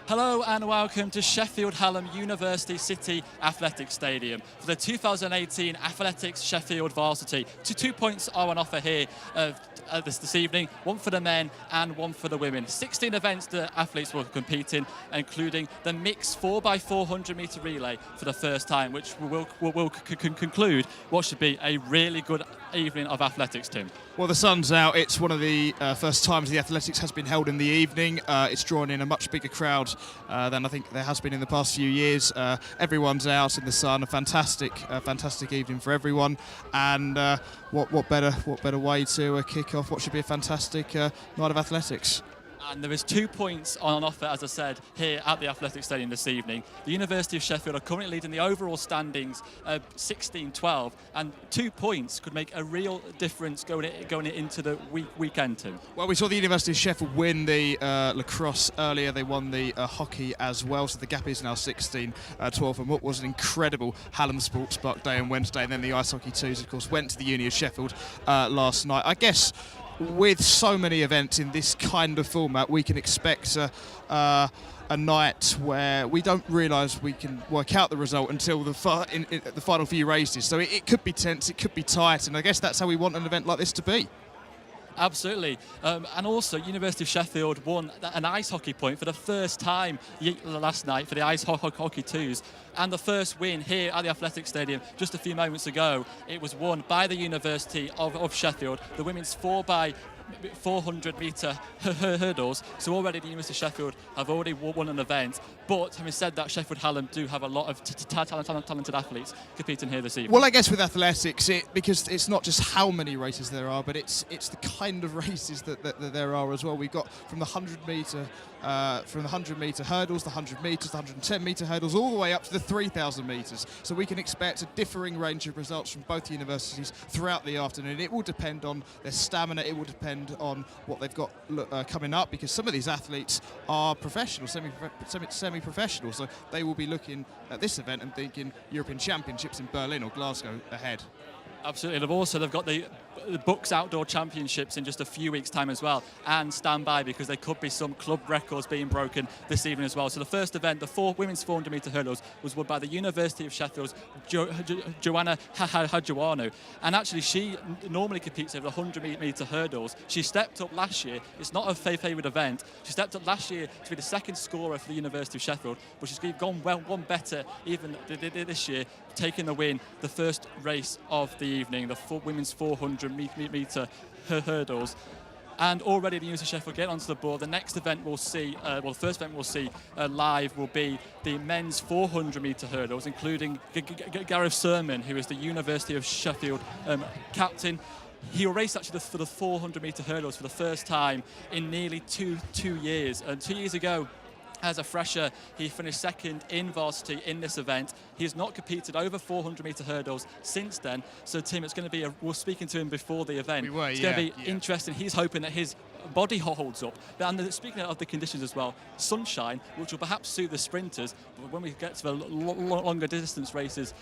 Hello and welcome to Sheffield Hallam University City Athletics Stadium for the 2018 Athletics Sheffield Varsity. Two points are on offer here this evening, one for the men and one for the women. 16 events the athletes will compete in, including the mixed 4x400 metre relay for the first time, which will conclude what should be a really good evening of athletics, Tim. Well, the sun's out. It's one of the first times the athletics has been held in the evening. It's drawn in a much bigger crowd than I think there has been in the past few years. Everyone's out in the sun. A fantastic evening for everyone. And what better way to kick off what should be a fantastic night of athletics. And there is 2 points on offer, as I said, here at the Athletics Stadium this evening. The University of Sheffield are currently leading the overall standings 16-12, and 2 points could make a real difference going into the weekend, Tim. Well, we saw the University of Sheffield win the lacrosse earlier. They won the hockey as well, so the gap is now 16-12, and what was an incredible Hallam Sports Park day on Wednesday, and then the ice hockey twos, of course, went to the Uni of Sheffield last night. I guess with so many events in this kind of format, we can expect a night where we don't realise we can work out the result until the final few races. So it could be tense, it could be tight, and I guess that's how we want an event like this to be. Absolutely. And also, University of Sheffield won an ice hockey point for the first time last night for the ice hockey twos. And the first win here at the Athletic Stadium just a few moments ago, it was won by the University of Sheffield, the women's 4x400 metre hurdles. So already the University of Sheffield have already won an event. But having said that, Sheffield Hallam do have a lot of talented athletes competing here this evening. Well, I guess with athletics, because it's not just how many races there are, but it's the kind of races that there are as well. We've got from the 100 metre hurdles, the 100 metres, the 110 metre hurdles, all the way up to the 3,000 metres. So we can expect a differing range of results from both universities throughout the afternoon. It will depend on their stamina. It will depend on what they've got coming up, because some of these athletes are professional, semi-professional. So they will be looking at this event and thinking European Championships in Berlin or Glasgow ahead. Absolutely. They've got the Bucks Outdoor Championships in just a few weeks' time as well, and stand by because there could be some club records being broken this evening as well. So the first event, the women's 400 metre hurdles, was won by the University of Sheffield's Joanna Hajuanu, and actually she normally competes over the 100 metre hurdles. She stepped up last year. It's not her favourite event. She stepped up last year to be the second scorer for the University of Sheffield, but she's gone one better even this year, taking the win, the first race of the evening, the women's 400 metre hurdles. And already the University of Sheffield get onto the board. The next event we'll see, the first event we'll see live will be the men's 400 metre hurdles, including Gareth Sermon, who is the University of Sheffield captain. He'll race actually for the 400 metre hurdles for the first time in nearly two years. And 2 years ago, as a fresher, he finished second in varsity in this event. He has not competed over 400 metre hurdles since then. So, Tim, it's going to be we're speaking to him before the event. It's going to be interesting. He's hoping that his body holds up. And speaking of the conditions as well, sunshine, which will perhaps suit the sprinters, but when we get to the longer distance races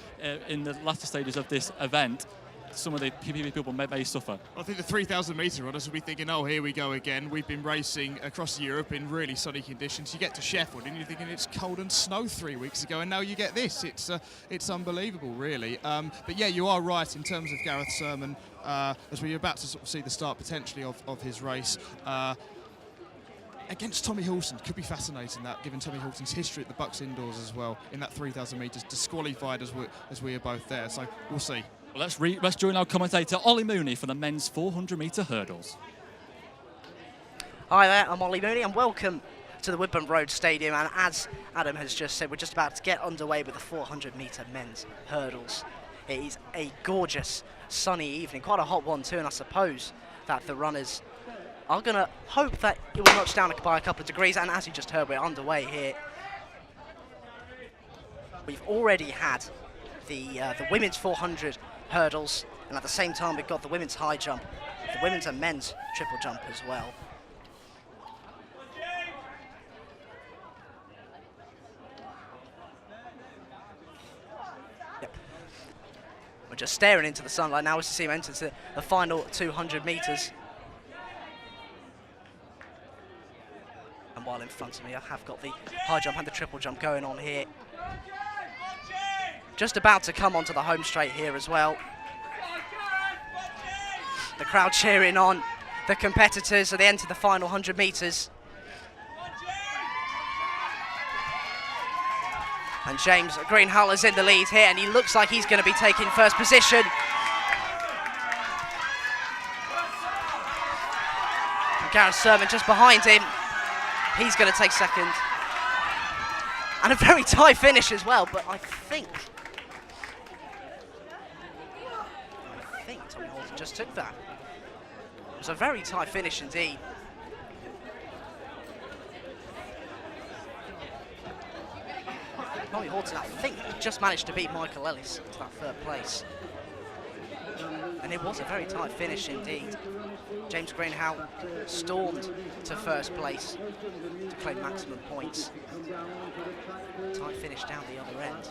in the latter stages of this event, some of the people may suffer. I think the 3,000 metre runners will be thinking, oh, here we go again. We've been racing across Europe in really sunny conditions. You get to Sheffield and you're thinking it's cold and snow 3 weeks ago, and now you get this. It's unbelievable, really. But yeah, you are right in terms of Gareth Sermon, as we're about to sort of see the start potentially of his race. Against Tommy Halton, could be fascinating, that, given Tommy Halton's history at the Bucks Indoors as well, in that 3,000 metres, disqualified as we are both there. So we'll see. Well, let's join our commentator Ollie Mooney for the men's 400 metre hurdles. Hi there, I'm Ollie Mooney and welcome to the Woodburn Road Stadium. And as Adam has just said, we're just about to get underway with the 400 metre men's hurdles. It is a gorgeous sunny evening, quite a hot one too, and I suppose that the runners are going to hope that it will notch down by a couple of degrees. And as you just heard, we're underway here. We've already had the women's 400 hurdles, and at the same time we've got the women's high jump, the women's and men's triple jump as well. Yep. We're just staring into the sunlight now as you see him enter the final 200 metres. while in front of me. I have got the high jump and the triple jump going on here. Just about to come onto the home straight here as well. The crowd cheering on the competitors as they enter the final 100 metres. And James Greenhalgh in the lead here, and he looks like he's going to be taking first position. And Gareth Sermon just behind him. He's going to take second. And a very tight finish as well, but I think Tommy Horton just took that. It was a very tight finish indeed. Tommy Horton, I think, just managed to beat Michael Ellis to that third place. And it was a very tight finish indeed. James Greenhalgh stormed to first place to claim maximum points. Tight finish down the other end.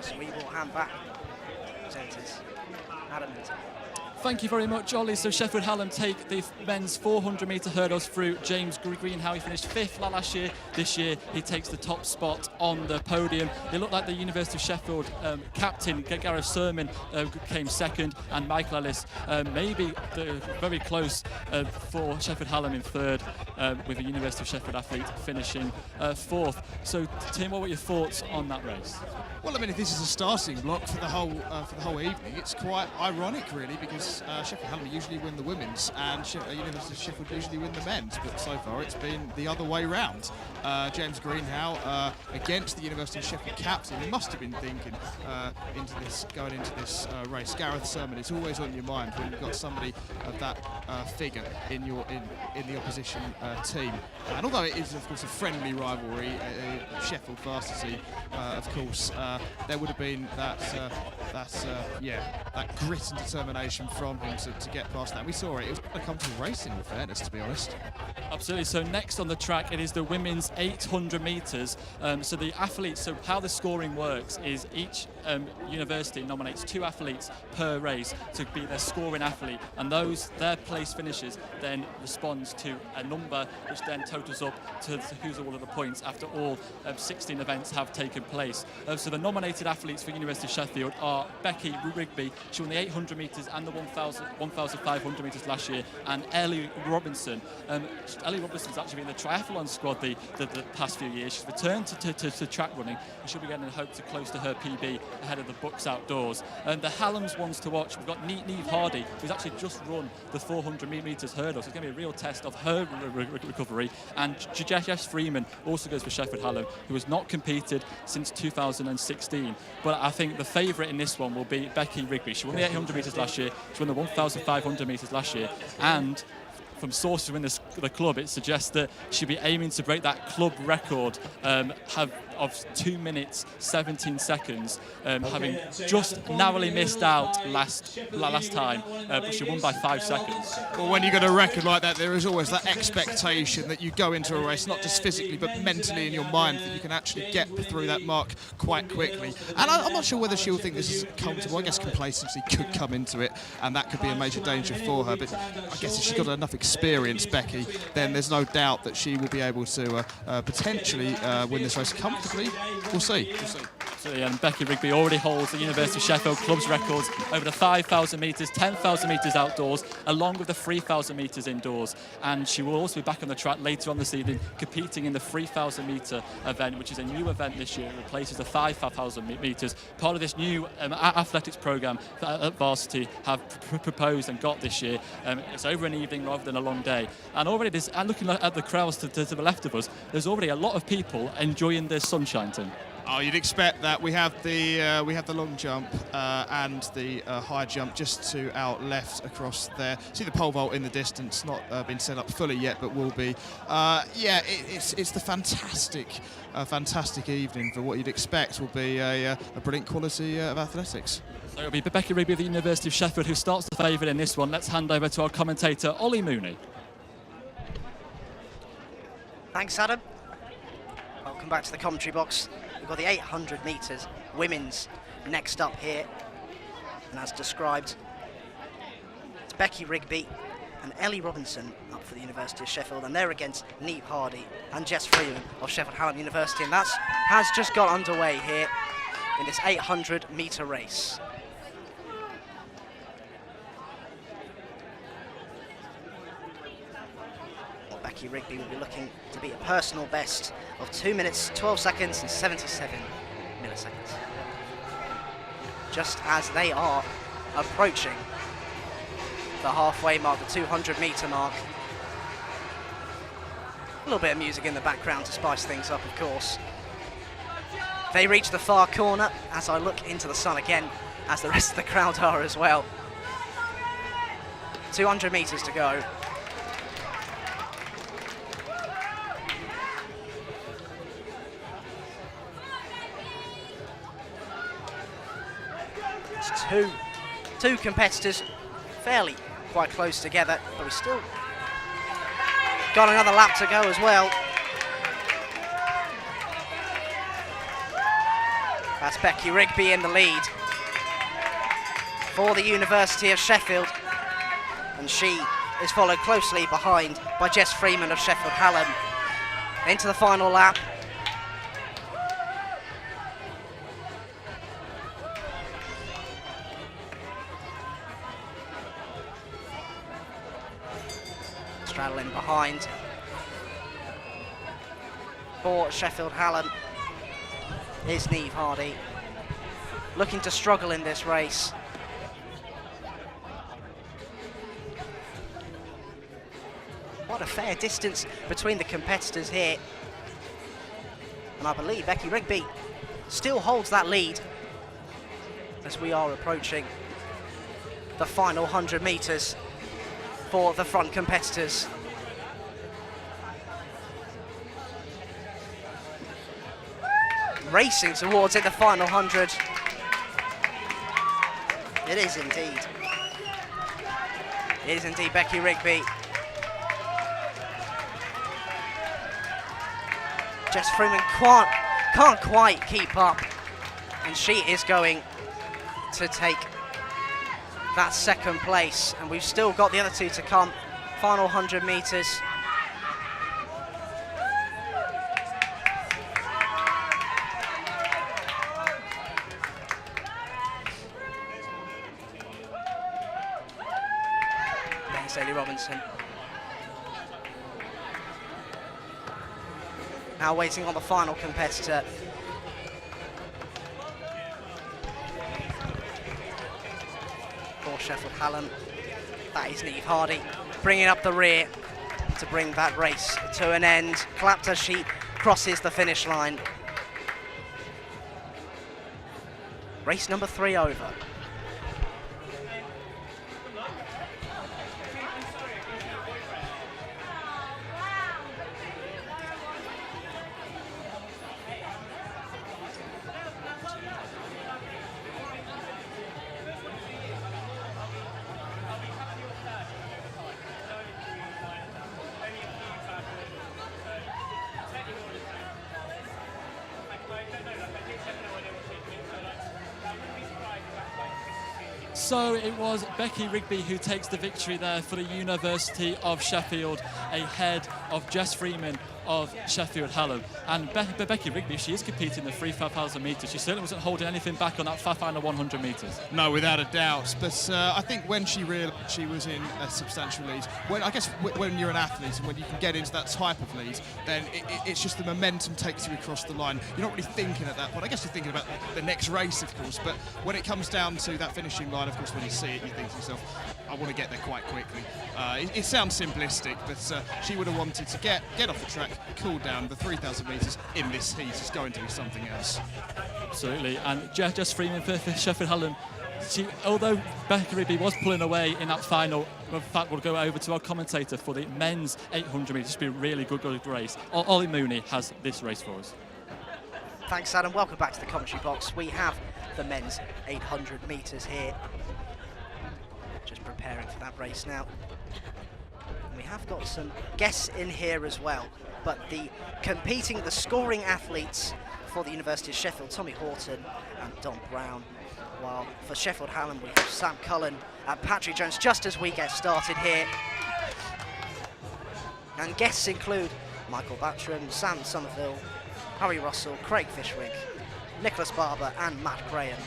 So we will hand back presenters. Adam. Thank you very much, Ollie. So Sheffield Hallam take the men's 400 metre hurdles through. James Greenhalgh, he finished 5th last year. This year he takes the top spot on the podium. It looked like the University of Sheffield captain Gareth Sermon came second, and Michael Ellis maybe very close for Sheffield Hallam in third, with the University of Sheffield athlete finishing 4th. So Tim, what were your thoughts on that race? Well, I mean, if this is a starting block for the whole evening, it's quite ironic, really, because Sheffield Hallam usually win the women's, and University of Sheffield usually win the men's. But so far, it's been the other way round. James Greenhalgh against the University of Sheffield captain. He must have been thinking going into this race. Gareth Sermon is always on your mind when you've got somebody of that figure in the opposition team. And although it is, of course, a friendly rivalry, Sheffield Varsity, of course. There would have been that grit and determination from him to get past that. We saw it. It was a comfortable racing, in fairness, to be honest. Absolutely. So next on the track, it is the women's 800 metres. So the athletes. So how the scoring works is each university nominates 2 athletes per race to be their scoring athlete, and their place finishes then responds to a number, which then totals up to who's all of the points after all 16 events have taken place. So the nominated athletes for University of Sheffield are Becky Rigby. She won the 800 metres and the 1,500 metres last year, and Ellie Robinson. Ellie Robinson's actually been in the triathlon squad the past few years. She's returned to track running, and she'll be getting hope to close to her PB ahead of the Bucks Outdoors. And the Hallam's ones to watch, we've got Neve Hardy, who's actually just run the 400 metres hurdle, so it's going to be a real test of her recovery. And Jess Freeman also goes for Sheffield Hallam, who has not competed since 2016. But I think the favourite in this one will be Becky Rigby. She won the 800 metres last year, she won the 1,500 metres last year, and from sources within the club, it suggests that she'll be aiming to break that club record of 2 minutes 17 seconds, having just narrowly missed out last time, but she won by 5 seconds. Well, when you've got a record like that, there is always that expectation that you go into a race, not just physically, but mentally in your mind, that you can actually get through that mark quite quickly. And I'm not sure whether she'll think this is comfortable. I guess complacency could come into it, and that could be a major danger for her. But I guess if she's got enough experience, Becky, then there's no doubt that she will be able to potentially win this race comfortably. We'll see. Absolutely, and Becky Rigby already holds the University of Sheffield club's records over the 5,000 metres, 10,000 metres outdoors, along with the 3,000 metres indoors. And she will also be back on the track later on this evening, competing in the 3,000 metre event, which is a new event this year. It replaces the 5,000 metres, part of this new athletics programme that Varsity have proposed and got this year. It's over an evening rather than a long day. And already, looking at the crowds to the left of us, there's already a lot of people enjoying this sunshine, Tim. Oh, you'd expect that. We have the long jump and the high jump just to our left across there. See the pole vault in the distance, not been set up fully yet, but will be. Yeah, it's the fantastic evening for what you'd expect will be a brilliant quality of athletics. So it'll be Becky Rigby of the University of Sheffield who starts the favourite in this one. Let's hand over to our commentator, Ollie Mooney. Thanks, Adam. Welcome back to the commentary box. We've got the 800 metres women's next up here. And as described, it's Becky Rigby and Ellie Robinson up for the University of Sheffield. And they're against Neve Hardy and Jess Freeman of Sheffield Hallam University. And that has just got underway here in this 800 metre race. Becky Rigby will be looking to beat a personal best of 2 minutes, 12 seconds and 77 milliseconds. Just as they are approaching the halfway mark, the 200 metre mark. A little bit of music in the background to spice things up, of course. They reach the far corner as I look into the sun again, as the rest of the crowd are as well. 200 metres to go. Two competitors fairly quite close together, but we still got another lap to go as well. That's Becky Rigby in the lead for the University of Sheffield, and she is followed closely behind by Jess Freeman of Sheffield Hallam. Into the final lap. Straddling behind for Sheffield Hallam is Neve Hardy, looking to struggle in this race. What a fair distance between the competitors here, and I believe Becky Rigby still holds that lead as we are approaching the final 100 metres for the front competitors. Racing towards it, the final 100. It is indeed. It is indeed Becky Rigby. Jess Freeman can't quite keep up, and she is going to take that second place, and we've still got the other two to come. Final 100 metres. There's Ellie Robinson. Now waiting on the final competitor. For Sheffield Hallam, that is Neve Hardy, bringing up the rear to bring that race to an end. Clapped as she crosses the finish line. Race number 3 over. So it was Becky Rigby who takes the victory there for the University of Sheffield, ahead of Jess Freeman of Sheffield Hallam. And Becky Rigby, she is competing the 3,000 metres. She certainly wasn't holding anything back on that final 100 metres. No, without a doubt. But I think when she realised she was in a substantial lead, when you're an athlete and when you can get into that type of lead, then it's just the momentum takes you across the line. You're not really thinking at that point. I guess you're thinking about the next race, of course. But when it comes down to that finishing line, of course, when you see it, you think to yourself, I want to get there quite quickly. It sounds simplistic, but she would have wanted to get off the track, cool down. The 3,000 metres in this heat is going to be something else. Absolutely, and Jess Freeman for Sheffield Hallam. Although Becca Rigby was pulling away in that final, in fact, we'll go over to our commentator for the men's 800 metres. It's been a really good race. Ollie Mooney has this race for us. Thanks, Adam. Welcome back to the commentary box. We have the men's 800 metres here. Just preparing for that race now. And we have got some guests in here as well, but the scoring athletes for the University of Sheffield, Tommy Horton and Don Brown. While for Sheffield Hallam, we have Sam Cullen and Patrick Jones just as we get started here. And guests include Michael Batcham, Sam Somerville, Harry Russell, Craig Fishwick, Nicholas Barber and Matt Graham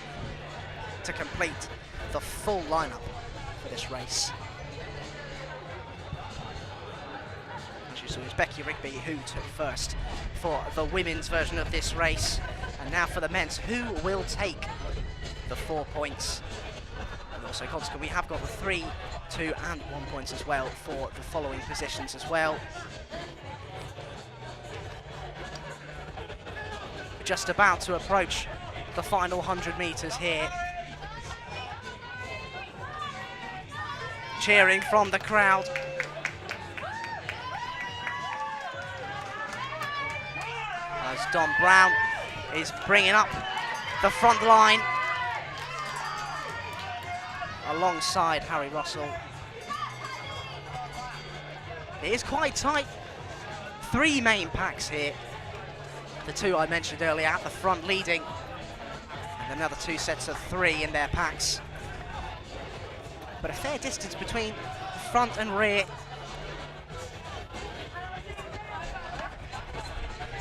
to complete the full lineup for this race. As you saw, it's Becky Rigby who took first for the women's version of this race. And now for the men's, who will take the 4 points? And also, consequently, we have got the 3, 2 and 1 points as well for the following positions as well. Just about to approach the final 100 metres here. Cheering from the crowd. As Don Brown is bringing up the front line alongside Harry Russell. It is quite tight. 3 main packs here. The 2 I mentioned earlier at the front leading, and another 2 sets of 3 in their packs. But a fair distance between front and rear.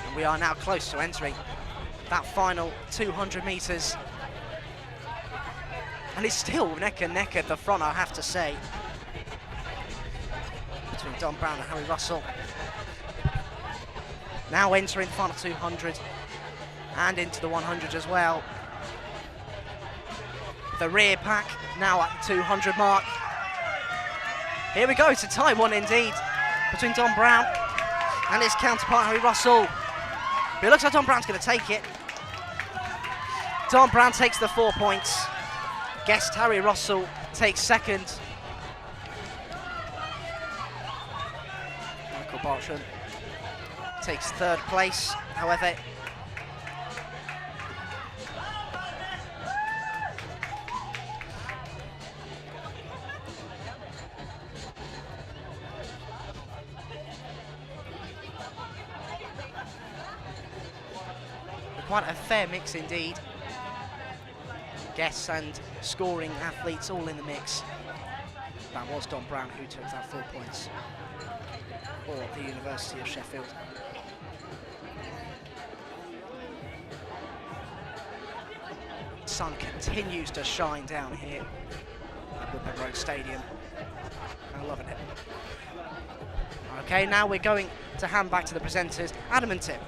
And we are now close to entering that final 200 metres. And it's still neck and neck at the front, I have to say, between Don Brown and Harry Russell. Now entering the final 200 and into the 100 as well. The rear pack now at the 200 mark. Here we go, it's a tight one indeed between Don Brown and his counterpart Harry Russell. But it looks like Don Brown's going to take it. Don Brown takes the 4 points. Guest Harry Russell takes second. Michael Bartram takes third place, however. Quite a fair mix indeed. Guests and scoring athletes all in the mix. That was Don Brown who took that 4 points for the University of Sheffield. Sun continues to shine down here at Whitburn Road Stadium. I'm loving it. Okay, now we're going to hand back to the presenters, Adam and Tim.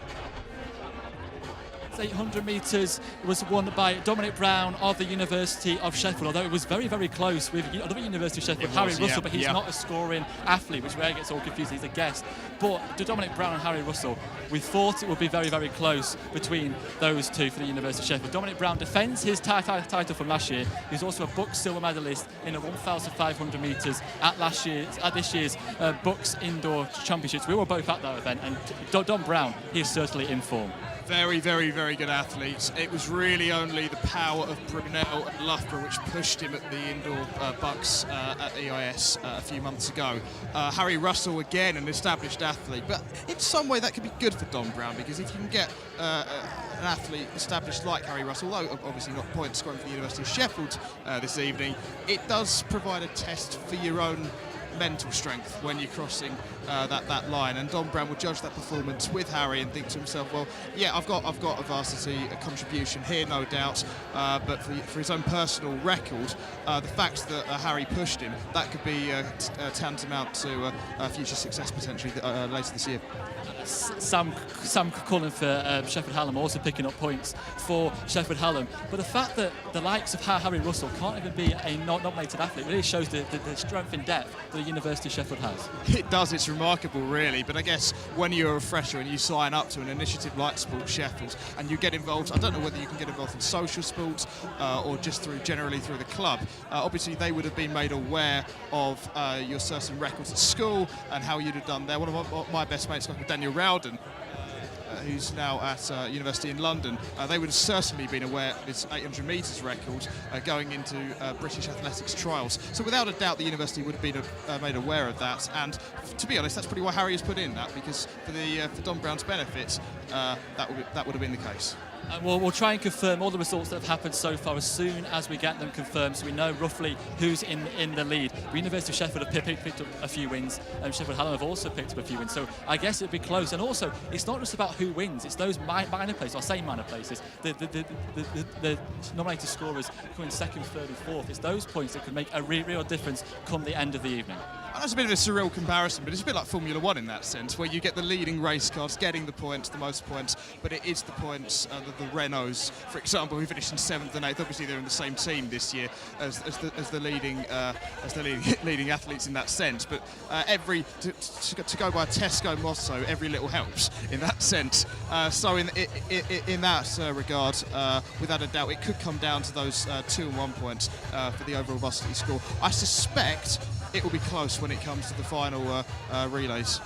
800 metres was won by Dominic Brown of the University of Sheffield, although it was very, very close with another University of Sheffield, Harry Russell, but he's not a scoring athlete, which where it gets all confused, he's a guest. But to Dominic Brown and Harry Russell, we thought it would be very, very close between those two for the University of Sheffield. Dominic Brown defends his title from last year. He's also a Bucks silver medalist in the 1,500 metres at this year's Bucks Indoor Championships. We were both at that event, and Don Brown, he is certainly in form. Very, very, very good athletes. It was really only the power of Brunel and Loughborough which pushed him at the indoor Bucks at EIS a few months ago. Harry Russell, again, an established athlete, but in some way that could be good for Don Brown, because if you can get an athlete established like Harry Russell, although obviously not point scoring for the University of Sheffield this evening, it does provide a test for your own mental strength when you're crossing that line, and Don Brown will judge that performance with Harry and think to himself, well, yeah, I've got a varsity contribution here, no doubt, but for his own personal record, the fact that Harry pushed him, that could be tantamount to future success potentially later this year. Sam Cullen for Sheffield Hallam also picking up points for Sheffield Hallam, but the fact that the likes of Harry Russell can't even be a nominated athlete really shows the strength and depth that the the University of Sheffield has? It does, it's remarkable really, but I guess when you're a fresher and you sign up to an initiative like Sport Sheffield and you get involved, I don't know whether you can get involved in social sports or just generally through the club. Obviously they would have been made aware of your certain records at school and how you'd have done there. One of my best mates, Daniel Rowden, who's now at University in London, they would have certainly been aware of his 800 metres record going into British athletics trials. So without a doubt the university would have been made aware of that, and to be honest that's probably why Harry has put in that, because for Don Brown's benefit that would have been the case. And we'll try and confirm all the results that have happened so far as soon as we get them confirmed, so we know roughly who's in the lead. The University of Sheffield have picked up a few wins, and Sheffield Hallam have also picked up a few wins, so I guess it'll be close. And also, it's not just about who wins, it's those minor places, I say minor places, the nominated scorers coming second, third and fourth. It's those points that could make a real difference come the end of the evening. That's a bit of a surreal comparison, but it's a bit like Formula One in that sense, where you get the leading race cars getting the points, the most points, but it is the points, the Renaults, for example, who finished in 7th and 8th. Obviously, they're in the same team this year as the leading athletes in that sense. But to go by a Tesco motto, every little helps in that sense. So in that regard, without a doubt, it could come down to those 2 and 1 points for the overall varsity score. I suspect it will be close when it comes to the final relays.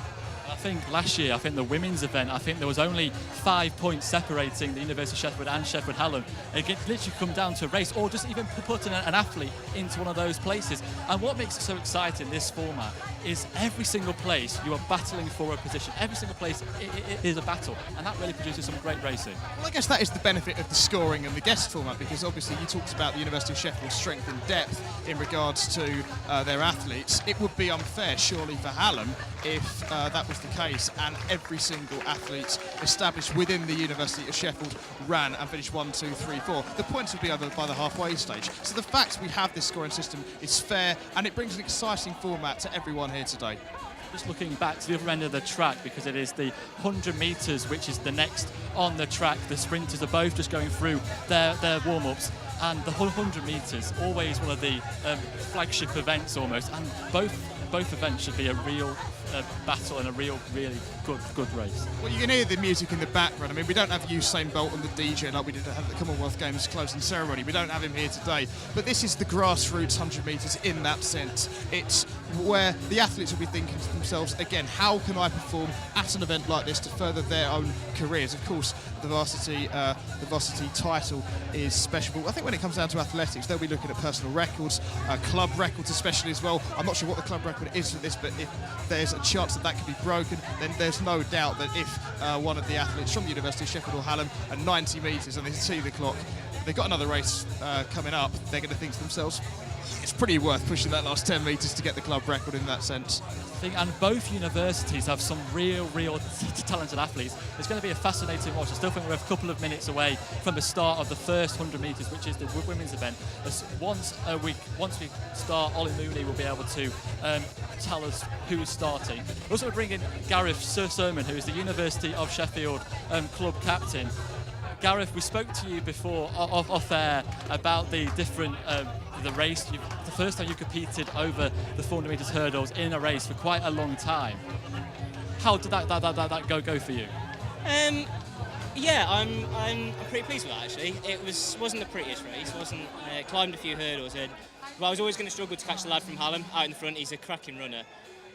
I think last year, the women's event, there was only 5 points separating the University of Sheffield and Sheffield Hallam. It could literally come down to a race, or just even putting an athlete into one of those places. And what makes it so exciting, this format, is every single place you are battling for a position. Every single place it is a battle, and that really produces some great racing. Well, I guess that is the benefit of the scoring and the guest format, because obviously you talked about the University of Sheffield's strength and depth in regards to their athletes. It would be unfair, surely, for Hallam if that was the case and every single athlete established within the University of Sheffield ran and finished 1, 2, 3, 4. The points would be over by the halfway stage. So the fact we have this scoring system is fair, and it brings an exciting format to everyone here today. Just looking back to the other end of the track, because it is the 100 metres which is the next on the track. The sprinters are both just going through their warm-ups, and the 100 metres, always one of the flagship events almost, and both events should be a real battle and a really good race. Well, you can hear the music in the background. I mean, we don't have Usain Bolt on the DJ like we did at the Commonwealth Games closing ceremony. We don't have him here today. But this is the grassroots 100 metres in that sense. It's where the athletes will be thinking to themselves, again, how can I perform at an event like this to further their own careers? Of course, the varsity title is special. But I think when it comes down to athletics, they'll be looking at personal records, club records especially as well. I'm not sure what the club record is for this, but if there's a chance that can be broken, then there's no doubt that if one of the athletes from the University of Sheffield or Hallam at 90 metres and they see the clock, they've got another race coming up, they're going to think to themselves, it's pretty worth pushing that last 10 metres to get the club record in that sense. And both universities have some real talented athletes. It's going to be a fascinating watch. I still think we're a couple of minutes away from the start of the first 100 metres, which is the women's event. Once we start, Ollie Mooney will be able to tell us who's starting. We're also bringing Gareth Sermon, who is the University of Sheffield club captain. Gareth, we spoke to you before off air about the different the race. The first time you competed over the 400 metres hurdles in a race for quite a long time. How did that go for you? Yeah, I'm pretty pleased with that actually. It wasn't the prettiest race. Climbed a few hurdles, but I was always going to struggle to catch the lad from Hallam out in the front. He's a cracking runner.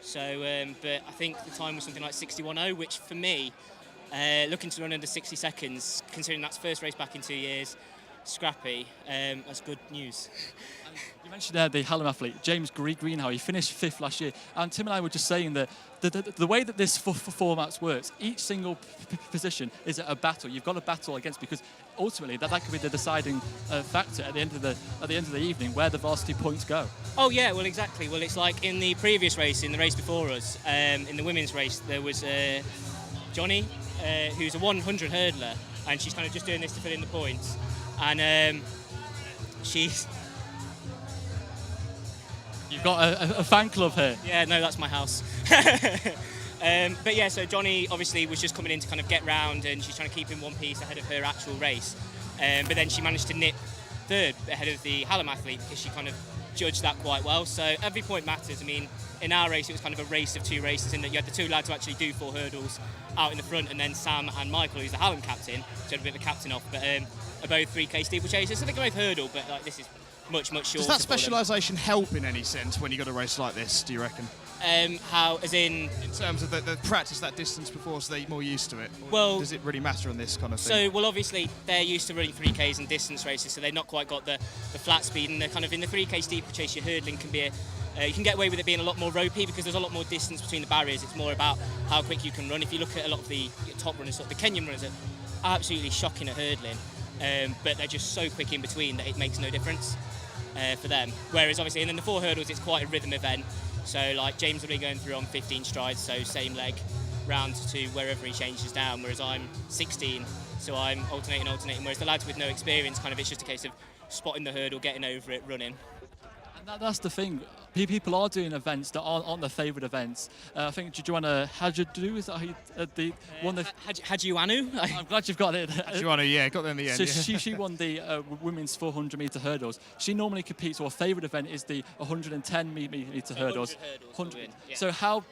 So, but I think the time was something like 61.0, which for me, looking to run under 60 seconds, considering that's first race back in 2 years, scrappy, that's good news. You mentioned there the Hallam athlete, James Greenhow. He finished 5th last year. And Tim and I were just saying that the way that this format works, each single position is a battle. You've got a battle against, because ultimately that could be the deciding factor at the end of the evening, where the varsity points go. Oh yeah, well exactly. Well, it's like in the previous race, in the race before us, in the women's race, there was Johnny, who's a 100 hurdler, and she's kind of just doing this to fill in the points. And she's... You've got a fan club here. Yeah, no, that's my house. But yeah, so Johnny obviously was just coming in to kind of get round, and she's trying to keep in one piece ahead of her actual race. But then she managed to nip 3rd ahead of the Hallam athlete, because she kind of judged that quite well. So every point matters. I mean, in our race, it was kind of a race of 2 races in that you had the 2 lads who actually do 4 hurdles out in the front, and then Sam and Michael, who's the Hallam captain, so had a bit of a captain off, but are both 3K steeplechasers. So they can both hurdle, but like this is much shorter. Does that specialisation help in any sense when you got a race like this, do you reckon? How, as in terms of the practice that distance before, so they're more used to it? Or well, does it really matter on this kind of thing? So, well, obviously they're used to running 3Ks and distance races, so they've not quite got the flat speed, and the kind of in the 3K steeplechase, your hurdling can be you can get away with it being a lot more ropey because there's a lot more distance between the barriers. It's more about how quick you can run. If you look at a lot of the top runners, the Kenyan runners are absolutely shocking at hurdling, but they're just so quick in between that it makes no difference for them. Whereas obviously, and then the 4 hurdles, it's quite a rhythm event. So like James will be going through on 15 strides, so same leg round to wherever he changes down, whereas I'm 16, so I'm alternating, whereas the lads with no experience, kind of it's just a case of spotting the hurdle, getting over it, running. And that's the thing. People are doing events that aren't their favourite events. I think Joanna Hadjadu, is that how you, the one that Hadjuanu? I'm glad you've got it. Hadjuanu, yeah, got there in the end. So yeah. she won the women's 400 metre hurdles. She normally competes, or her favourite event is the 110 metre hurdles. 100. Yeah. So how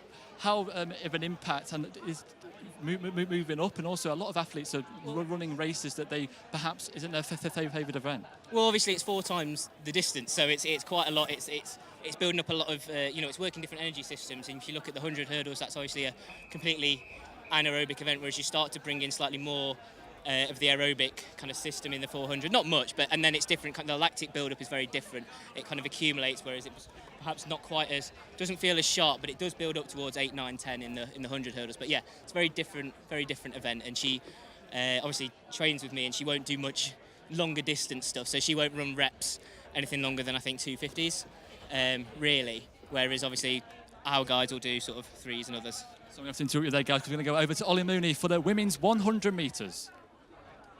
of an impact and is moving up, and also a lot of athletes are running races that they perhaps isn't their favourite event. Well, obviously it's 4 times the distance, so it's quite a lot. It's building up a lot of it's working different energy systems. And if you look at the 100 hurdles, that's obviously a completely anaerobic event, whereas you start to bring in slightly more of the aerobic kind of system in the 400. Not much, but and then it's different. The lactic build-up is very different. It kind of accumulates, whereas it was perhaps not quite as, doesn't feel as sharp, but it does build up towards 8, 9, 10 in the 100 hurdles. But yeah, it's a very different event. And she obviously trains with me, and she won't do much longer distance stuff. So she won't run reps anything longer than I think 250s, really. Whereas obviously our guys will do sort of 3s and others. So I'm going to interrupt you there, guys, because we're going to go over to Ollie Mooney for the women's 100 metres.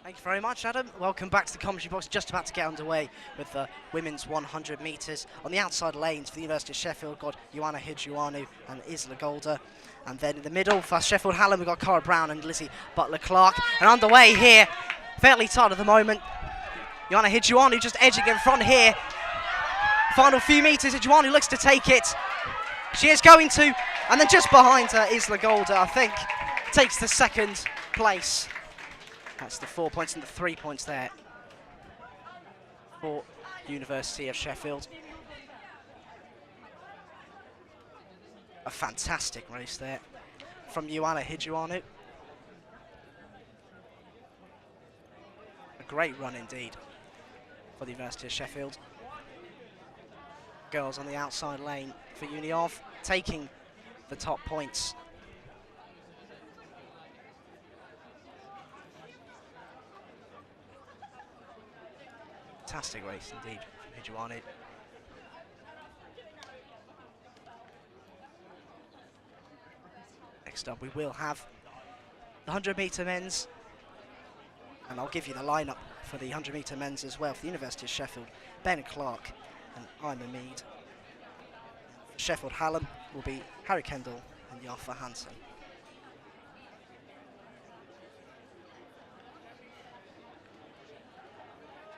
Thank you very much, Adam. Welcome back to the commentary box. Just about to get underway with the women's 100 metres. On the outside lanes for the University of Sheffield, got Joanna Hidjuanu and Isla Golder. And then in the middle for Sheffield Hallam, we've got Cara Brown and Lizzie Butler-Clark. And underway here, fairly tight at the moment. Joanna Hidjuanu just edging in front here. Final few metres, Hidjuanu looks to take it. She is going to. And then just behind her, Isla Golder, I think, takes the 2nd place. That's the 4 points and the 3 points there for University of Sheffield. A fantastic race there from Joanna Hidjuanu. A great run indeed for the University of Sheffield. Girls on the outside lane for Uni of taking the top points. Fantastic race indeed from Hidjuanu. Next up we will have the 100 metre men's, and I'll give you the lineup for the 100 metre men's as well. For the University of Sheffield, Ben Clark and Ima Mead. Sheffield Hallam will be Harry Kendall and Jaffa Hansen.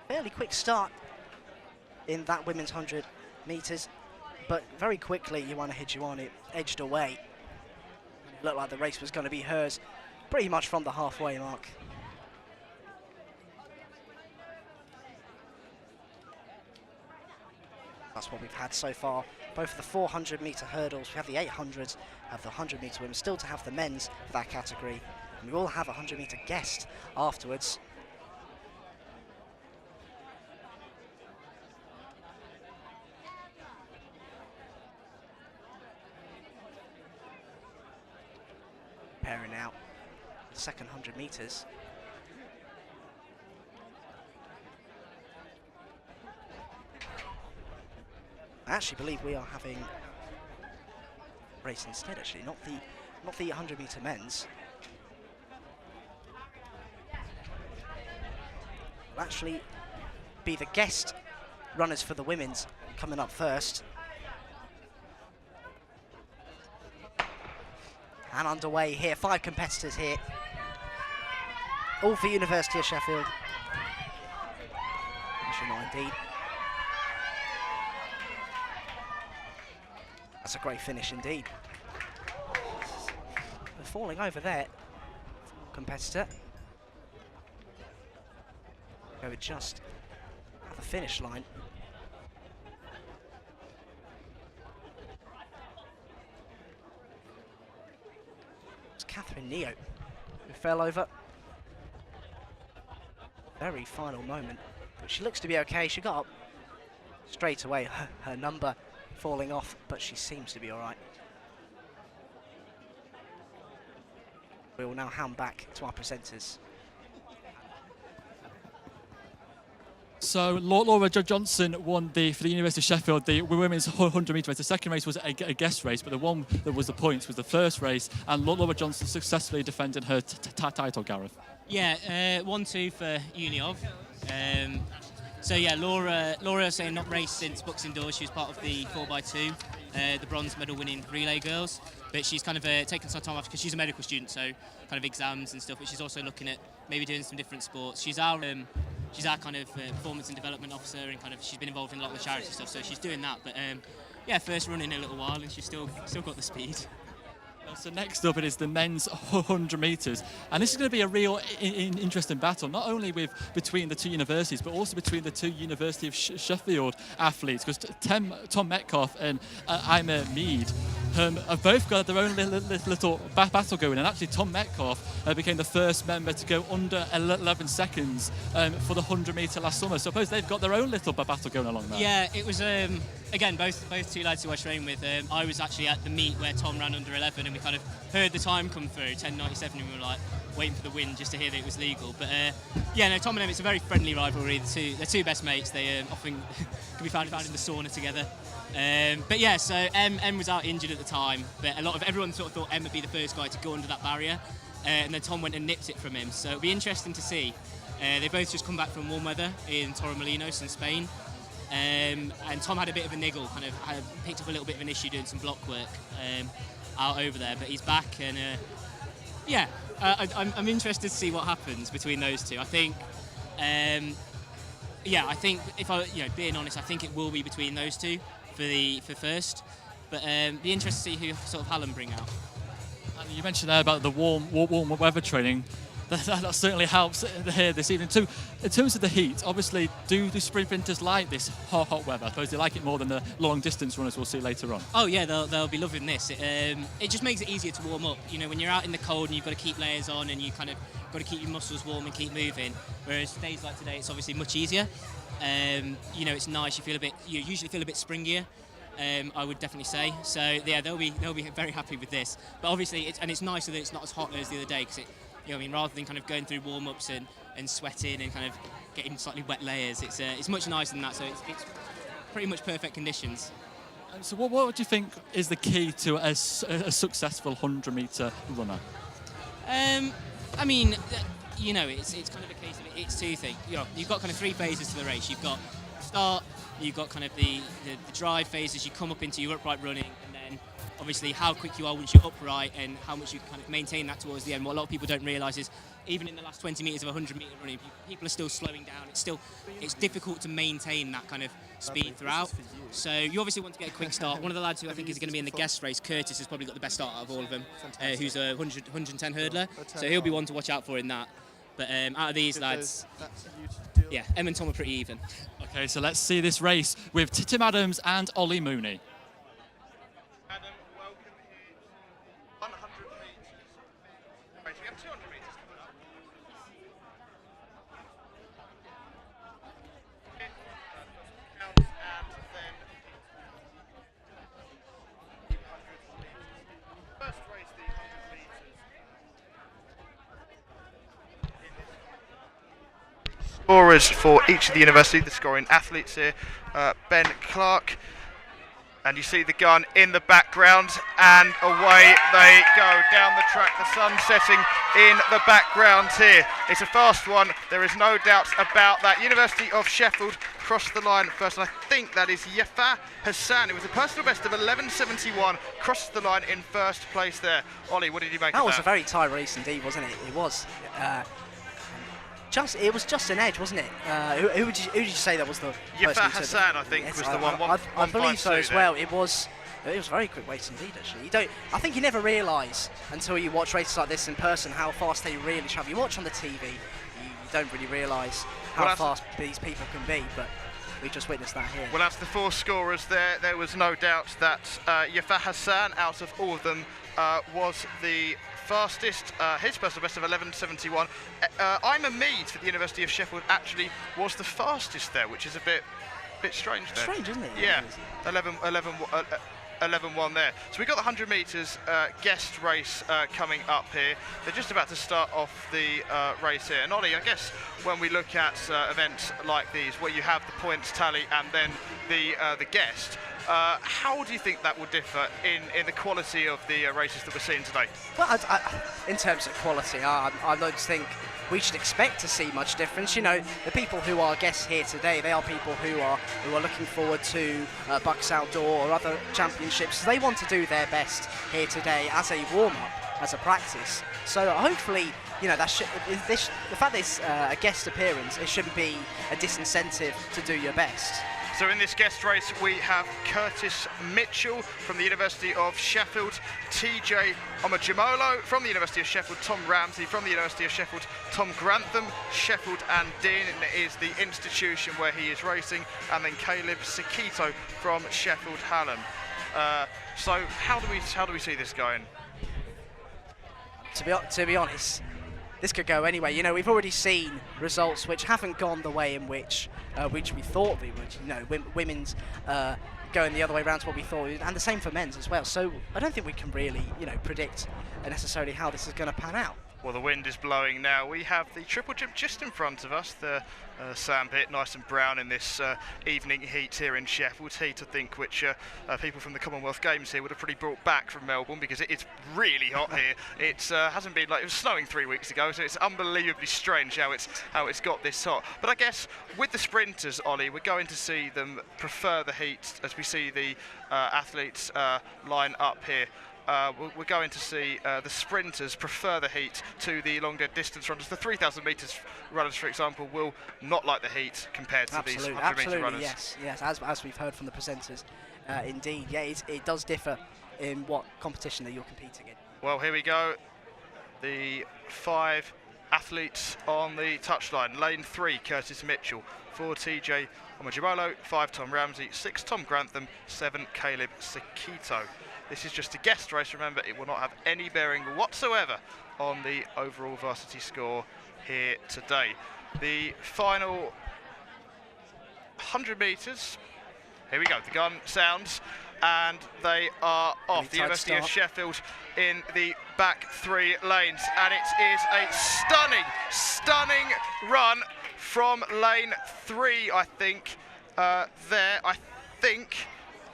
Fairly quick start in that women's 100 metres, but very quickly Joanna Hidjuanu edged away. It looked like the race was going to be hers pretty much from the halfway mark. That's what we've had so far. Both the 400 metre hurdles, we have the 800s, have the 100 metre women, still to have the men's for that category. And we will have a 100 metre guest afterwards. Pairing out the second 100 metres. I actually believe we are having a race instead, actually, not the 100 metre men's. Will actually be the guest runners for the women's coming up first. And underway here, 5 competitors here, all for University of Sheffield. Indeed. That's a great finish indeed. They're falling over there. Competitor. Go just at the finish line. It's Catherine Neo who fell over. Very final moment, but she looks to be okay. She got up straight away, her number falling off, but she seems to be all right. We will now hand back to our presenters. So Laura Johnson won for the University of Sheffield the women's 100 metre race. The second race was a guest race, but the one that was the points was the first race, and Laura Johnson successfully defended her title, Gareth. Yeah, 1-2 for Uniov. So yeah, Laura saying not raced since Bucks Indoors. She was part of the 4x2, the bronze medal winning relay girls. But she's kind of taken some time off because she's a medical student, so kind of exams and stuff. But she's also looking at maybe doing some different sports. She's our kind of performance and development officer, and kind of she's been involved in a lot of the charity stuff. So she's doing that. But yeah, first run in a little while, and she's still got the speed. So next up it is the men's 100 metres, and this is going to be a real interesting battle, not only between the two universities, but also between the two University of Sheffield athletes, because Tom Metcalf and Ima Mead have both got their own little battle going, and actually Tom Metcalf became the first member to go under 11 seconds for the 100 metre last summer. So I suppose they've got their own little battle going along there. Yeah, it was again both two lads who I trained with. I was actually at the meet where Tom ran under 11, and we kind of heard the time come through, 10:97, and we were like waiting for the win just to hear that it was legal. But yeah, no, Tom and Em, it's a very friendly rivalry. They're two best mates. They often can be found in the sauna together. But yeah, so Em was out injured at the time, but everyone sort of thought Em would be the first guy to go under that barrier, and then Tom went and nipped it from him. So it'll be interesting to see. They both just come back from warm weather in Torremolinos in Spain, and Tom had a bit of a niggle, kind of picked up a little bit of an issue doing some block work out over there, but he's back, and yeah, I'm interested to see what happens between those two. I think. Yeah, I think if being honest, I think it will be between those two for first, but be interested to see who sort of Hallam bring out. And you mentioned there about the warm weather training. That certainly helps here this evening. So, in terms of the heat, obviously, do sprinters like this hot weather? I suppose they like it more than the long distance runners we'll see later on. Oh yeah, they'll be loving this. It just makes it easier to warm up. You know, when you're out in the cold and you've got to keep layers on and you kind of got to keep your muscles warm and keep moving. Whereas days like today, it's obviously much easier. You know, it's nice. You usually feel a bit springier. I would definitely say. So yeah, they'll be very happy with this. But obviously, it's nicer that it's not as hot as the other day, because rather than kind of going through warm-ups and sweating and kind of getting slightly wet layers, it's much nicer than that. So it's pretty much perfect conditions. So what would you think is the key to a successful 100-metre runner? I mean, it's kind of a case of it's two things. You've got kind of three phases to the race. You've got start, you've got kind of the drive phase as you come up into your upright running, and then obviously how quick you are once you're upright and how much you kind of maintain that towards the end. What a lot of people don't realise is even in the last 20 metres of a 100-metre running, people are still slowing down. It's difficult to maintain that kind of speed throughout. So you obviously want to get a quick start. One of the lads who I think is going to be in the guest race, Curtis, has probably got the best start out of all of them, who's a 110 hurdler. So he'll be one to watch out for in that. But out of these lads, yeah, Em and Tom are pretty even. Okay, so let's see this race with Tim Adams and Ollie Mooney. Adam, welcome here. 100 metres. Right, we have 200 metres coming up. Counts, and then 100 metres. First race, the 100 metres. Scorers for each of the university, the scoring athletes here. Ben Clark, and you see the gun in the background, and away they go down the track. The sun setting in the background here. It's a fast one, there is no doubt about that. University of Sheffield crossed the line first, and I think that is Yafa Hassan. It was a personal best of 11:71, crossed the line in first place there. Ollie, what did you make of that? That was a very tight race indeed, wasn't it? It was. It was just an edge, wasn't it? Who did you say that was the Yafa Hassan, I think, was the one. I believe so as well. It was It was a very quick race indeed, actually. I think you never realise until you watch races like this in person how fast they really travel. You watch on the TV, you don't really realise how fast these people can be, but we just witnessed that here. Well, as the 4 scorers there was no doubt that Yafa Hassan, out of all of them, was the fastest. His personal best of 11:71. I'm Mead for the University of Sheffield actually was the fastest there, which is a bit strange there. Strange, isn't it? Yeah, 11-1 there. So we've got the 100 metres guest race coming up here. They're just about to start off the race here. And Ollie, I guess when we look at events like these, where you have the points tally and then the guest, how do you think that will differ in the quality of the races that we're seeing today? Well, in terms of quality, I don't think we should expect to see much difference. You know, the people who are guests here today, they are people who are looking forward to Bucks Outdoor or other championships. They want to do their best here today as a warm-up, as a practice. So hopefully, you know, the fact that it's a guest appearance, it shouldn't be a disincentive to do your best. So in this guest race we have Curtis Mitchell from the University of Sheffield, TJ Omajimolo from the University of Sheffield, Tom Ramsey from the University of Sheffield, Tom Grantham, Sheffield and Dean is the institution where he is racing, and then Caleb Sakito from Sheffield Hallam. So how do we see this going? To be honest, this could go anyway. You know, we've already seen results which haven't gone the way in which we thought they would. You know, women's going the other way around to what we thought, and the same for men's as well. So I don't think we can really, you know, predict necessarily how this is going to pan out. Well, the wind is blowing now. We have the triple jump just in front of us, the sandpit, nice and brown in this evening heat here in Sheffield. Heat, I think, which people from the Commonwealth Games here would have pretty brought back from Melbourne, because it's really hot here. It hasn't been like, it was snowing 3 weeks ago, so it's unbelievably strange how it's got this hot. But I guess with the sprinters, Ollie, we're going to see them prefer the heat as we see the athletes line up here. We're going to see the sprinters prefer the heat to the longer distance runners. The 3,000 metres runners, for example, will not like the heat compared to these 100 metre runners. Yes, as we've heard from the presenters, indeed, yeah, it does differ in what competition that you're competing in. Well, here we go. The 5 athletes on the touchline. Lane 3, Curtis Mitchell. 4, TJ Omajimolo. 5, Tom Ramsey. 6, Tom Grantham. 7, Caleb Sakito. This is just a guest race, remember, it will not have any bearing whatsoever on the overall varsity score here today. The final 100 metres, here we go, the gun sounds, and they are off. The University of Sheffield in the back 3 lanes, and it is a stunning run from lane 3, I think, there. I think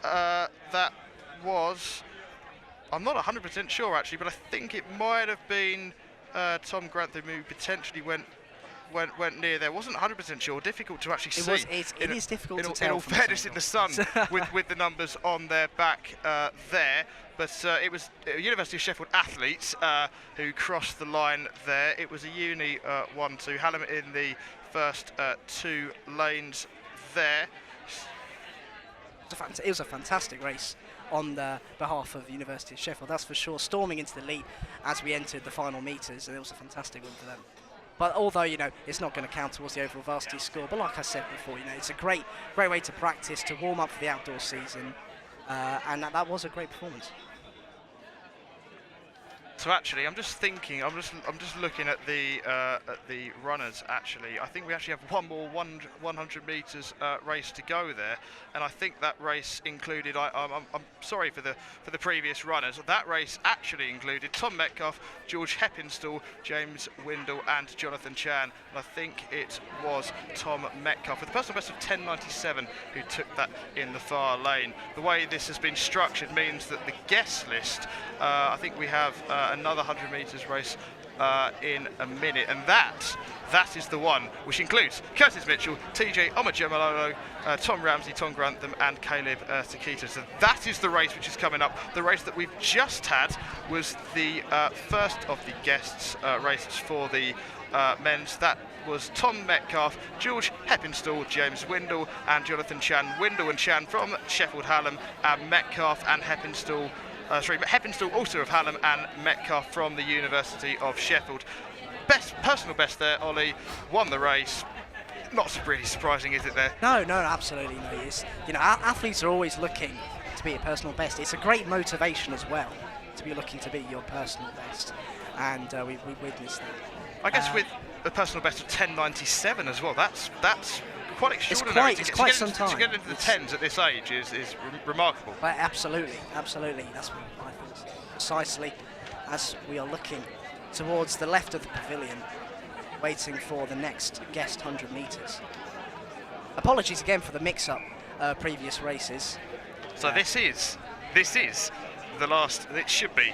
that was, I'm not 100% sure actually, but I think it might have been Tom Grantham who potentially went near there. Wasn't 100% sure. Difficult to actually see. It is difficult to tell. In all fairness, in the sun, with the numbers on their back there. But it was University of Sheffield athletes who crossed the line there. It was a Uni 1-2. Hallam in the first 2 lanes there. It was a fantastic race on the behalf of the University of Sheffield, that's for sure, storming into the lead as we entered the final metres, and it was a fantastic win for them. But although, you know, it's not going to count towards the overall varsity score, but like I said before, you know, it's a great way to practice, to warm up for the outdoor season, and that was a great performance. So actually, I'm just thinking, I'm just looking at the runners. Actually, I think we actually have one more 100 metres race to go there, and I think that race included. I'm sorry for the previous runners. That race actually included Tom Metcalf, George Heppenstall, James Windle, and Jonathan Chan. And I think it was Tom Metcalf with a personal best of 10:97 who took that in the far lane. The way this has been structured means that the guest list, I think we have another 100 metres race in a minute, and that is the one which includes Curtis Mitchell, TJ Omajimolo, Tom Ramsey, Tom Grantham, and Caleb Sakito. So that is the race which is coming up. The race that we've just had was the first of the guests races for the men's. That was Tom Metcalf, George Heppenstall, James Windle and Jonathan Chan. Windle and Chan from Sheffield Hallam, and Metcalf and Heppenstall, Heppenstall also of Hallam, and Metcalf from the University of Sheffield. Personal best there, Ollie, won the race. Not really surprising, is it there? No, absolutely no. It's, athletes are always looking to be a personal best. It's a great motivation as well to be looking to be your personal best, and we witnessed that. I guess with a personal best of 10.97 as well, that's quite extraordinary. It's quite some time. To get into the tens at this age is remarkable. But absolutely. That's what I thought. Precisely as we are looking towards the left of the pavilion, waiting for the next guest 100 metres. Apologies again for the mix-up previous races. So this is the last. It should be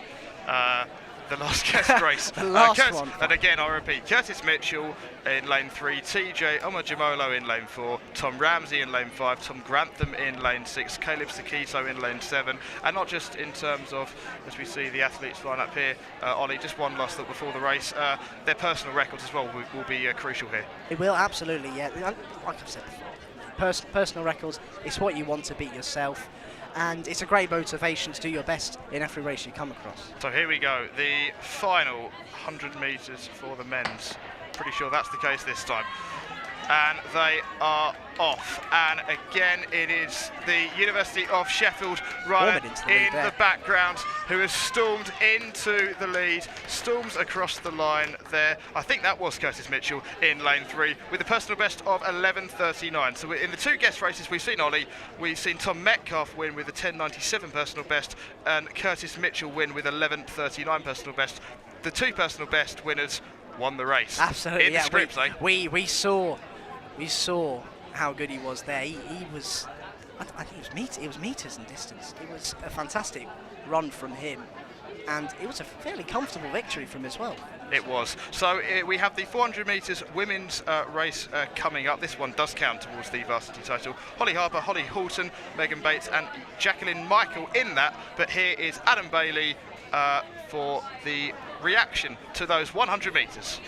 the last guest race. The last one. And again, I repeat: Curtis Mitchell in lane 3, TJ Omojimolo in lane 4, Tom Ramsey in lane 5, Tom Grantham in lane 6, Caleb Sakito in lane 7. And not just in terms of, as we see the athletes line up here, Ollie, just one last thought before the race, their personal records as well will be crucial here. It will, absolutely, yeah. Like I've said before, personal records, it's what you want to beat yourself. And it's a great motivation to do your best in every race you come across. So here we go, the final 100 metres for the men's. Pretty sure that's the case this time. And they are off. And again, it is the University of Sheffield runner in the background who has stormed into the lead, storms across the line there. I think that was Curtis Mitchell in lane 3 with a personal best of 11.39. So in the two guest races we've seen, Ollie, we've seen Tom Metcalf win with a 10.97 personal best and Curtis Mitchell win with 11.39 personal best. The two personal best winners won the race. Absolutely, in the scripts, we saw how good he was there. He was, I think it was meters in distance. It was a fantastic run from him, and it was a fairly comfortable victory from him as well. It was. So we have the 400 metres women's race coming up. This one does count towards the varsity title. Holly Harper, Holly Houghton, Megan Bates and Jacqueline Michael in that. But here is Adam Bailey for the reaction to those 100 metres.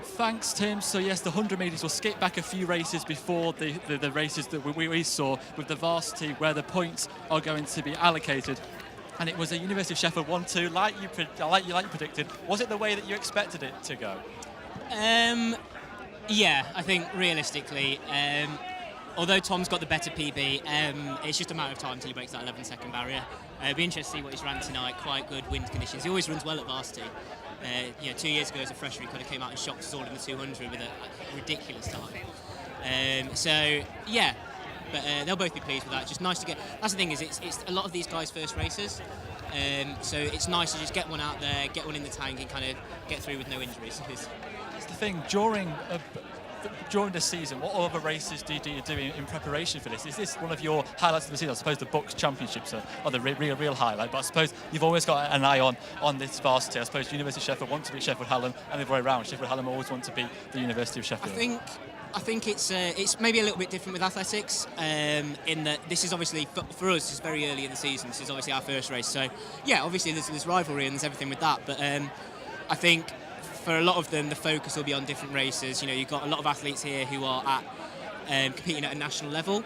Thanks, Tim. So yes, the 100 metres will skip back a few races before the races that we saw with the varsity, where the points are going to be allocated. And it was a University of Sheffield 1-2, like you predicted. Was it the way that you expected it to go? Yeah, I think realistically, although Tom's got the better PB, it's just a matter of time until he breaks that 11-second barrier. It'll be interesting to see what he's ran tonight. Quite good wind conditions. He always runs well at varsity. 2 years ago as a fresher, he kind of came out and shocked us all in the 200 with a ridiculous time. So yeah, but they'll both be pleased with that. It's just nice to get. That's the thing, is it's a lot of these guys' first races. So it's nice to just get one out there, get one in the tank, and kind of get through with no injuries. That's the thing. During the season, what other races do you do in preparation for this? Is this one of your highlights of the season? I suppose the Bucks Championships are the real highlight, but I suppose you've always got an eye on this varsity. I suppose University of Sheffield want to be Sheffield Hallam, and the other way around. Sheffield Hallam always want to be the University of Sheffield. I think it's maybe a little bit different with athletics, in that this is obviously, for us, it's very early in the season. This is obviously our first race. So, yeah, obviously there's rivalry and there's everything with that. But I think for a lot of them, the focus will be on different races. You've got a lot of athletes here who are at competing at a national level.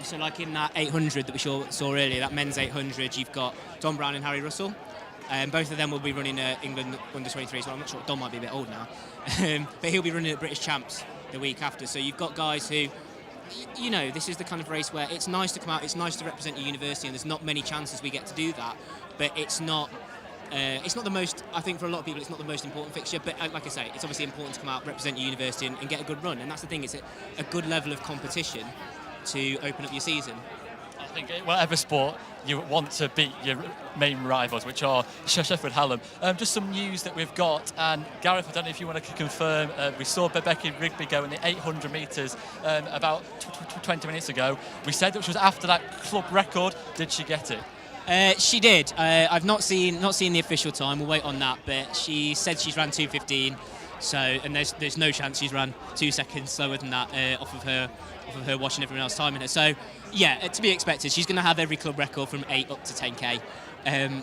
So like in that 800 that we saw earlier, that men's 800, you've got Don Brown and Harry Russell. Both of them will be running England under-23, so I'm not sure. Don might be a bit old now. But he'll be running at British Champs the week after. So you've got guys who, this is the kind of race where it's nice to come out, it's nice to represent your university, and there's not many chances we get to do that. But it's not the most, I think for a lot of people, it's not the most important fixture. But like I say, it's obviously important to come out, represent your university, and get a good run. And that's the thing, it's a good level of competition to open up your season. I think whatever sport, you want to beat your main rivals, which are Sheffield Hallam. Just some news that we've got, and Gareth, I don't know if you want to confirm, we saw Becky Rigby go in the 800 metres about 20 minutes ago. We said that she was after that club record. Did she get it? She did. I've not seen the official time. We'll wait on that. But she said she's ran 2:15. So, and there's no chance she's run 2 seconds slower than that off of her watching everyone else timing her. So, yeah, to be expected. She's going to have every club record from 8 up to 10k.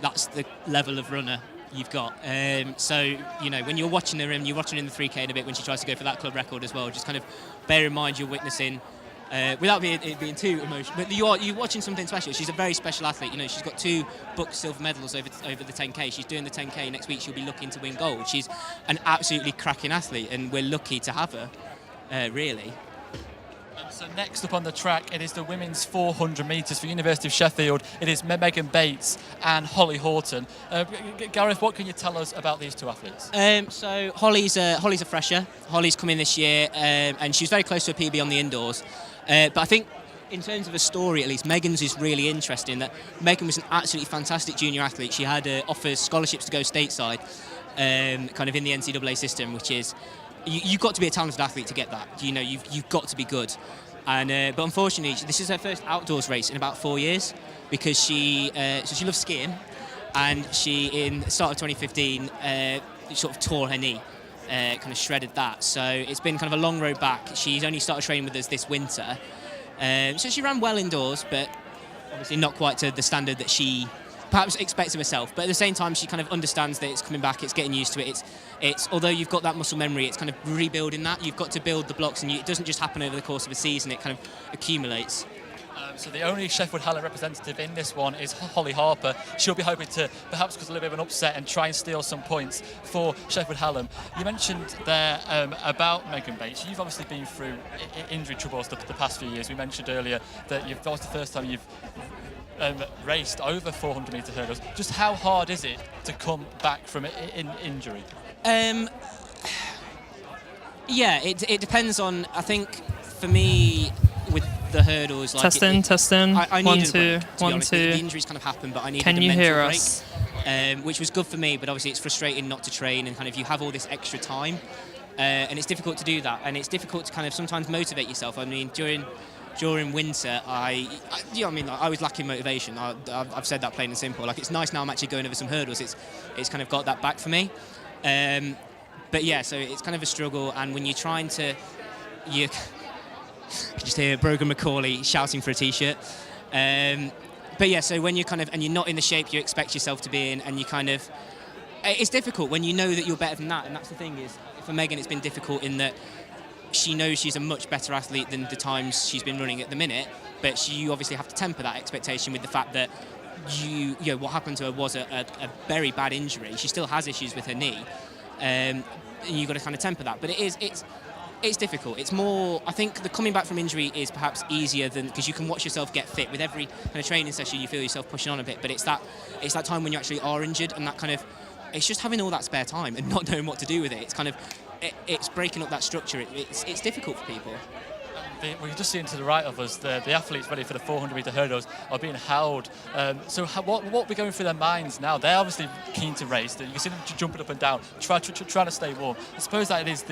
That's the level of runner you've got. So, you know, when you're watching her and you're watching her in the 3K in a bit when she tries to go for that club record as well, just kind of bear in mind you're witnessing, without it being too emotional, but you're watching something special. She's a very special athlete. You know, she's got 2 booked silver medals over the 10K. She's doing the 10K next week. She'll be looking to win gold. She's an absolutely cracking athlete, and we're lucky to have her, really. So next up on the track, it is the women's 400 metres for University of Sheffield. It is Megan Bates and Holly Horton. Gareth, what can you tell us about these 2 athletes? So Holly's a fresher. Holly's come in this year, and she was very close to a PB on the indoors. But I think in terms of a story, at least, Megan's is really interesting. That Megan was an absolutely fantastic junior athlete. She had offers scholarships to go stateside, kind of in the NCAA system, which is you've got to be a talented athlete to get that. You know, you've got to be good. And but unfortunately, this is her first outdoors race in about 4 years, because she loves skiing, and she in the start of 2015 sort of tore her knee, kind of shredded that. So it's been kind of a long road back. She's only started training with us this winter, so she ran well indoors, but obviously not quite to the standard that she perhaps expects of herself. But at the same time, she kind of understands that it's coming back, it's getting used to it. It's although you've got that muscle memory, it's kind of rebuilding that. You've got to build the blocks, and it doesn't just happen over the course of a season. It kind of accumulates. So the only Sheffield Hallam representative in this one is Holly Harper. She'll be hoping to perhaps cause a little bit of an upset and try and steal some points for Sheffield Hallam. You mentioned there about Megan Bates. You've obviously been through injury troubles the past few years. We mentioned earlier that that was the first time you've raced over 400 metre hurdles. Just how hard is it to come back from injury? Yeah, it depends on, I think for me with the hurdles, like testing. I One, needed a break, two, to be one, honest. two. The injuries kind of happened, but I needed Can a you mental hear break, us? which was good for me, but obviously it's frustrating not to train, and kind of you have all this extra time, and it's difficult to do that, and it's difficult to kind of sometimes motivate yourself. I mean, during winter, I was lacking motivation. I've said that plain and simple. Like, it's nice now I'm actually going over some hurdles. It's kind of got that back for me. But yeah, so it's kind of a struggle, and when you're trying to, you can just hear Brogan Macaulay shouting for a t-shirt. But yeah, so when you're kind of, and you're not in the shape you expect yourself to be in, and you kind of, it's difficult when you know that you're better than that, and that's the thing is, for Megan, it's been difficult in that she knows she's a much better athlete than the times she's been running at the minute, but you obviously have to temper that expectation with the fact that what happened to her was a very bad injury. She still has issues with her knee, and you've got to kind of temper that. But it's difficult. It's more, I think the coming back from injury is perhaps easier than, because you can watch yourself get fit. With every kind of training session, you feel yourself pushing on a bit, but it's that time when you actually are injured, and that kind of, it's just having all that spare time and not knowing what to do with it. It's kind of, it's breaking up that structure. It's difficult for people. We can just see to the right of us, the athletes ready for the 400 metre hurdles are being held. So what we're going through their minds now? They're obviously keen to race. You can see them jumping up and down, trying to stay warm. I suppose that it is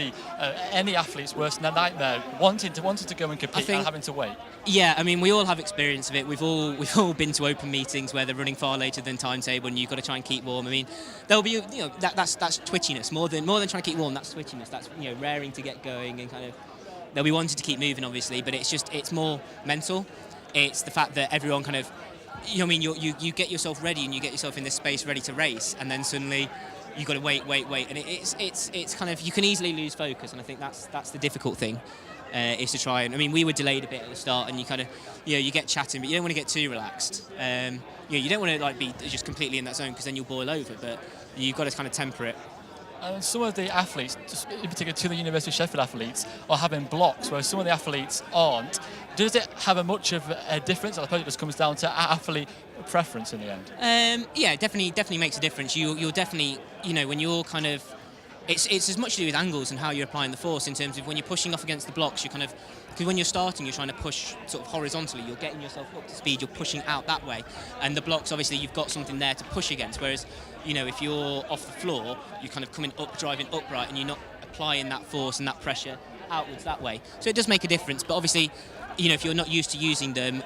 any athlete's worst nightmare, wanting to go and compete and having to wait. Yeah, I mean, we all have experience of it. We've all been to open meetings where they're running far later than timetable, and you've got to try and keep warm. I mean, there'll be that's twitchiness more than trying to keep warm. That's twitchiness. That's raring to get going, and kind of. They'll be wanting to keep moving, obviously, but it's more mental. It's the fact that everyone kind of, you get yourself ready and you get yourself in this space ready to race, and then suddenly you've got to wait, and it's kind of, you can easily lose focus, and I think that's the difficult thing, is to try and, I mean, we were delayed a bit at the start, and you kind of, you get chatting, but you don't want to get too relaxed. You don't want to be just completely in that zone, because then you'll boil over, but you've got to kind of temper it. And some of the athletes, just in particular to the University of Sheffield athletes, are having blocks, whereas some of the athletes aren't. Does it have much of a difference? I suppose it just comes down to athlete preference in the end. Yeah, it definitely makes a difference. You'll definitely, when you're kind of, it's as much to do with angles and how you're applying the force, in terms of when you're pushing off against the blocks, you kind of, because when you're starting, you're trying to push sort of horizontally, you're getting yourself up to speed, you're pushing out that way. And the blocks, obviously, you've got something there to push against, whereas, if you're off the floor, you're kind of coming up, driving upright, and you're not applying that force and that pressure outwards that way. So it does make a difference, but obviously, if you're not used to using them,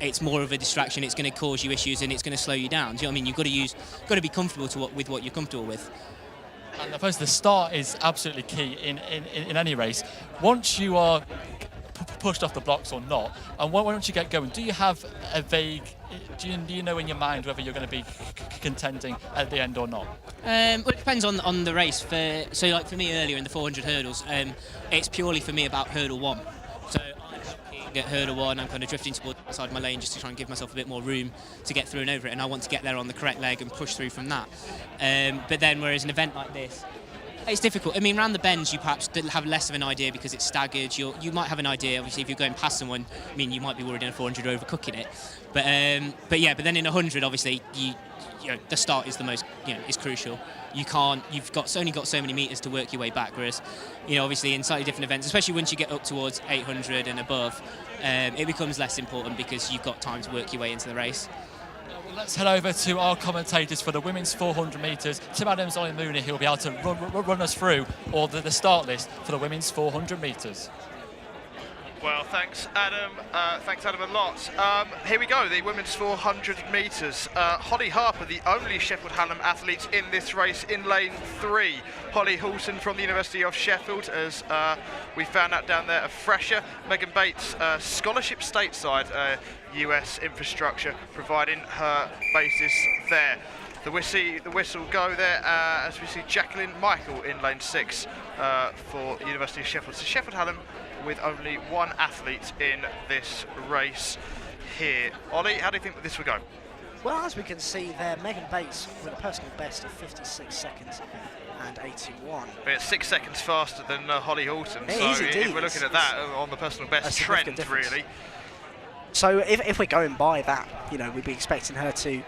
it's more of a distraction, it's going to cause you issues, and it's going to slow you down. Do you know what I mean? You've got to be comfortable with what you're comfortable with. And I suppose the start is absolutely key in any race. Once you are pushed off the blocks or not? And once you get going, do you have a vague, do you know in your mind whether you're going to be contending at the end or not? Well, it depends on the race. So like for me earlier in the 400 hurdles, it's purely for me about hurdle 1. So I'm looking at hurdle 1, I'm kind of drifting towards the side of my lane just to try and give myself a bit more room to get through and over it, and I want to get there on the correct leg and push through from that. But then whereas an event like this, it's difficult. I mean, around the bends, you perhaps have less of an idea because it's staggered. You might have an idea, obviously, if you're going past someone. I mean, you might be worried in a 400 overcooking it. But then in 100, obviously, you know, the start is the most, is crucial. You've only got so many meters to work your way back. Whereas, obviously, in slightly different events, especially once you get up towards 800 and above, it becomes less important because you've got time to work your way into the race. Let's head over to our commentators for the women's 400 metres. Tim Adams, Ollie Mooney, who'll be able to run us through all the start list for the women's 400 metres. Well, thanks, Adam. Thanks, Adam, a lot. Here we go, the women's 400 metres. Holly Harper, the only Sheffield Hallam athlete in this race in lane 3. Holly Halton from the University of Sheffield, as we found out down there, a fresher. Megan Bates, scholarship stateside, US infrastructure, providing her basis there. The whistle go there as we see Jacqueline Michael in lane 6 for the University of Sheffield. So Sheffield Hallam with only one athlete in this race here. Ollie, how do you think that this will go? Well, as we can see there, Megan Bates with a personal best of 56 seconds and 81. It's 6 seconds faster than Holly Halton. It so is indeed. if we're looking at that on the personal best trend, really. So if we're going by that, we'd be expecting her to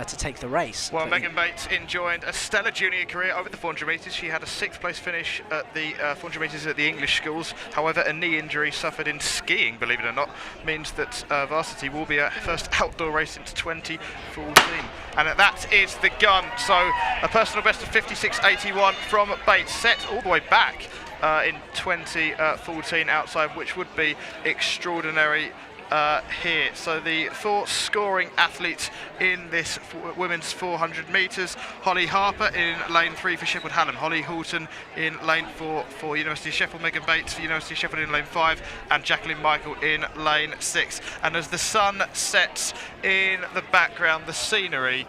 take the race. Well, Megan Bates enjoyed a stellar junior career over the 400 metres. She had a 6th place finish at the 400 metres at the English schools. However, a knee injury suffered in skiing, believe it or not, means that Varsity will be her first outdoor race since 2014. And that is the gun. So a personal best of 56.81 from Bates, set all the way back in 2014 outside, which would be extraordinary. Here. So the 4 scoring athletes in this women's 400 metres. Holly Harper in lane 3 for Sheffield Hallam, Holly Halton in lane 4 for University of Sheffield, Megan Bates for University of Sheffield in lane 5, and Jacqueline Michael in lane 6. And as the sun sets in the background, the scenery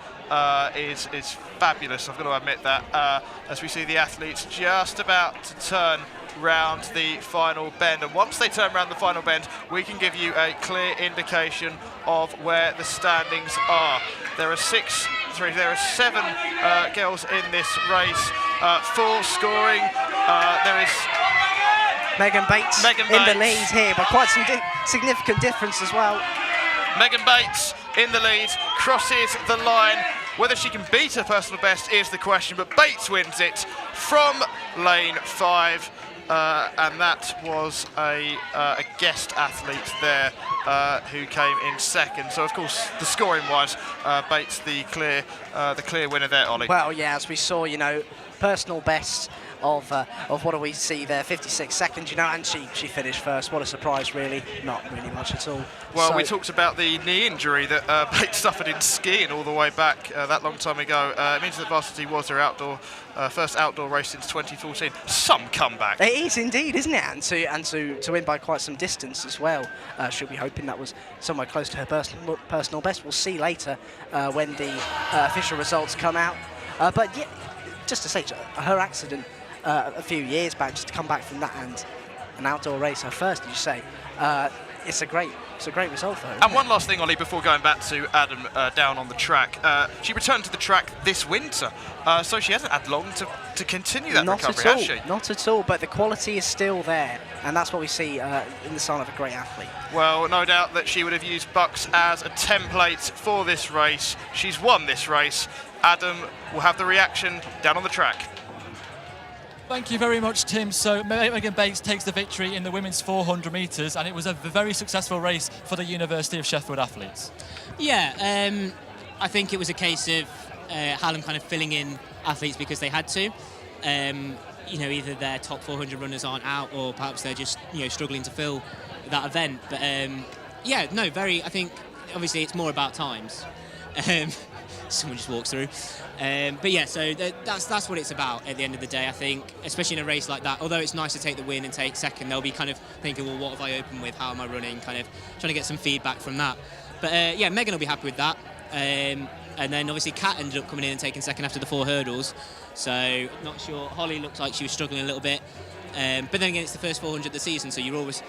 is fabulous, I've got to admit that, as we see the athletes just about to turn round the final bend, and once they turn round the final bend, we can give you a clear indication of where the standings are. There are 7 girls in this race, 4 scoring. There is Megan Bates in the lead here, but quite some significant difference as well. Megan Bates in the lead, crosses the line. Whether she can beat her personal best is the question, but Bates wins it from lane 5. And that was a guest athlete there who came in second. So of course, the scoring-wise, Bates the clear winner there, Ollie. Well, yeah, as we saw, personal best of what do we see there, 56 seconds, and she finished first. What a surprise, really. Not really much at all. Well, we talked about the knee injury that Bates suffered in skiing all the way back that long time ago. It means that Varsity was her first outdoor race since 2014. Some comeback. It is indeed, isn't it? And to win by quite some distance as well. She'll be hoping that was somewhere close to her personal best. We'll see later when the official results come out. But yeah, just to say, her accident a few years back, just to come back from that and an outdoor race, her first, did you say? It's a great result for her. And one last thing, Ollie, before going back to Adam down on the track. She returned to the track this winter, so she hasn't had long to continue that recovery, has she? Not at all, but the quality is still there, and that's what we see in the sign of a great athlete. Well, no doubt that she would have used Bucks as a template for this race. She's won this race. Adam will have the reaction down on the track. Thank you very much, Tim. So Megan Bates takes the victory in the women's 400 metres, and it was a very successful race for the University of Sheffield athletes. Yeah, I think it was a case of Hallam kind of filling in athletes because they had to. Either their top 400 runners aren't out, or perhaps they're just struggling to fill that event. But I think obviously it's more about times. someone just walks through. But yeah, so that's what it's about at the end of the day, I think, especially in a race like that. Although it's nice to take the win and take second, they'll be kind of thinking, well, what have I opened with? How am I running? Kind of trying to get some feedback from that. But yeah, Megan will be happy with that. And then obviously Kat ended up coming in and taking second after the 4 hurdles. So not sure. Holly looked like she was struggling a little bit. But then again, it's the first 400 of the season, so you're always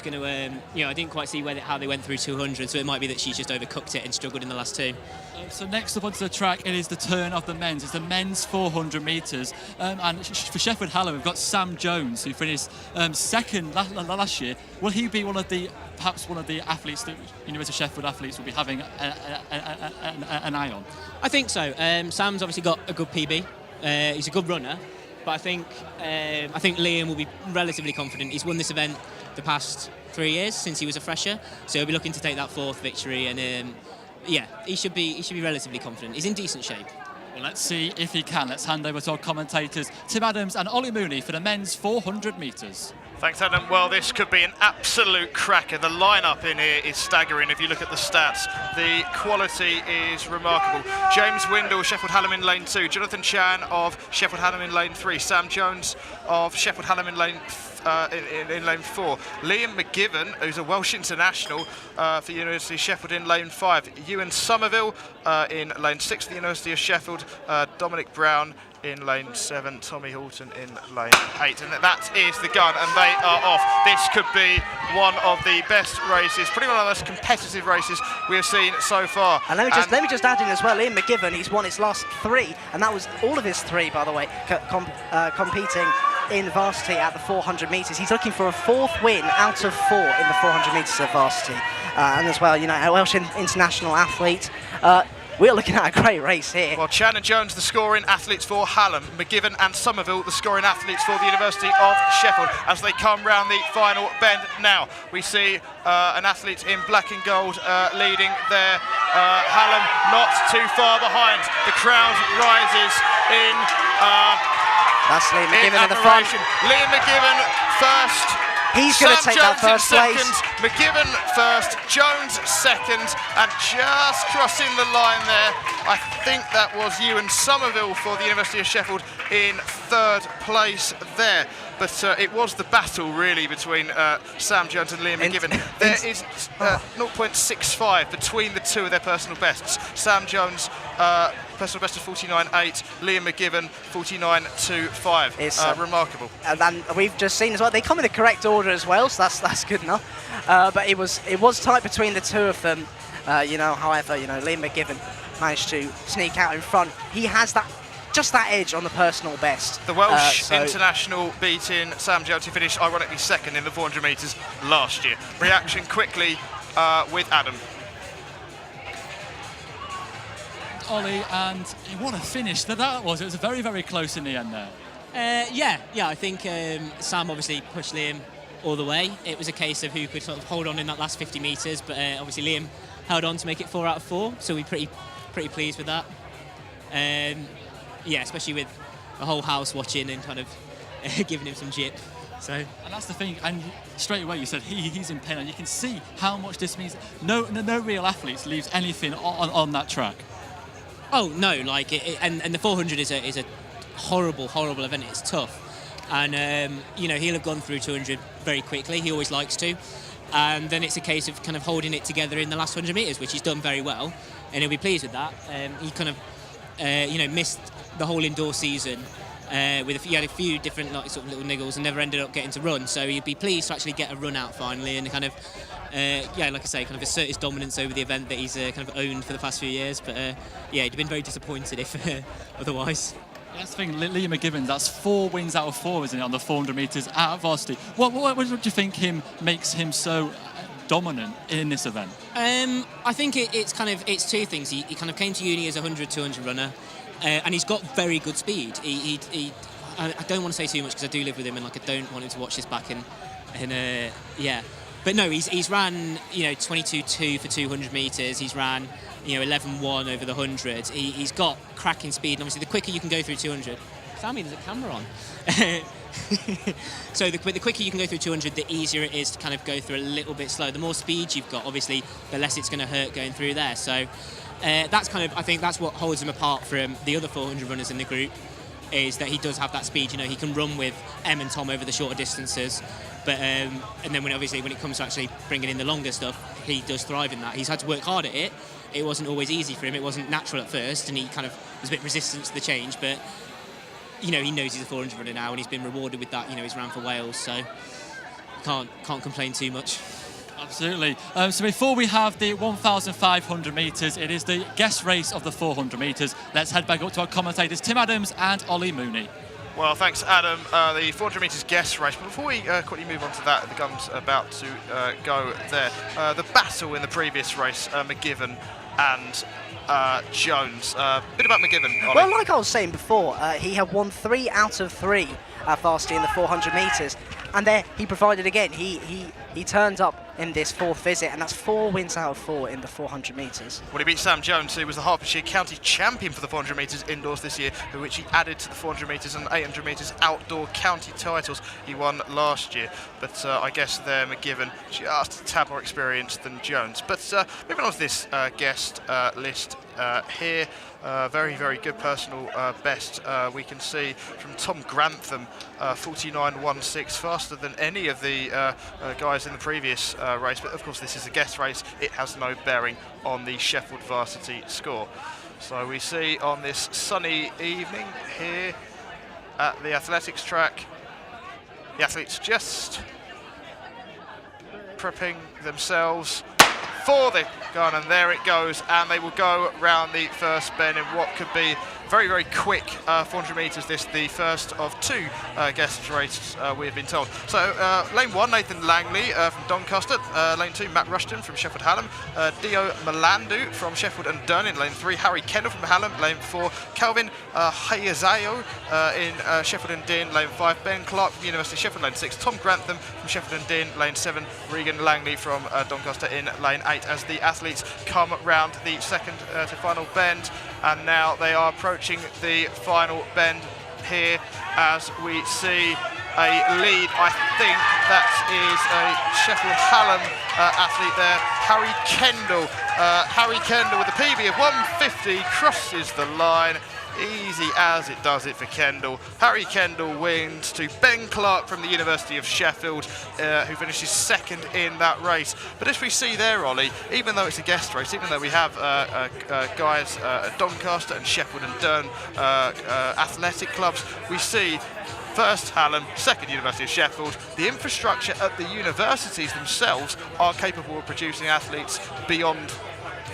going to, I didn't quite see how they went through 200, so it might be that she's just overcooked it and struggled in the last 2. So next up onto the track, it is the turn of the men's. It's the men's 400 metres. And for Sheffield Hallam, we've got Sam Jones, who finished second last year. Will he be perhaps one of the athletes that University of Sheffield athletes will be having an eye on? I think so. Sam's obviously got a good PB. He's a good runner. But I think Liam will be relatively confident. He's won this event the past 3 years since he was a fresher, so he'll be looking to take that 4th victory. And yeah, he should be relatively confident. He's in decent shape. Well, let's see if he can. Let's hand over to our commentators, Tim Adams and Ollie Mooney, for the men's 400 metres. Thanks, Adam. Well, this could be an absolute cracker. The lineup in here is staggering. If you look at the stats, the quality is remarkable. James Windle, Sheffield Hallam in lane 2. Jonathan Chan of Sheffield Hallam in lane 3. Sam Jones of Sheffield Hallam in lane in lane 4. Liam McGiven, who's a Welsh international for University of Sheffield, in lane 5. Ewan Somerville in lane 6 for the University of Sheffield. Dominic Brown in lane 7, Tommy Horton in lane 8, and that is the gun, and they are off. This could be one of the best races, probably one of the most competitive races we have seen so far. And let me just add in as well, Ian McGiven, he's won his last 3, and that was all of his 3, by the way, competing in Varsity at the 400 metres. He's looking for a 4th win out of 4 in the 400 metres of Varsity, and as well, a Welsh international athlete. We're looking at a great race here. Well, Chan and Jones, the scoring athletes for Hallam. McGiven and Somerville, the scoring athletes for the University of Sheffield. As they come round the final bend now, we see an athlete in black and gold leading there. Hallam not too far behind. The crowd rises in that's Liam McGiven in the front. Liam McGiven first. He's going to take that first place. McGiven first, Jones second, and just crossing the line there, I think that was Ewan Somerville for the University of Sheffield in 3rd place there. But it was the battle really between Sam Jones and Liam McGiven. There is 0.65 between the 2 of their personal bests. Sam Jones, personal best of 49.8, Liam McGiven 49.25. It's remarkable. And then we've just seen as well, they come in the correct order as well, so that's good enough. But it was tight between the 2 of them. However, Liam McGiven managed to sneak out in front. He has just that edge on the personal best. The Welsh international beating Sam Jones, who finished ironically 2nd in the 400 metres last year. Reaction quickly with Adam. Ollie, and what a finish that was. It was very, very close in the end there. Yeah, I think Sam obviously pushed Liam all the way. It was a case of who could sort of hold on in that last 50 metres, but obviously Liam held on to make it 4 out of 4, so we're pretty pleased with that. Yeah, especially with the whole house watching and kind of giving him some jip. So. And that's the thing, and straight away you said he's in pain, and you can see how much this means. No real athletes leaves anything on that track. Oh no, and the 400 is a horrible event. It's tough, and he'll have gone through 200 very quickly. He always likes to, and then it's a case of kind of holding it together in the last 100 metres, which he's done very well, and he'll be pleased with that. He kind of missed the whole indoor season he had a few different sort of little niggles and never ended up getting to run, so he'd be pleased to actually get a run out finally and kind of like I say, kind of assert his dominance over the event that he's kind of owned for the past few years. But he'd been very disappointed if otherwise. That's the thing, Liam McGiven, that's 4 wins out of 4, isn't it, on the 400 metres at Varsity. What do you think makes him so dominant in this event? I think it's 2 things. He kind of came to uni as a 100-200 runner, and he's got very good speed. I don't want to say too much because I do live with him, and I don't want him to watch this back But no, he's ran 22.2 for 200 metres. He's ran 11.1 over the 100. He's got cracking speed, and obviously the quicker you can go through 200. Sammy, there's a camera on. So the quicker you can go through 200, the easier it is to kind of go through a little bit slow. The more speed you've got, obviously, the less it's going to hurt going through there. So that's kind of, I think that's what holds him apart from the other 400 runners in the group, is that he does have that speed. You know, he can run with Em and Tom over the shorter distances, but and then when it comes to actually bringing in the longer stuff, he does thrive in that. He's had to work hard at it. It wasn't always easy for him. It wasn't natural at first, and he kind of was a bit resistant to the change, but you know, he knows he's a 400 runner now, and he's been rewarded with that. You know, he's ran for Wales, so can't complain too much. Absolutely. So before we have the 1,500 metres, it is the guest race of the 400 metres. Let's head back up to our commentators, Tim Adams and Ollie Mooney. Well, thanks, Adam. The 400 metres guest race. But before we quickly move on to that, the gun's about to go there. The battle in the previous race, McGiven and Jones. A bit about McGiven, Ollie. Well, like I was saying before, he had won 3 out of 3 at Varsity in the 400 metres, and there he provided again. He turned up in this 4th visit, and that's 4 wins out of 4 in the 400 metres. Well, he beat Sam Jones, who was the Hertfordshire County champion for the 400 metres indoors this year, which he added to the 400 metres and 800 metres outdoor county titles he won last year. But I guess there, McGiven just a tad more experienced than Jones. But moving on to this guest list here. Very, very good personal best we can see from Tom Grantham, 49.16, faster than any of the guys in the previous race. But of course, this is a guest race. It has no bearing on the Sheffield Varsity score. So we see on this sunny evening here at the athletics track, the athletes just prepping themselves for the gun, and there it goes, and they will go round the first bend in what could be very, very quick 400 metres. This the first of 2 guest races we have been told. So lane 1, Nathan Langley from Doncaster. Lane 2, Matt Rushton from Sheffield Hallam. Dio Malandu from Sheffield and Durn in lane 3. Harry Kendall from Hallam. Lane 4, Calvin Hayazayo in Sheffield and Dean. Lane 5, Ben Clark from University of Sheffield. Lane 6, Tom Grantham from Sheffield and Dean. Lane 7, Regan Langley from Doncaster in lane 8, as the athletes come round the second to final bend. And now they are approaching the final bend here as we see a lead. I think that is a Sheffield Hallam athlete there, Harry Kendall. Harry Kendall with a PB of 150 crosses the line. Easy as it does it for Kendall. Harry Kendall wins to Ben Clark from the University of Sheffield, who finishes 2nd in that race. But as we see there, Ollie, even though it's a guest race, even though we have guys at Doncaster and Sheffield and Durn athletic clubs, we see first Hallam, 2nd University of Sheffield. The infrastructure at the universities themselves are capable of producing athletes beyond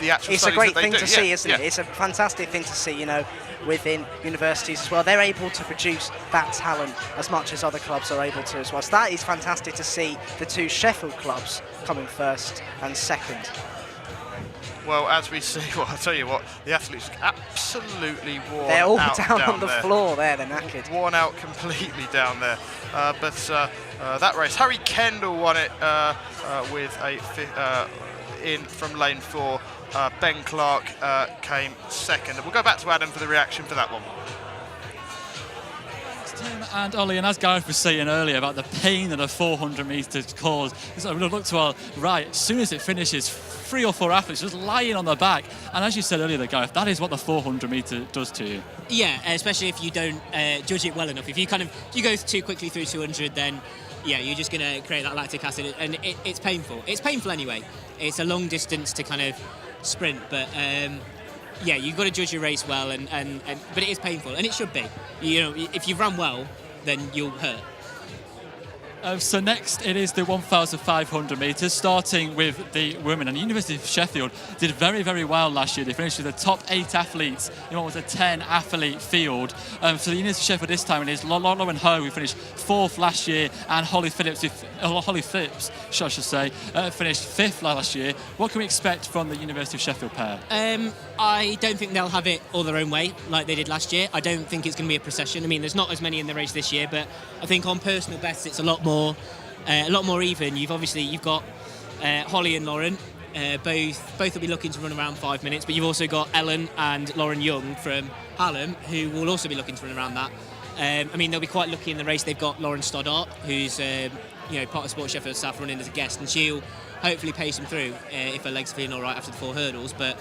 the actual It's a great thing to see, Yeah, isn't it? It's a fantastic thing to see, you know, within universities as well. They're able to produce that talent as much as other clubs are able to as well. So that is fantastic to see the 2 Sheffield clubs coming 1st and 2nd. Well, as we see, well, I'll tell you what, the athletes are absolutely worn out. They're all down on the there. floor there, they're knackered. Worn out completely down there. But that race, Harry Kendall won it with a in from lane 4. Ben Clark came 2nd. And we'll go back to Adam for the reaction for that one. Tim and Ollie, and as Gareth was saying earlier about the pain that a 400 metres cause, so we look to our right, as soon as it finishes, 3 or 4 athletes just lying on their back. And as you said earlier, Gareth, that is what the 400 metre does to you. Yeah, especially if you don't judge it well enough. If you you go too quickly through 200, then yeah, you're just going to create that lactic acid, and it's painful. It's painful anyway. It's a long distance to kind of sprint, but yeah, you've got to judge your race well, but it is painful, and it should be. You know, if you run well, then you'll hurt. So next it is the 1,500 metres, starting with the women. And the University of Sheffield did very, very well last year. They finished with the top 8 athletes in what was a 10-athlete field. So the University of Sheffield this time, it is Lauren Ho, who finished 4th last year, and Holly Phillips, I should say, finished 5th last year. What can we expect from the University of Sheffield pair? I don't think they'll have it all their own way like they did last year. I don't think it's going to be a procession. I mean, there's not as many in the race this year, but I think on personal bests it's a lot more even. You've got Holly and Lauren, both will be looking to run around 5 minutes, but you've also got Ellen and Lauren Young from Hallam, who will also be looking to run around that. I mean, they'll be quite lucky in the race. They've got Lauren Stoddart, who's part of Sport Sheffield staff, running as a guest, and she'll hopefully pace them through if her legs are feeling all right after the 4 hurdles. But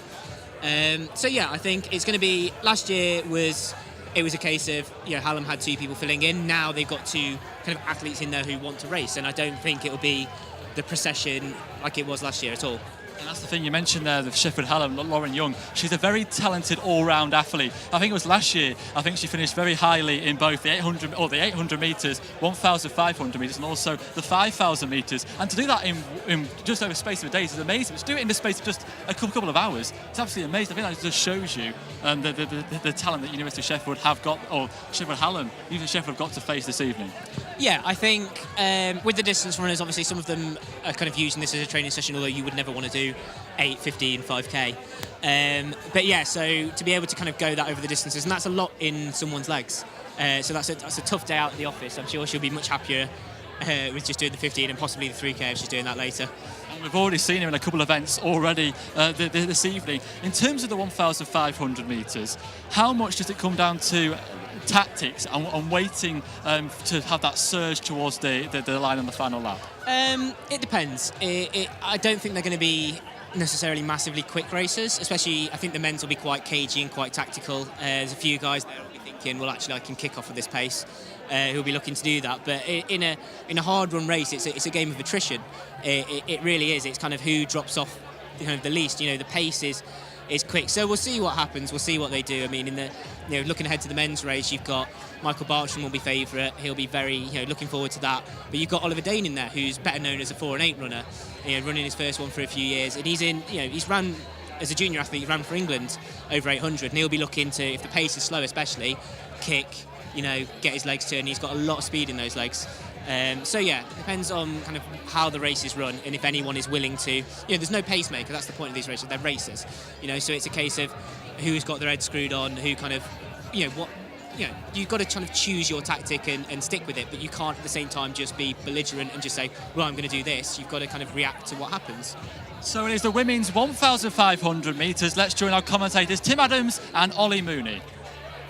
So yeah, I think it's going to be. Last year was a case of Hallam had 2 people filling in. Now they've got 2 kind of athletes in there who want to race, and I don't think it will be the procession like it was last year at all. And that's the thing you mentioned there, the Sheffield Hallam, Lauren Young. She's a very talented all-round athlete. I think it was last year, I think she finished very highly in both the 800 metres, 1,500 metres, and also the 5,000 metres. And to do that in just over the space of a day is amazing. To do it in the space of just a couple of hours, it's absolutely amazing. I think that just shows you the talent that University of Sheffield have got, or Sheffield Hallam, University of Sheffield have got to face this evening. Yeah, I think with the distance runners, obviously some of them are kind of using this as a training session, although you would never want to do 8, 15, 5k. But yeah, so to be able to kind of go that over the distances, and that's a lot in someone's legs. So that's a tough day out at the office. I'm sure she'll be much happier with just doing the 15 and possibly the 3k if she's doing that later. And we've already seen her in a couple of events already this evening. In terms of the 1,500 metres, how much does it come down to tactics and waiting to have that surge towards the line on the final lap? It depends. I don't think they're going to be necessarily massively quick races, especially I think the men's will be quite cagey and quite tactical. There's a few guys there who'll be thinking, well, actually I can kick off at this pace, who'll be looking to do that. But in a hard run race, it's a game of attrition. It really is. It's kind of who drops off the least. The pace is quick. So we'll see what happens. We'll see what they do. I mean, looking ahead to the men's race, you've got Michael Bartram will be favourite. He'll be very, looking forward to that. But you've got Oliver Dane in there, who's better known as a 4 and 8 runner, running his first one for a few years. And he's in, he's ran as a junior athlete. He ran for England over 800, and he'll be looking to, if the pace is slow, especially, kick, get his legs turned. He's got a lot of speed in those legs. So yeah, it depends on kind of how the race is run and if anyone is willing to. There's no pacemaker. That's the point of these races. They're racers. So it's a case of who's got their head screwed on, who kind of, you've got to kind of choose your tactic and stick with it, but you can't at the same time just be belligerent and just say, well, I'm going to do this. You've got to kind of react to what happens. So it is the women's 1,500 metres. Let's join our commentators, Tim Adams and Ollie Mooney.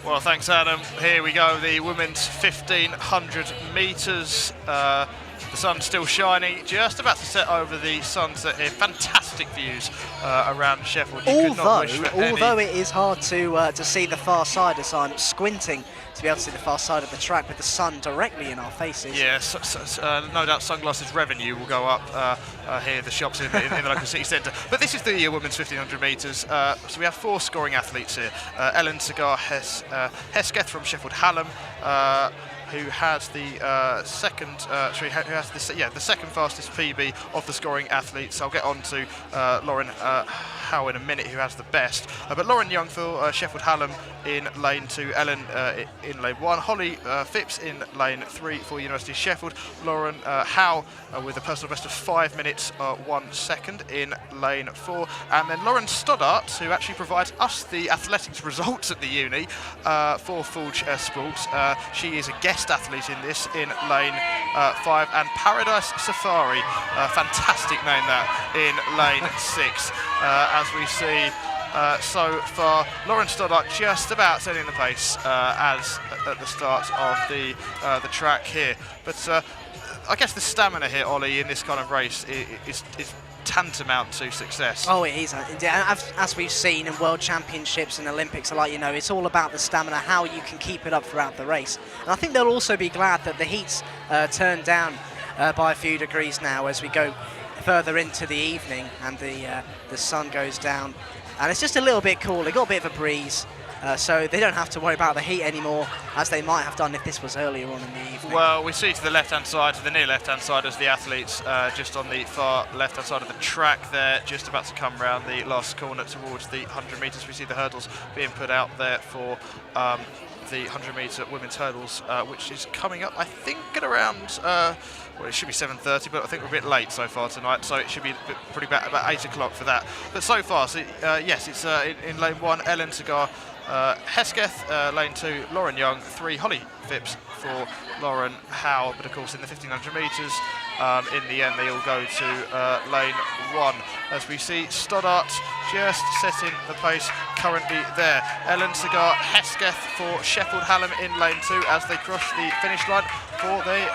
Well, thanks, Adam. Here we go, the women's 1,500 metres. The sun's still shining, just about to set over the sunset here. Fantastic views around Sheffield. Although it is hard to see the far side, as I'm squinting to be able to see the far side of the track with the sun directly in our faces. Yes, no doubt sunglasses revenue will go up here in the shops in the local city centre. But this is the women's 1,500 metres. So we have 4 scoring athletes here. Ellen Cigar Hesketh from Sheffield Hallam, who has the second fastest PB of the scoring athletes. I'll get on to Lauren Howe in a minute, who has the best. But Lauren Young for Sheffield Hallam in lane 2, Ellen in lane 1, Holly Phipps in lane 3 for University of Sheffield, Lauren Howe with a personal best of 5 minutes 1 second in lane 4, and then Lauren Stoddart, who actually provides us the athletics results at the uni for Forge Sports. She is a guest athlete in this in lane 5, and Paradise Safari, fantastic name that, in lane 6. As we see so far, Lauren Stoddart just about setting the pace as at the start of the track here. But I guess the stamina here, Ollie, in this kind of race is tantamount to success. Oh, it is. As we've seen in World Championships and Olympics alike, it's all about the stamina, how you can keep it up throughout the race. And I think they'll also be glad that the heat's turned down by a few degrees now as we go further into the evening and the sun goes down. And it's just a little bit cool. They got a bit of a breeze. So they don't have to worry about the heat anymore, as they might have done if this was earlier on in the evening. Well, we see to the left-hand side, to the near left-hand side, as the athletes just on the far left-hand side of the track there, just about to come round the last corner towards the 100 metres. We see the hurdles being put out there for the 100-metre women's hurdles, which is coming up, I think, at around... well, it should be 7:30, but I think we're a bit late so far tonight, so it should be pretty about 8 o'clock for that. But so far, yes, it's in lane 1, Ellen Cigar Hesketh, lane 2, Lauren Young, 3, Holly Phipps for Lauren Howe, but of course in the 1,500 metres, in the end they all go to lane 1, as we see Stoddart just setting the pace currently there. Ellen Cigar Hesketh for Sheffield Hallam in lane 2 as they cross the finish line for their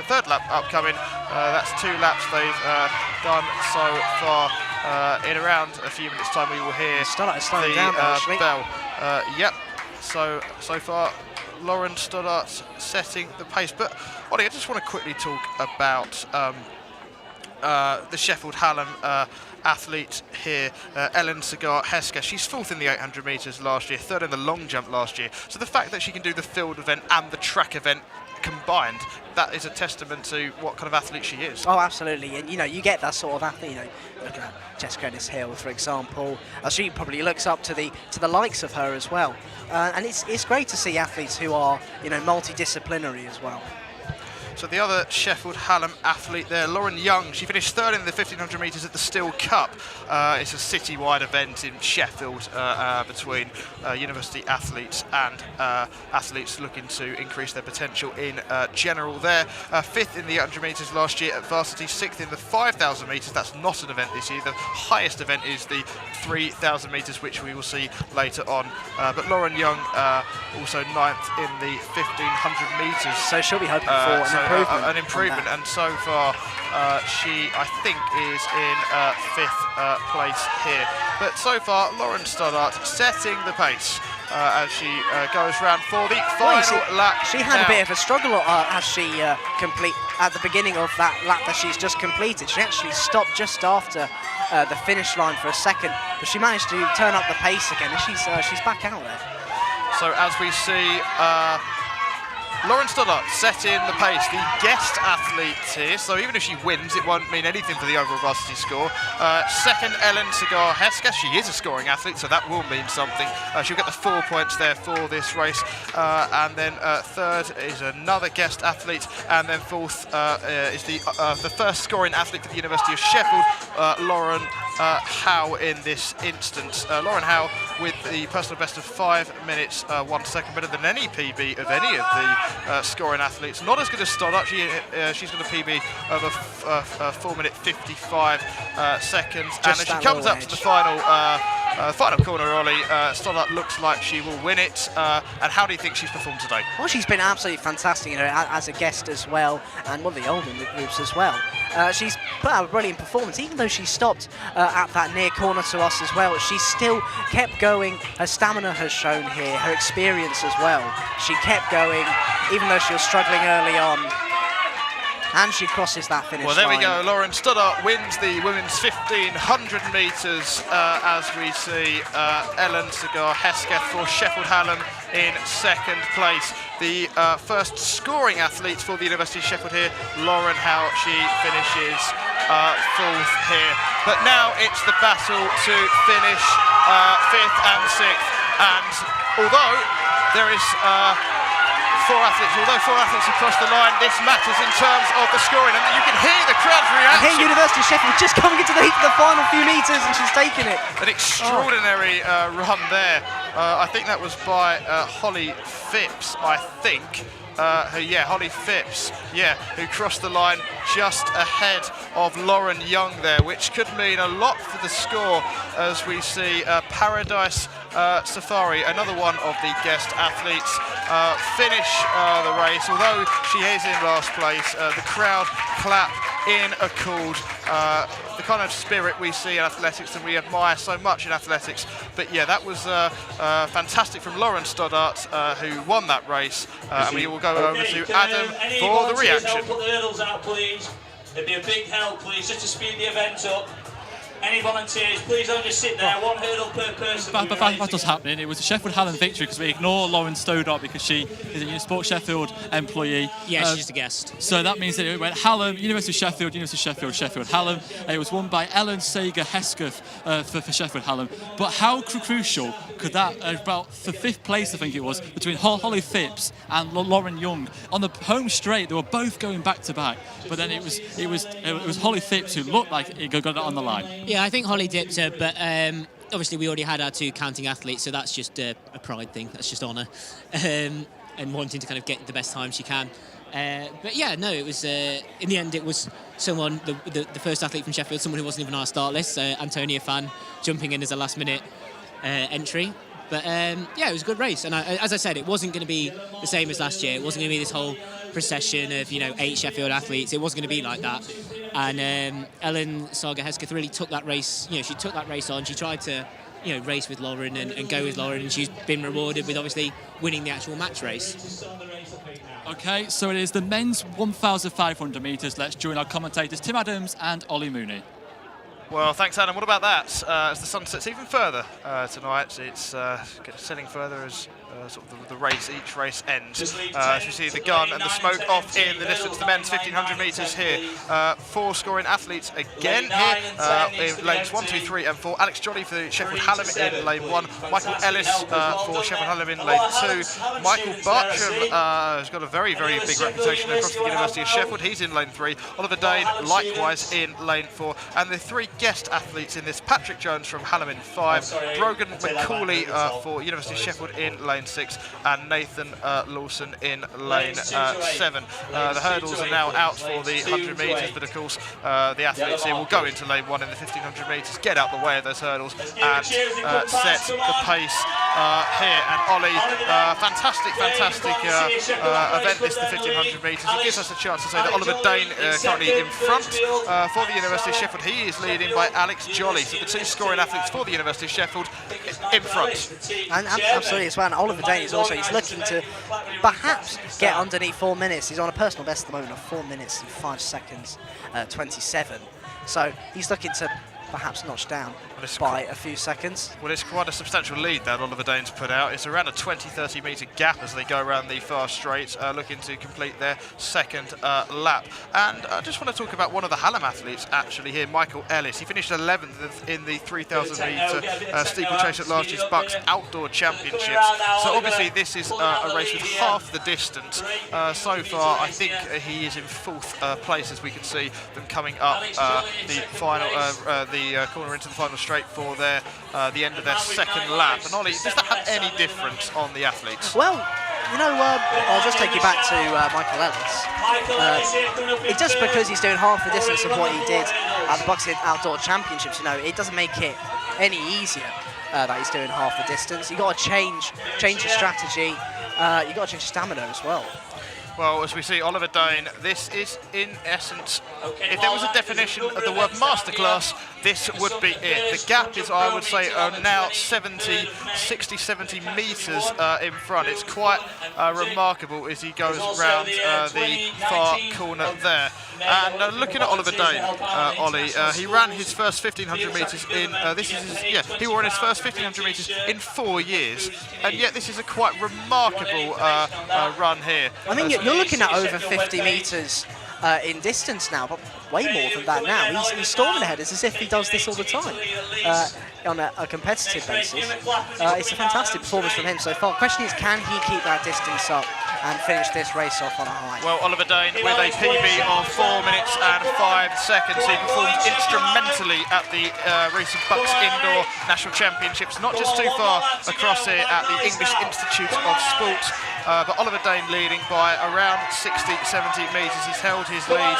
third lap upcoming. That's 2 laps they've done so far in around a few minutes' time, we will hear slowing down, actually. bell. Yep. So far, Lauren Stoddart setting the pace. But Ollie, I just want to quickly talk about the Sheffield Hallam athlete here, Ellen Segar-Hesker. She's 4th in the 800 metres last year, 3rd in the long jump last year. So the fact that she can do the field event and the track event combined, that is a testament to what kind of athlete she is. Oh, absolutely. And you get that sort of athlete. Look at Jessica Ennis-Hill, for example. She probably looks up to the likes of her as well. And it's great to see athletes who are multidisciplinary as well. So the other Sheffield Hallam athlete there, Lauren Young, she finished 3rd in the 1500 metres at the Steel Cup. It's a citywide event in Sheffield between university athletes and athletes looking to increase their potential in general there. 5th in the 800 metres last year at Varsity, 6th in the 5000 metres. That's not an event this year. The highest event is the 3000 metres, which we will see later on. But Lauren Young also 9th in the 1500 metres. So she'll be hoping for an improvement, and so far she, I think, is in 5th place here. But so far, Lauren Stoddart setting the pace as she goes round for the final lap. She had a bit of a struggle as she at the beginning of that lap that she's just completed. She actually stopped just after the finish line for a second, but she managed to turn up the pace again, and she's back out there. So as we see Lauren Stoddart setting the pace, the guest athlete here, so even if she wins, it won't mean anything for the overall varsity score. 2nd, Ellen Segar-Hesker. She is a scoring athlete, so that will mean something. She'll get the 4 points there for this race. And then 3rd is another guest athlete, and then 4th is the first scoring athlete for the University of Sheffield, Lauren Howe in this instance. Lauren Howe with the personal best of 5 minutes 1 second, better than any PB of any of the scoring athletes. Not as good as Stoddart. She's got a PB of a 4 minute 55 seconds. And as she comes up to the final corner, Ollie, Stoddart looks like she will win it. And how do you think she's performed today? Well, she's been absolutely fantastic, as a guest as well, and one of the older groups as well. She's put out a brilliant performance, even though she stopped at that near corner to us as well. She still kept going. Her stamina has shown here, her experience as well. She kept going, even though she was struggling early on. And she crosses that finish line. Well, there we go. Lauren Stoddart wins the women's 1500 metres as we see Ellen Segar-Hesker for Sheffield Hallam in 2nd place. The first scoring athlete for the University of Sheffield here, Lauren Howe. She finishes 4th here. But now it's the battle to finish 5th and 6th. And although there is four athletes across the line, this matters in terms of the scoring, and you can hear the crowd's reaction. Here, University of Sheffield just coming into the heat of the final few metres, and she's taking it. An extraordinary run there. I think that was by Holly Phipps, I think. Holly Phipps, who crossed the line just ahead of Lauren Young there, which could mean a lot for the score as we see Paradise Safari, another one of the guest athletes, finish the race. Although she is in last place, the crowd clap in accord. The kind of spirit we see in athletics and we admire so much in athletics. But that was fantastic from Lauren Stoddart, who won that race. And we will go over to Adam for the reaction. Put the hurdles out, please. It'd be a big help, please, just to speed the event up. Any volunteers, please don't just sit there. One hurdle per person. Battle's happening. It was a Sheffield Hallam victory because we ignore Lauren Stoddart because she is a Sport Sheffield employee. Yeah, she's just a guest. So that means that it went Hallam, University of Sheffield, Sheffield Hallam. It was won by Ellen Segar-Hesker for Sheffield Hallam. But how crucial could that, about the 5th place I think it was, between Holly Phipps and Lauren Young. On the home straight, they were both going back to back. But then it was Holly Phipps who looked like it got it on the line. Yeah, I think Holly dipped her, but obviously we already had our 2 counting athletes, so that's just a pride thing. That's just honour and wanting to kind of get the best time she can. But it was in the end it was someone, the first athlete from Sheffield, someone who wasn't even on our start list, Antonia Fan, jumping in as a last-minute entry. But it was a good race, and as I said, it wasn't going to be the same as last year. It wasn't going to be this whole procession of 8 Sheffield athletes. It wasn't going to be like that. And Ellen Saga-Hesketh really took that race. She took that race on. She tried to, race with Lauren and go with Lauren, and she's been rewarded with obviously winning the actual match race. Okay, so it is the men's 1,500 metres. Let's join our commentators Tim Adams and Ollie Mooney. Well, thanks, Adam. What about that? As the sun sets even further tonight, it's setting further as sort of the race, each race ends. As we see the gun and the smoke off in the distance, the men's 1,500 metres here. 4 scoring athletes again here in lanes 1, 2, 3 and 4. Alex Jolly for Sheffield Hallam in lane 1. Michael Ellis for Sheffield Hallam in lane 2. Michael Bartram has got a very, very big reputation across the University of Sheffield. He's in lane 3. Oliver Dane likewise in lane 4. And the 3 guest athletes in this: Patrick Jones from Hallam in 5, Brogan McCauley for University of Sheffield in lane 6, and Nathan Lawson in lane 7. The hurdles are now out for the 100 metres, but of course the athletes here will go into lane 1 in the 1,500 metres, get out the way of those hurdles and set the pace here. And Ollie, fantastic event this, the 1,500 metres. It gives us a chance to say that Oliver Dane currently in front for the University of Sheffield. He is leading by Alex Jolly, so the 2 scoring athletes for the University of Sheffield in front. And absolutely as well. And Oliver Dane is also, he's looking to perhaps get underneath 4 minutes. He's on a personal best at the moment of 4 minutes and 5 seconds 27. So he's looking to perhaps notch down by a few seconds. Well, it's quite a substantial lead that Oliver Dane's put out. It's around a 20-30 metre gap as they go around the far straight, looking to complete their second lap. And I just want to talk about one of the Hallam athletes actually here, Michael Ellis. He finished 11th in the 3,000 metre steeplechase at last year's Bucks Outdoor Championships. So obviously this is a race with half the distance. So far, I think he is in 4th place, as we can see them coming up the final, the corner into the final straight for their the end of their second lap. And Ollie, does that have any difference on the athletes? Well, I'll just take you back to Michael Ellis. It's just because he's doing half the distance of what he did at the Bucks Outdoor Championships, it doesn't make it any easier that he's doing half the distance. You've got to change your strategy. You've got to change your stamina as well. Well, as we see Oliver Dane, this is in essence, if there was a definition of the word masterclass, this would be it. The gap is, I would say, now 60, 70 metres in front. It's quite remarkable as he goes round the far corner there. And looking at Oliver Dane, Ollie, he ran his first 1,500 metres in, he ran his first 1,500 metres in 4 years. And yet this is a quite remarkable run here. I mean, you're looking at over 50 metres in distance now, but way more than that now. He's storming ahead. It's as if he does this all the time on a competitive basis. It's a fantastic performance from him so far. The question is, can he keep that distance up and finish this race off on a high? Well, Oliver Dane with a PB of 4 minutes and 5 seconds. He performed instrumentally at the recent Bucks Indoor National Championships, not just too far across here at the English Institute of Sport. But Oliver Dane leading by around 60, 70 metres. He's held his lead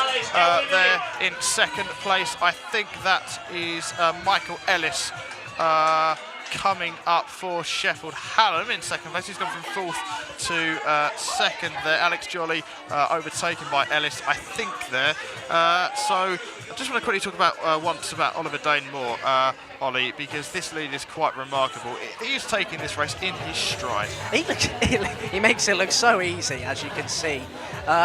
there in second place. I think that is Michael Ellis coming up for Sheffield Hallam in second place. He's gone from 4th to second there. Alex Jolly overtaken by Ellis, I think, there. So I just want to quickly talk about once about Oliver Dane more, Ollie, because this lead is quite remarkable. He is taking this race in his stride. He makes it look so easy, as you can see.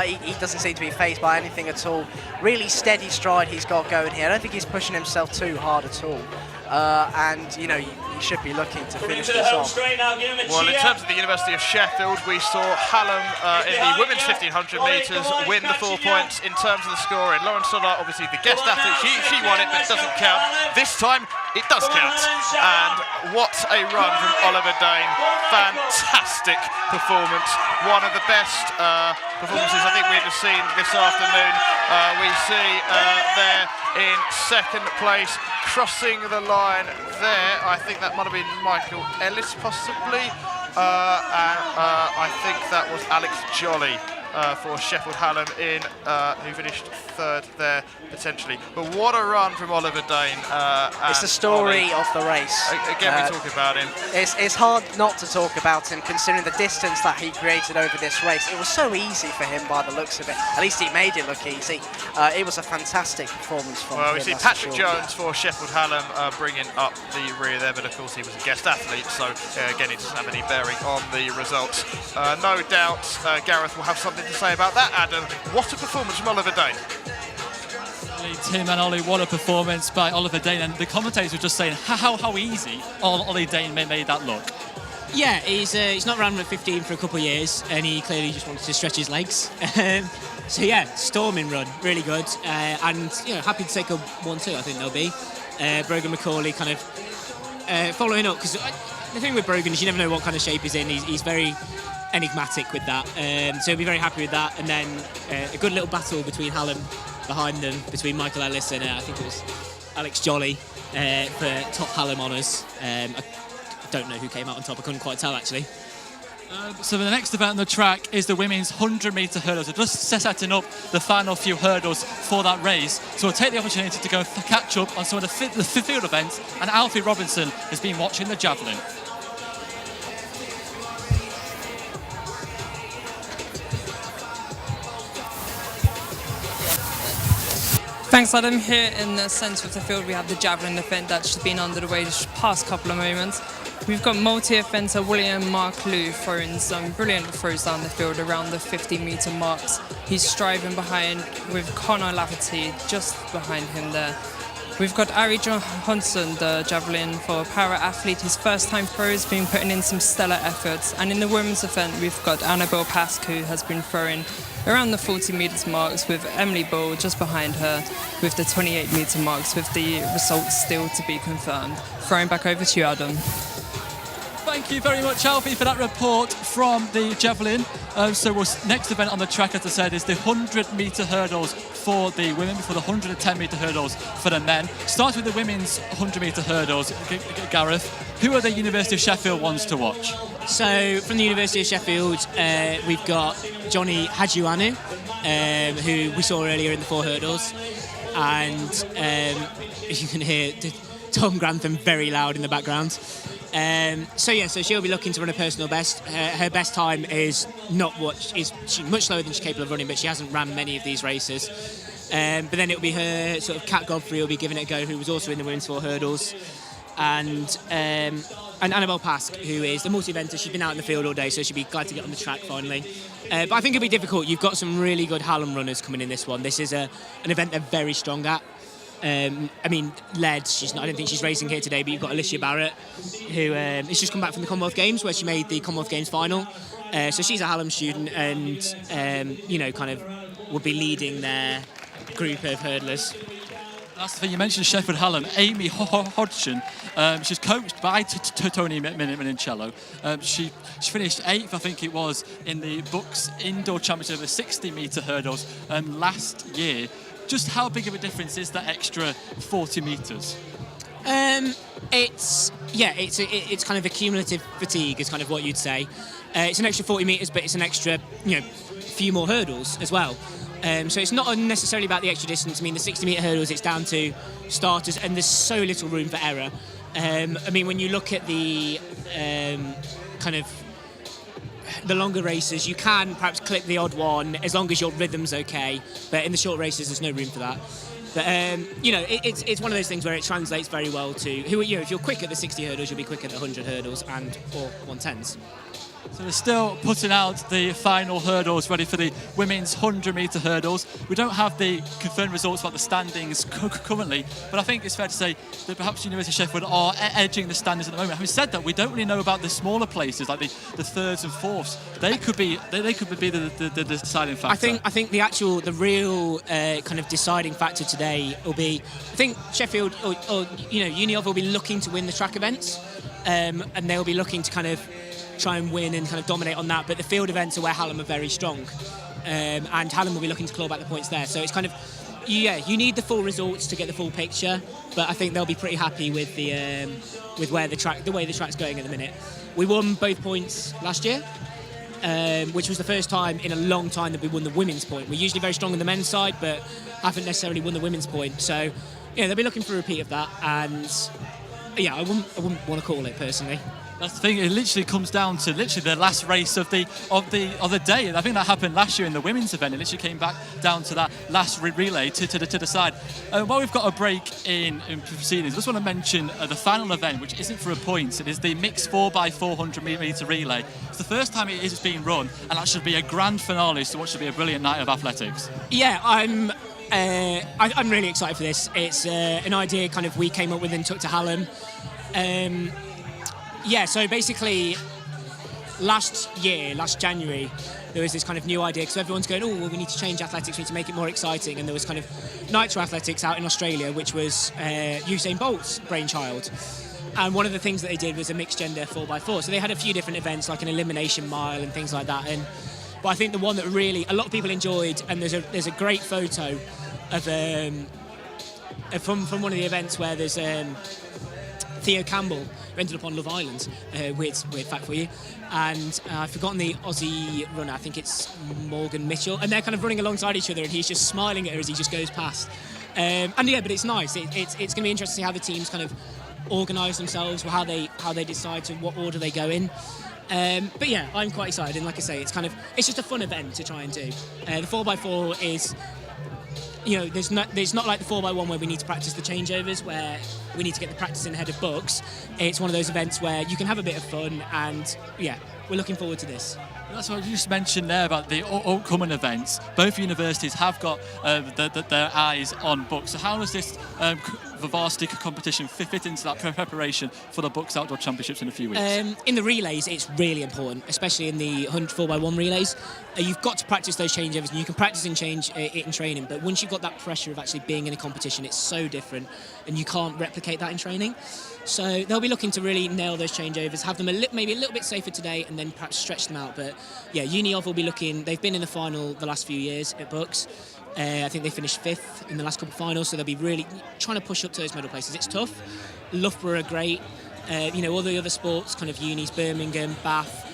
He doesn't seem to be fazed by anything at all. Really steady stride he's got going here. I don't think he's pushing himself too hard at all. And you should be looking to finish this off. Well, in terms of the University of Sheffield, we saw Hallam in the women's 1,500 metres win the 4 points in terms of the scoring. Lauren Stoddart, obviously the guest athlete, she won it, but it doesn't count. This time, it does count. And what a run from Oliver Dane. Fantastic performance. One of the best performances I think we've seen this afternoon. We see there in second place, crossing the line there. I think that might have been Michael Ellis, possibly. And I think that was Alex Jolly for Sheffield Hallam who finished third there potentially. But what a run from Oliver Dane. It's the story of the race. Again, we talk about him. It's hard not to talk about him considering the distance that he created over this race. It was so easy for him by the looks of it. At least he made it look easy. It was a fantastic performance from him. Well, we see Patrick Jones for Sheffield Hallam bringing up the rear there, but of course he was a guest athlete, so again it doesn't have any bearing on the results. No doubt Gareth will have something to say about that, Adam. What a performance from Oliver Dane. Tim and Ollie, what a performance by Oliver Dane, and the commentators were just saying how easy Ollie Dane made that look. Yeah, he's not ran with 15 for a couple of years, and he clearly just wanted to stretch his legs. So yeah, storming run, really good, and happy to take a 1-2. I think they'll be. Brogan McCauley kind of following up, because the thing with Brogan is you never know what kind of shape he's in. He's very enigmatic with that, so he'll be very happy with that. And then a good little battle between Hallam behind them, between Michael Ellis and I think it was Alex Jolly for top Hallam honours. I don't know who came out on top. I couldn't quite tell actually. So the next event on the track is the women's 100-metre hurdles. We're just setting up the final few hurdles for that race. So we'll take the opportunity to go catch up on some of the field events. And Alfie Robinson has been watching the javelin. Thanks, Adam. Here in the centre of the field, we have the javelin event that's been under the way the past couple of moments. We've got multi-offender William Mark Liu throwing some brilliant throws down the field around the 50-metre marks. He's striving behind with Connor Lafferty just behind him there. We've got Ari Johansson, the javelin for para-athlete. His first-time throw has been putting in some stellar efforts. And in the women's event, we've got Annabelle Pask, who has been throwing around the 40-metre marks, with Emily Bull just behind her with the 28-metre marks, with the results still to be confirmed. Throwing back over to you, Adam. Thank you very much, Alfie, for that report from the javelin. Next event on the track, as I said, is the 100-metre hurdles for the women before the 110-metre hurdles for the men. Start with the women's 100-metre hurdles. Gareth, who are the University of Sheffield ones to watch? So from the University of Sheffield, we've got Johnny Hajuanu, who we saw earlier in the 4 hurdles, and you can hear Tom Grantham very loud in the background. So she'll be looking to run a personal best. Her best time is she's much slower than she's capable of running, but she hasn't ran many of these races. But then it'll be her sort of Kat Godfrey will be giving it a go, who was also in the women's 4 hurdles, and Annabelle Pask, who is the multi-eventer. She's been out in the field all day, so she'll be glad to get on the track finally. But I think it'll be difficult. You've got some really good Hallam runners coming in this one. This is an event they're very strong at. I don't think she's racing here today, but you've got Alicia Barrett, who has just come back from the Commonwealth Games, where she made the Commonwealth Games final. So she's a Hallam student, and kind of would be leading their group of hurdlers. That's the thing, you mentioned Sheffield Hallam. Amy Hodgson, she's coached by Tony Minincello. She finished 8th, I think it was, in the Bucks Indoor Championship of the 60-metre hurdles last year. Just how big of a difference is that extra 40 metres? It's kind of a cumulative fatigue is kind of what you'd say. It's an extra 40 metres, but it's an extra, few more hurdles as well. So it's not necessarily about the extra distance. I mean, the 60-metre hurdles, it's down to starters, and there's so little room for error. When you look at the the longer races, you can perhaps clip the odd one as long as your rhythm's okay, but in the short races there's no room for that. But it's one of those things where it translates very well to if you're quick at the 60 hurdles, you'll be quick at the 100 hurdles or 110s. So they're still putting out the final hurdles ready for the women's 100-metre hurdles. We don't have the confirmed results about the standings currently, but I think it's fair to say that perhaps University of Sheffield are edging the standings at the moment. Having said that, we don't really know about the smaller places, like the 3rds and 4ths. They could be the deciding factor. I think the real kind of deciding factor today will be, I think Sheffield or Uniov will be looking to win the track events, and they'll be looking to kind of try and win and kind of dominate on that, but the field events are where Hallam are very strong, and Hallam will be looking to claw back the points there. So it's kind of, you need the full results to get the full picture, but I think they'll be pretty happy with the way the track's going at the minute. We won both points last year, which was the first time in a long time that we won the women's point. We're usually very strong on the men's side, but haven't necessarily won the women's point. So, yeah, they'll be looking for a repeat of that, and yeah, I wouldn't want to call it personally. That's the thing. It literally comes down to the last race of the day. I think that happened last year in the women's event. It literally came back down to that last relay to decide. While we've got a break in proceedings, I just want to mention the final event, which isn't for a point. It is the mixed 4x400 metre relay. It's the first time it's being run, and that should be a grand finale. So what should be a brilliant night of athletics. Yeah, I'm really excited for this. It's an idea kind of we came up with and took to Hallam. Yeah, so basically last January, there was this kind of new idea, because everyone's going, oh, well, we need to change athletics, we need to make it more exciting, and there was kind of nitro athletics out in Australia, which was Usain Bolt's brainchild. And one of the things that they did was a mixed gender 4x4. So they had a few different events, like an elimination mile and things like that. But I think the one that really a lot of people enjoyed, and there's a great photo of from one of the events where there's Theo Campbell, who ended up on Love Island, weird fact for you, and I've forgotten the Aussie runner, I think it's Morgan Mitchell, and they're kind of running alongside each other, and he's just smiling at her as he just goes past. And yeah, but it's nice. It's going to be interesting to see how the teams kind of organise themselves, or how they decide to what order they go in. But yeah, I'm quite excited, and like I say, it's just a fun event to try and do. The 4x4 is, you know, there's not like the 4x1 where we need to practice the changeovers, where we need to get the practice in ahead of books. It's one of those events where you can have a bit of fun, and yeah, we're looking forward to this. That's what you just mentioned there about the upcoming events. Both universities have got their eyes on books. So how does this the Varsity competition fit into that preparation for the Bucks Outdoor Championships in a few weeks? In the relays, it's really important, especially in the 100 4x1 relays. You've got to practice those changeovers, and you can practice and change it in training, but once you've got that pressure of actually being in a competition, it's so different, and you can't replicate that in training. So they'll be looking to really nail those changeovers, have them maybe a little bit safer today, and then perhaps stretch them out. But yeah, Uni of will be looking. They've been in the final the last few years at Bucks. I think they finished 5th in the last couple of finals, so they'll be really trying to push up to those medal places. It's tough. Loughborough are great. All the other sports, kind of unis, Birmingham, Bath,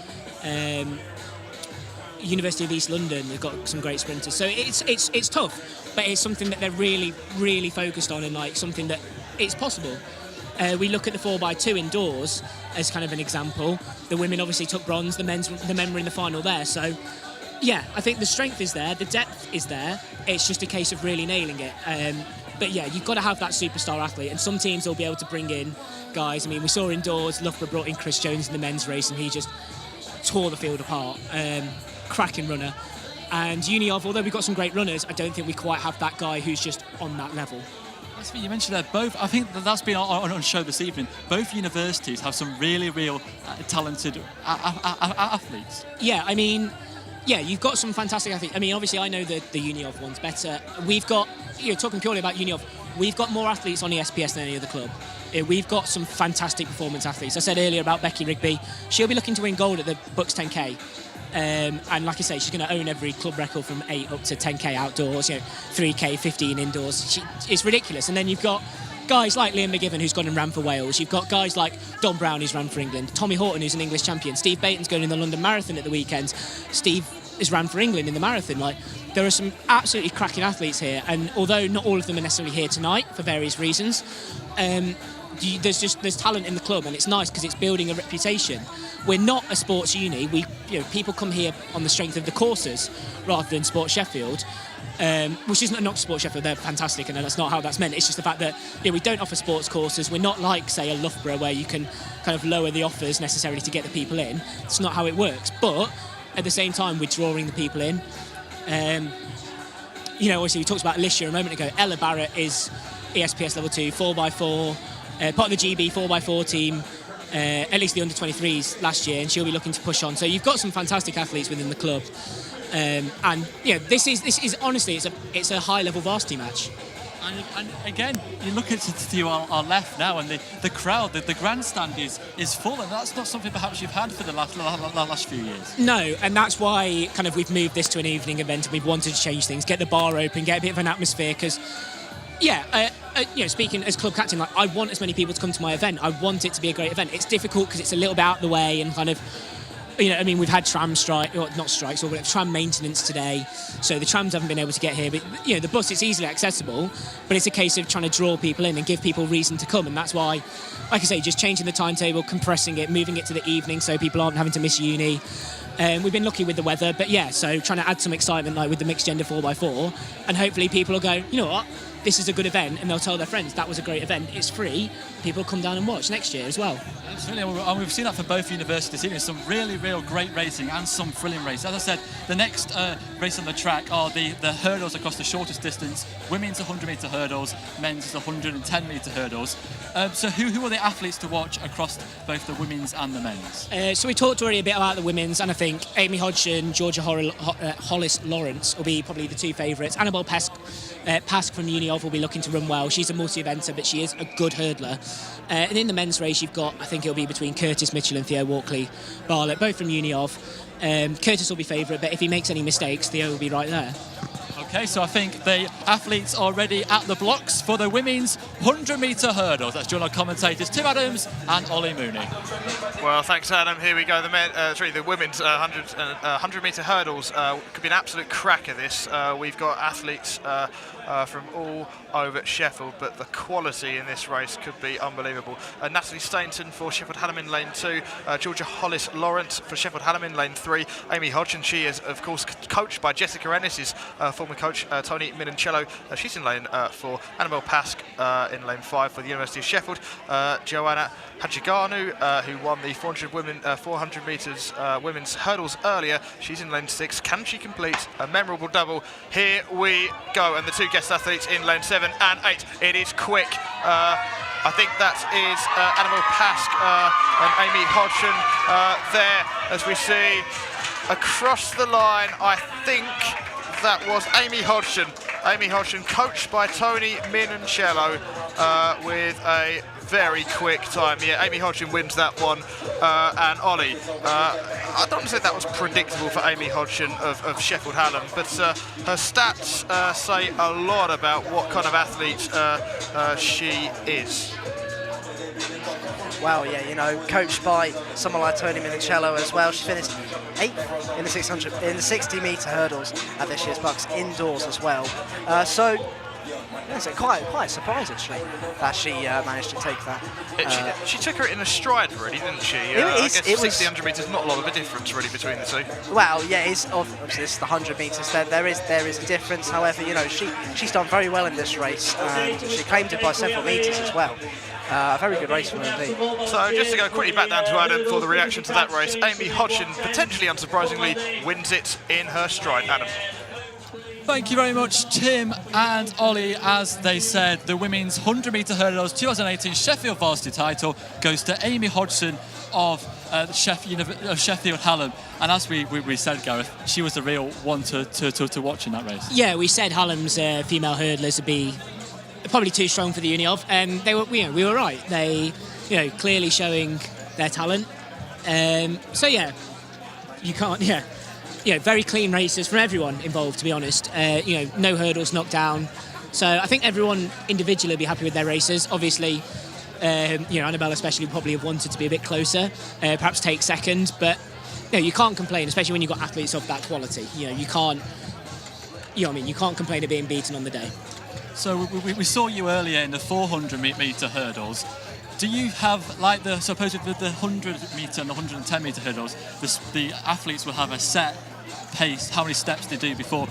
University of East London, they've got some great sprinters. So it's tough, but it's something that they're really, really focused on, and like something that it's possible. We look at the 4x2 indoors as kind of an example. The women obviously took bronze, the men were in the final there. So yeah, I think the strength is there, the depth is there. It's just a case of really nailing it. But yeah, you've got to have that superstar athlete, and some teams will be able to bring in guys. I mean, we saw indoors, Loughborough brought in Chris Jones in the men's race, and he just tore the field apart. Cracking runner. And Uni of, although we've got some great runners, I don't think we quite have that guy who's just on that level. That's what you mentioned there. Both, I think that's been on show this evening. Both universities have some really real talented athletes. Yeah, I mean, yeah, you've got some fantastic athletes. I mean, obviously, I know the Uni of one's better. We've got, talking purely about Uni of, we've got more athletes on the SPS than any other club. We've got some fantastic performance athletes. I said earlier about Becky Rigby. She'll be looking to win gold at the Bucks 10K. And like I say, she's going to own every club record from 8 up to 10K outdoors, 3K, 15 indoors. It's ridiculous. And then you've got guys like Liam McGivern, who's gone and ran for Wales. You've got guys like Don Brown, who's ran for England. Tommy Horton, who's an English champion. Steve Baton's going in the London Marathon at the weekend. Steve has ran for England in the marathon. There are some absolutely cracking athletes here. And although not all of them are necessarily here tonight for various reasons, there's talent in the club, and it's nice because it's building a reputation. We're not a sports uni. People come here on the strength of the courses rather than Sports Sheffield, which isn't a knock to Sports Sheffield. They're fantastic, and that's not how that's meant. It's just the fact that we don't offer sports courses. We're not like, say, a Loughborough where you can kind of lower the offers necessarily to get the people in. It's not how it works. But at the same time, we're drawing the people in. Obviously we talked about Alicia a moment ago. Ella Barrett is ESPS level 2, 4x4, part of the GB 4x4 team. At least the under-23s last year, and she'll be looking to push on. So you've got some fantastic athletes within the club, this is honestly it's a high-level varsity match. And again, you look to our left now, and the crowd, the grandstand is full, and that's not something perhaps you've had for the last few years. No, and that's why kind of we've moved this to an evening event, and we've wanted to change things, get the bar open, get a bit of an atmosphere, because. Speaking as club captain, I want as many people to come to my event. I want it to be a great event. It's difficult because it's a little bit out of the way, and kind of, I mean, we've had tram strike, or not strikes, or tram maintenance today, so the trams haven't been able to get here. But the bus, it's easily accessible, but it's a case of trying to draw people in and give people reason to come, and that's why, like I say, just changing the timetable, compressing it, moving it to the evening, so people aren't having to miss uni. We've been lucky with the weather, but so trying to add some excitement, like with the mixed gender 4x4, and hopefully people will go, you know what, this is a good event, and they'll tell their friends that was a great event, it's free, people come down and watch next year as well. Absolutely, and we've seen that for both universities. Some really, real great racing and some thrilling races. As I said, the next race on the track are the hurdles across the shortest distance, women's 100-metre hurdles, men's 110-metre hurdles. So who are the athletes to watch across both the women's and the men's? So we talked already a bit about the women's, and I think Amy Hodgson, Georgia Hollis Lawrence will be probably the two favourites. Annabelle Pask from Uni of will be looking to run well. She's a multi-eventer, but she is a good hurdler. And in the men's race, you've got, I think it'll be between Curtis Mitchell and Theo Walkley-Barlett, both from Uni of. Curtis will be favourite, but if he makes any mistakes, Theo will be right there. Okay, so I think the athletes are ready at the blocks for the women's 100-metre hurdles. That's joined our commentators Tim Adams and Ollie Mooney. Well, thanks, Adam. Here we go. The women's 100-metre hurdles could be an absolute cracker. This we've got athletes from all over Sheffield, but the quality in this race could be unbelievable. Natalie Stainton for Sheffield Hallam in lane 2, Georgia Hollis Lawrence for Sheffield Hallam in lane 3, Amy Hodgson, she is of course coached by Jessica Ennis's former coach Tony Minincello, she's in lane 4, Annabelle Pask in lane 5 for the University of Sheffield, Joanna Hajiganu, who won the 400 metres women's hurdles earlier, she's in lane 6. Can she complete a memorable double? Here we go, and the two guest athletes in lane 7 and 8. It is quick. I think that is Annabelle Pask and Amy Hodgson there, as we see across the line. I think that was Amy Hodgson. Amy Hodgson, coached by Tony Minincello, with a very quick time. Yeah, Amy Hodgson wins that one. And Ollie, I don't say that was predictable for Amy Hodgson of Sheffield Hallam, but her stats say a lot about what kind of athlete she is. Well, coached by someone like Tony Minincello as well. She finished 8th in the 60-metre hurdles at this year's Bucks indoors as well. So it's quite a surprise actually that she managed to take that. She took her in a stride really, didn't she? I guess 60, 100 metres, not a lot of a difference really between the two. Well, yeah, obviously this is the 100 metres. There is a difference. However, she's done very well in this race, and she claimed it by several metres as well. A very good race for her indeed. So just to go quickly back down to Adam for the reaction to that race, Amy Hodgson, potentially unsurprisingly, wins it in her stride. Adam. Thank you very much, Tim and Ollie. As they said, the women's 100-metre hurdles 2018 Sheffield Varsity title goes to Amy Hodgson of Sheffield Hallam. And as we said, Gareth, she was the real one to watch in that race. Yeah, we said Hallam's female hurdlers would be probably too strong for the Uni of, and they were. We were right. They, clearly showing their talent. So yeah, you can't. Yeah, very clean races from everyone involved. To be honest, no hurdles knocked down. So I think everyone individually will be happy with their races. Obviously, Annabelle especially probably have wanted to be a bit closer, perhaps take second, but you can't complain, especially when you've got athletes of that quality. You can't. You can't complain of being beaten on the day. So we saw you earlier in the 400-metre hurdles. Do you have, supposedly the 100-metre and the 110-metre hurdles, the athletes will have a set pace, how many steps they do before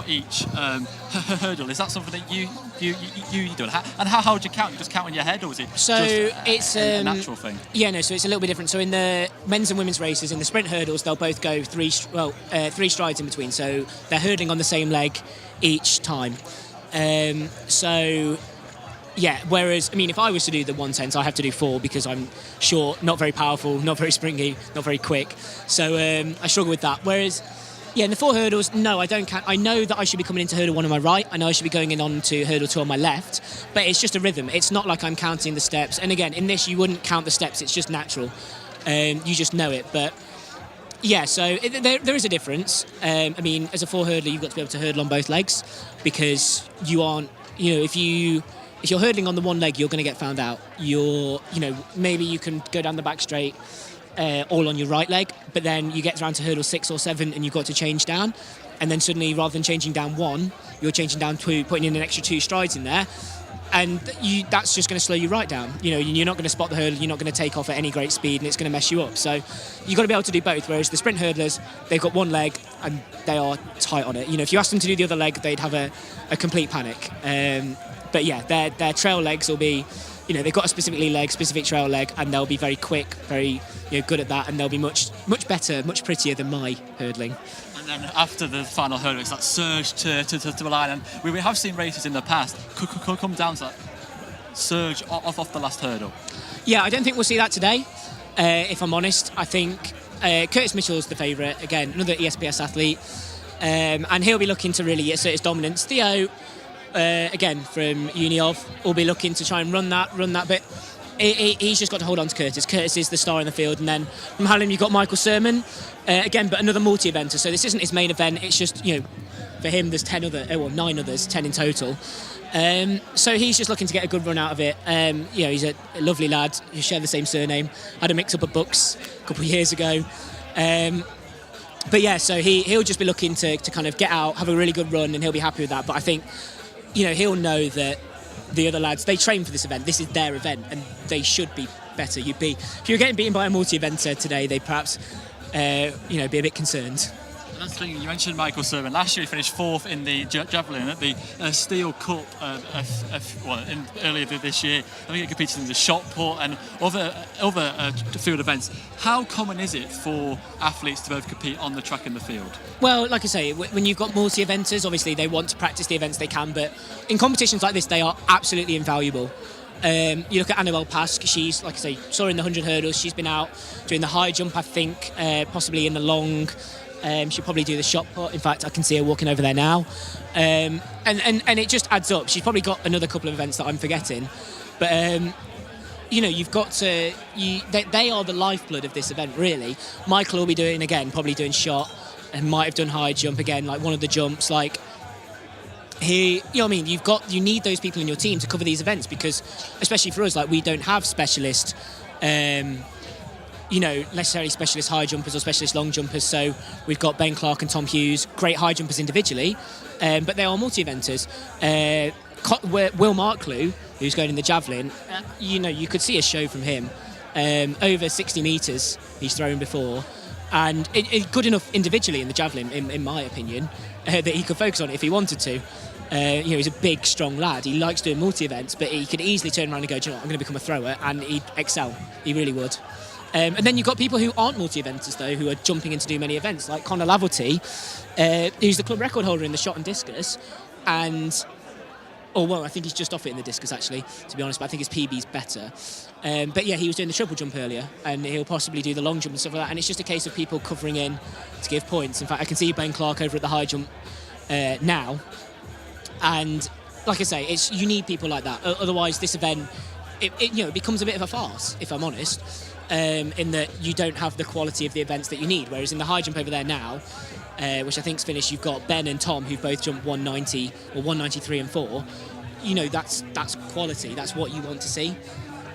each hurdle? Is that something that you do? And how would you count? You just count on your head, or is it it's a natural thing? Yeah, no. So it's a little bit different. So in the men's and women's races, in the sprint hurdles, they'll both go three strides in between. So they're hurdling on the same leg each time. Yeah, whereas, if I was to do the 110s, I have to do 4 because I'm short, not very powerful, not very springy, not very quick. So I struggle with that. Whereas, in the 4 hurdles, no, I don't count. I know that I should be coming into hurdle 1 on my right. I know I should be going in on to hurdle 2 on my left. But it's just a rhythm. It's not like I'm counting the steps. And again, in this, you wouldn't count the steps. It's just natural. You just know it. But yeah, so there is a difference. As a 4 hurdler, you've got to be able to hurdle on both legs because you aren't, if you're hurdling on the one leg, you're going to get found out. Maybe you can go down the back straight all on your right leg, but then you get around to hurdle 6 or 7 and you've got to change down, and then suddenly rather than changing down 1, you're changing down 2, putting in an extra 2 strides in there, and that's just going to slow you right down. You know, you're not going to spot the hurdle, you're not going to take off at any great speed, and it's going to mess you up. So you've got to be able to do both, whereas the sprint hurdlers, they've got one leg and they are tight on it. You know, if you ask them to do the other leg, they'd have a complete panic. But yeah, their trail legs will be, you know, they've got a specific trail leg, and they'll be very quick, very good at that, and they'll be much better, much prettier than my hurdling. And then after the final hurdle, it's that surge to the line, and we have seen races in the past come down to that surge off the last hurdle. Yeah, I don't think we'll see that today, if I'm honest. I think Curtis Mitchell's the favourite, again, another ESPS athlete, and he'll be looking to really assert his dominance. Theo, again, from Uniov, will be looking to try and run that, but he's just got to hold on to Curtis. Curtis is the star in the field, and then from Mallon you've got Michael Sermon, again, but another multi-eventer. So this isn't his main event. It's just, for him there's 9 others, 10 in total. So he's just looking to get a good run out of it. He's a lovely lad who share the same surname. Had a mix-up at Bucks a couple of years ago. But yeah, so he'll just be looking to kind of get out, have a really good run, and he'll be happy with that. But I think, he'll know that the other lads, they train for this event. This is their event, and they should be better. If you're getting beaten by a multi-eventer today, they perhaps, be a bit concerned. And that's the thing, you mentioned Michael Sermon. Last year he finished 4th in the javelin at the Steel Cup earlier this year. I think he competed in the shot put and other field events. How common is it for athletes to both compete on the track and the field? Well, like I say, when you've got multi-eventers, obviously they want to practice the events they can, but in competitions like this, they are absolutely invaluable. You look at Annabelle Pask, she's, like I say, saw her in the 100 hurdles. She's been out doing the high jump, I think, possibly in the long. She'll probably do the shot put. In fact, I can see her walking over there now. And it just adds up. She's probably got another couple of events that I'm forgetting. But, you've got to... They are the lifeblood of this event, really. Michael will be doing, again, probably doing shot, and might have done high jump again, like one of the jumps. Like, you need those people in your team to cover these events, because, especially for us, like, we don't have specialist... necessarily specialist high jumpers or specialist long jumpers. So we've got Ben Clark and Tom Hughes, great high jumpers individually, but they are multi-eventers. Will Marklew, who's going in the javelin, you could see a show from him. Over 60 metres he's thrown before, and good enough individually in the javelin, in my opinion, that he could focus on it if he wanted to. He's a big, strong lad. He likes doing multi-events, but he could easily turn around and go, do you know what, I'm going to become a thrower, and he'd excel. He really would. And then you've got people who aren't multi-eventers, though, who are jumping in to do many events, like Conor Laverty, who's the club record holder in the shot and discus, I think he's just off it in the discus, actually, to be honest, but I think his PB's better. But yeah, he was doing the triple jump earlier, and he'll possibly do the long jump and stuff like that, and it's just a case of people covering in to give points. In fact, I can see Ben Clark over at the high jump now, and like I say, you need people like that. Otherwise, this event, it becomes a bit of a farce, if I'm honest. In that you don't have the quality of the events that you need. Whereas in the high jump over there now, which I think's finished, you've got Ben and Tom who've both jumped 190 or 193 and 4. That's quality. That's what you want to see.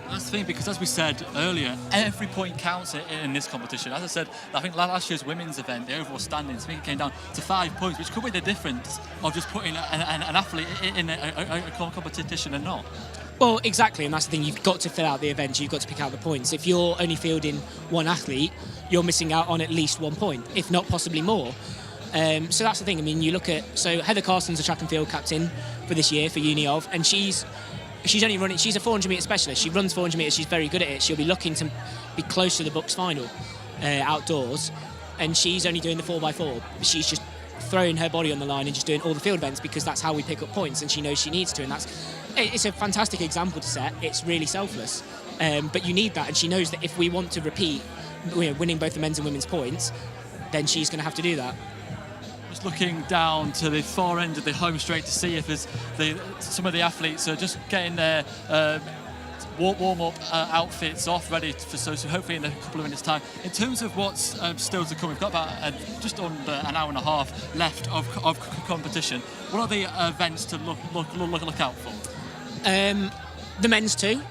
That's the thing, because as we said earlier, every point counts in this competition. As I said, I think last year's women's event, the overall standings, I think it came down to 5 points, which could be the difference of just putting an athlete in a competition and not. Well, exactly, and that's the thing. You've got to fill out the event. You've got to pick out the points. If you're only fielding one athlete, you're missing out on at least 1 point, if not possibly more. So that's the thing. I mean, you look at... So Heather Carson's a track and field captain for this year for Uniov, and she's only running... She's a 400-metre specialist. She runs 400 metres. She's very good at it. She'll be looking to be close to the Bucks final outdoors, and she's only doing the 4x4. She's just throwing her body on the line and just doing all the field events, because that's how we pick up points, and she knows she needs to, and it's a fantastic example to set. It's really selfless, but you need that, and she knows that if we want to repeat winning both the men's and women's points, then she's going to have to do that. Just looking down to the far end of the home straight to see if some of the athletes are just getting their warm-up outfits off, ready for so hopefully in a couple of minutes' time. In terms of what's still to come, we've got about just under an hour and a half left of competition. What are the events to look out for? The men's two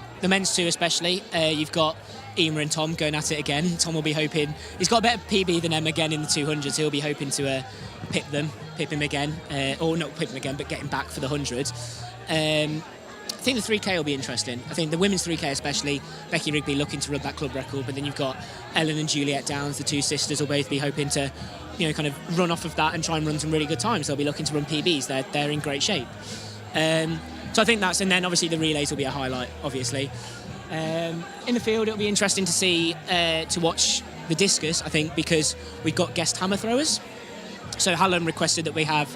especially. You've got Ema and Tom going at it again. Tom will be hoping, he's got a better PB than Em again in the 200s. He'll be hoping to pip him again, or not pip him again, but get him back for the 100. I think the 3K will be interesting. I think the women's 3K especially, Becky Rigby looking to run that club record, but then you've got Ellen and Juliet Downs, the two sisters, will both be hoping to, kind of run off of that and try and run some really good times. They'll be looking to run PBs. They're in great shape. So I think that's, and then obviously the relays will be a highlight, obviously. In the field, it'll be interesting to see, to watch the discus, I think, because we've got guest hammer throwers. So Hallam requested that we have,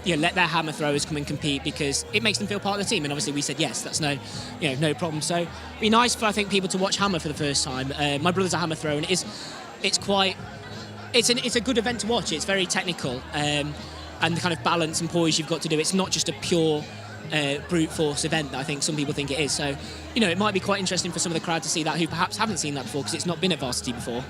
let their hammer throwers come and compete because it makes them feel part of the team. And obviously we said yes, that's no problem. So it'd be nice for, I think, people to watch hammer for the first time. My brother's a hammer thrower, and it's a good event to watch. It's very technical, and the kind of balance and poise you've got to do. It's not just a pure brute force event that I think some people think it is. So, it might be quite interesting for some of the crowd to see that who perhaps haven't seen that before because it's not been at Varsity before.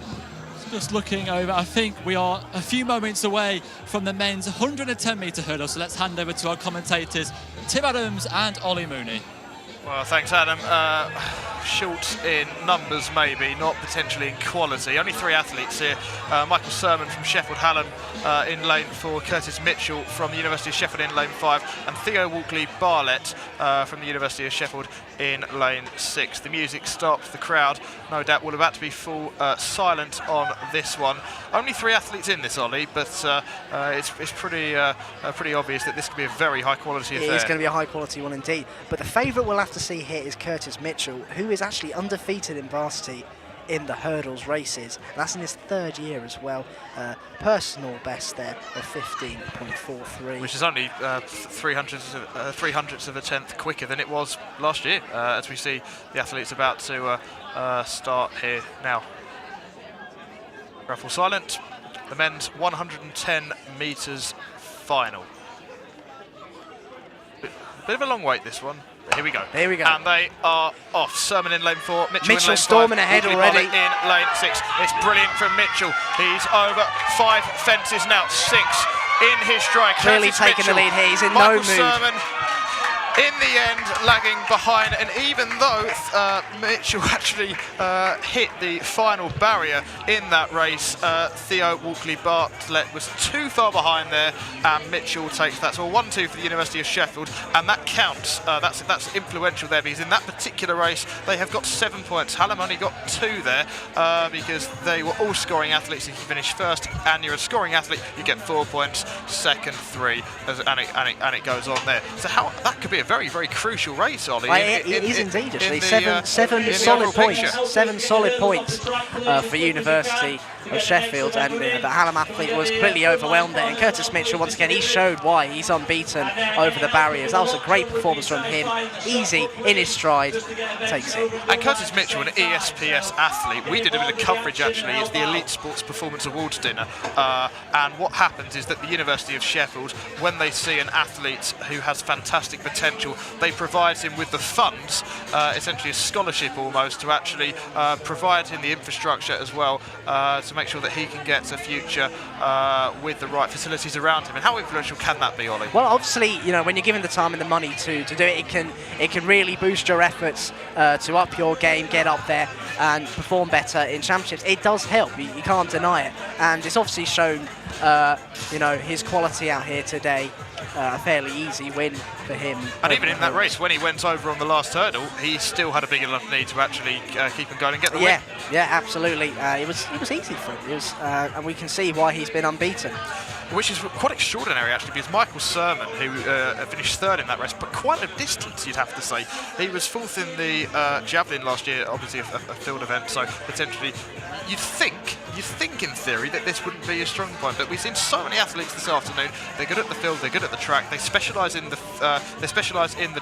Just looking over, I think we are a few moments away from the men's 110 metre hurdle, so let's hand over to our commentators, Tim Adams and Ollie Mooney. Well, thanks, Adam. Short in numbers, maybe, not potentially in quality. Only 3 athletes here. Michael Sermon from Sheffield Hallam in lane 4, Curtis Mitchell from the University of Sheffield in lane 5, and Theo Walkley-Barlett from the University of Sheffield in lane 6. The music stopped. The crowd, no doubt, will about to be full silent on this one. Only 3 athletes in this, Ollie, but it's pretty obvious that this could be a very high-quality affair. It is going to be a high-quality one indeed. But the favourite we'll have to see here is Curtis Mitchell, who is actually undefeated in Varsity in the hurdles races. That's in his 3rd year as well. Personal best there of 15.43. Which is only 300ths of a tenth quicker than it was last year, as we see the athletes about to start here now. Raffle silent. The men's 110 metres final. Bit of a long wait, this one. Here we go. Here we go. And they are off. Sermon in lane 4, Mitchell in lane storming 5, ahead Walkley already. in lane 6. It's brilliant from Mitchell. He's over 5 fences now, 6 in his stride. Clearly Curtis taking Mitchell, the lead here. He's in Michael no mood. Sermon, in the end, lagging behind, and even though Mitchell actually hit the final barrier in that race, Theo Walkley-Bartlett was too far behind there, and Mitchell takes that. So a 1-2 for the University of Sheffield, and that counts. That's influential there, because in that particular race, they have got 7 points. Hallam only got 2 there, because they were all scoring athletes. If you finish first and you're a scoring athlete, you get 4 points, second 3, and it goes on there. So that could be a very, very crucial race, Ollie. It is indeed, actually. Seven solid points. 7 solid points for University of Sheffield, and the Hallam athlete was completely overwhelmed there. And Curtis Mitchell, once again, he showed why he's unbeaten over the barriers. That was a great performance from him. Easy, in his stride, takes it. And Curtis Mitchell, an ESPS athlete, we did a bit of coverage, actually. It's the Elite Sports Performance Awards dinner. And what happens is that the University of Sheffield, when they see an athlete who has fantastic potential, they provide him with the funds, essentially a scholarship almost, to actually provide him the infrastructure as well, to make sure that he can get a future with the right facilities around him. And how influential can that be, Ollie? Well, obviously, when you're given the time and the money to do it, it can really boost your efforts to up your game, get up there and perform better in championships. It does help, you can't deny it. And it's obviously shown, his quality out here today. A fairly easy win for him. And even in that race, when he went over on the last hurdle, he still had a big enough need to actually keep him going and get the win. Yeah, absolutely. It was easy for him. And we can see why he's been unbeaten. Which is quite extraordinary, actually, because Michael Sermon, who finished 3rd in that race, but quite a distance, you'd have to say. He was 4th in the javelin last year, obviously a field event, so potentially you'd think in theory that this wouldn't be a strong point, but we've seen so many athletes this afternoon. They're good at the field, they're good at the track, they specialise in the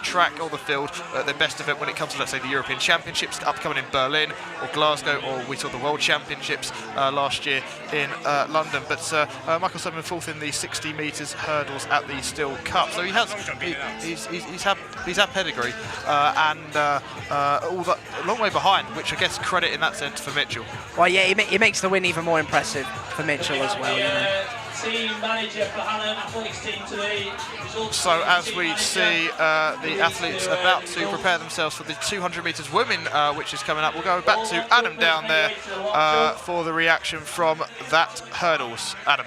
track or the field at their best event when it comes to, let's say, the European Championships upcoming in Berlin or Glasgow, or we saw the World Championships last year in London. But Michael Sermon 4th in the 60 metres hurdles at the Steel Cup, so he's had pedigree, and all that a long way behind, which I guess credit in that sense for Mitchell. Well, yeah, it makes the win even more impressive for Mitchell as well. team manager for Hannah Athletics Team today. So as we see the athletes about to prepare themselves for the 200 metres women, which is coming up, we'll go back to Adam down there for the reaction from that hurdles. Adam.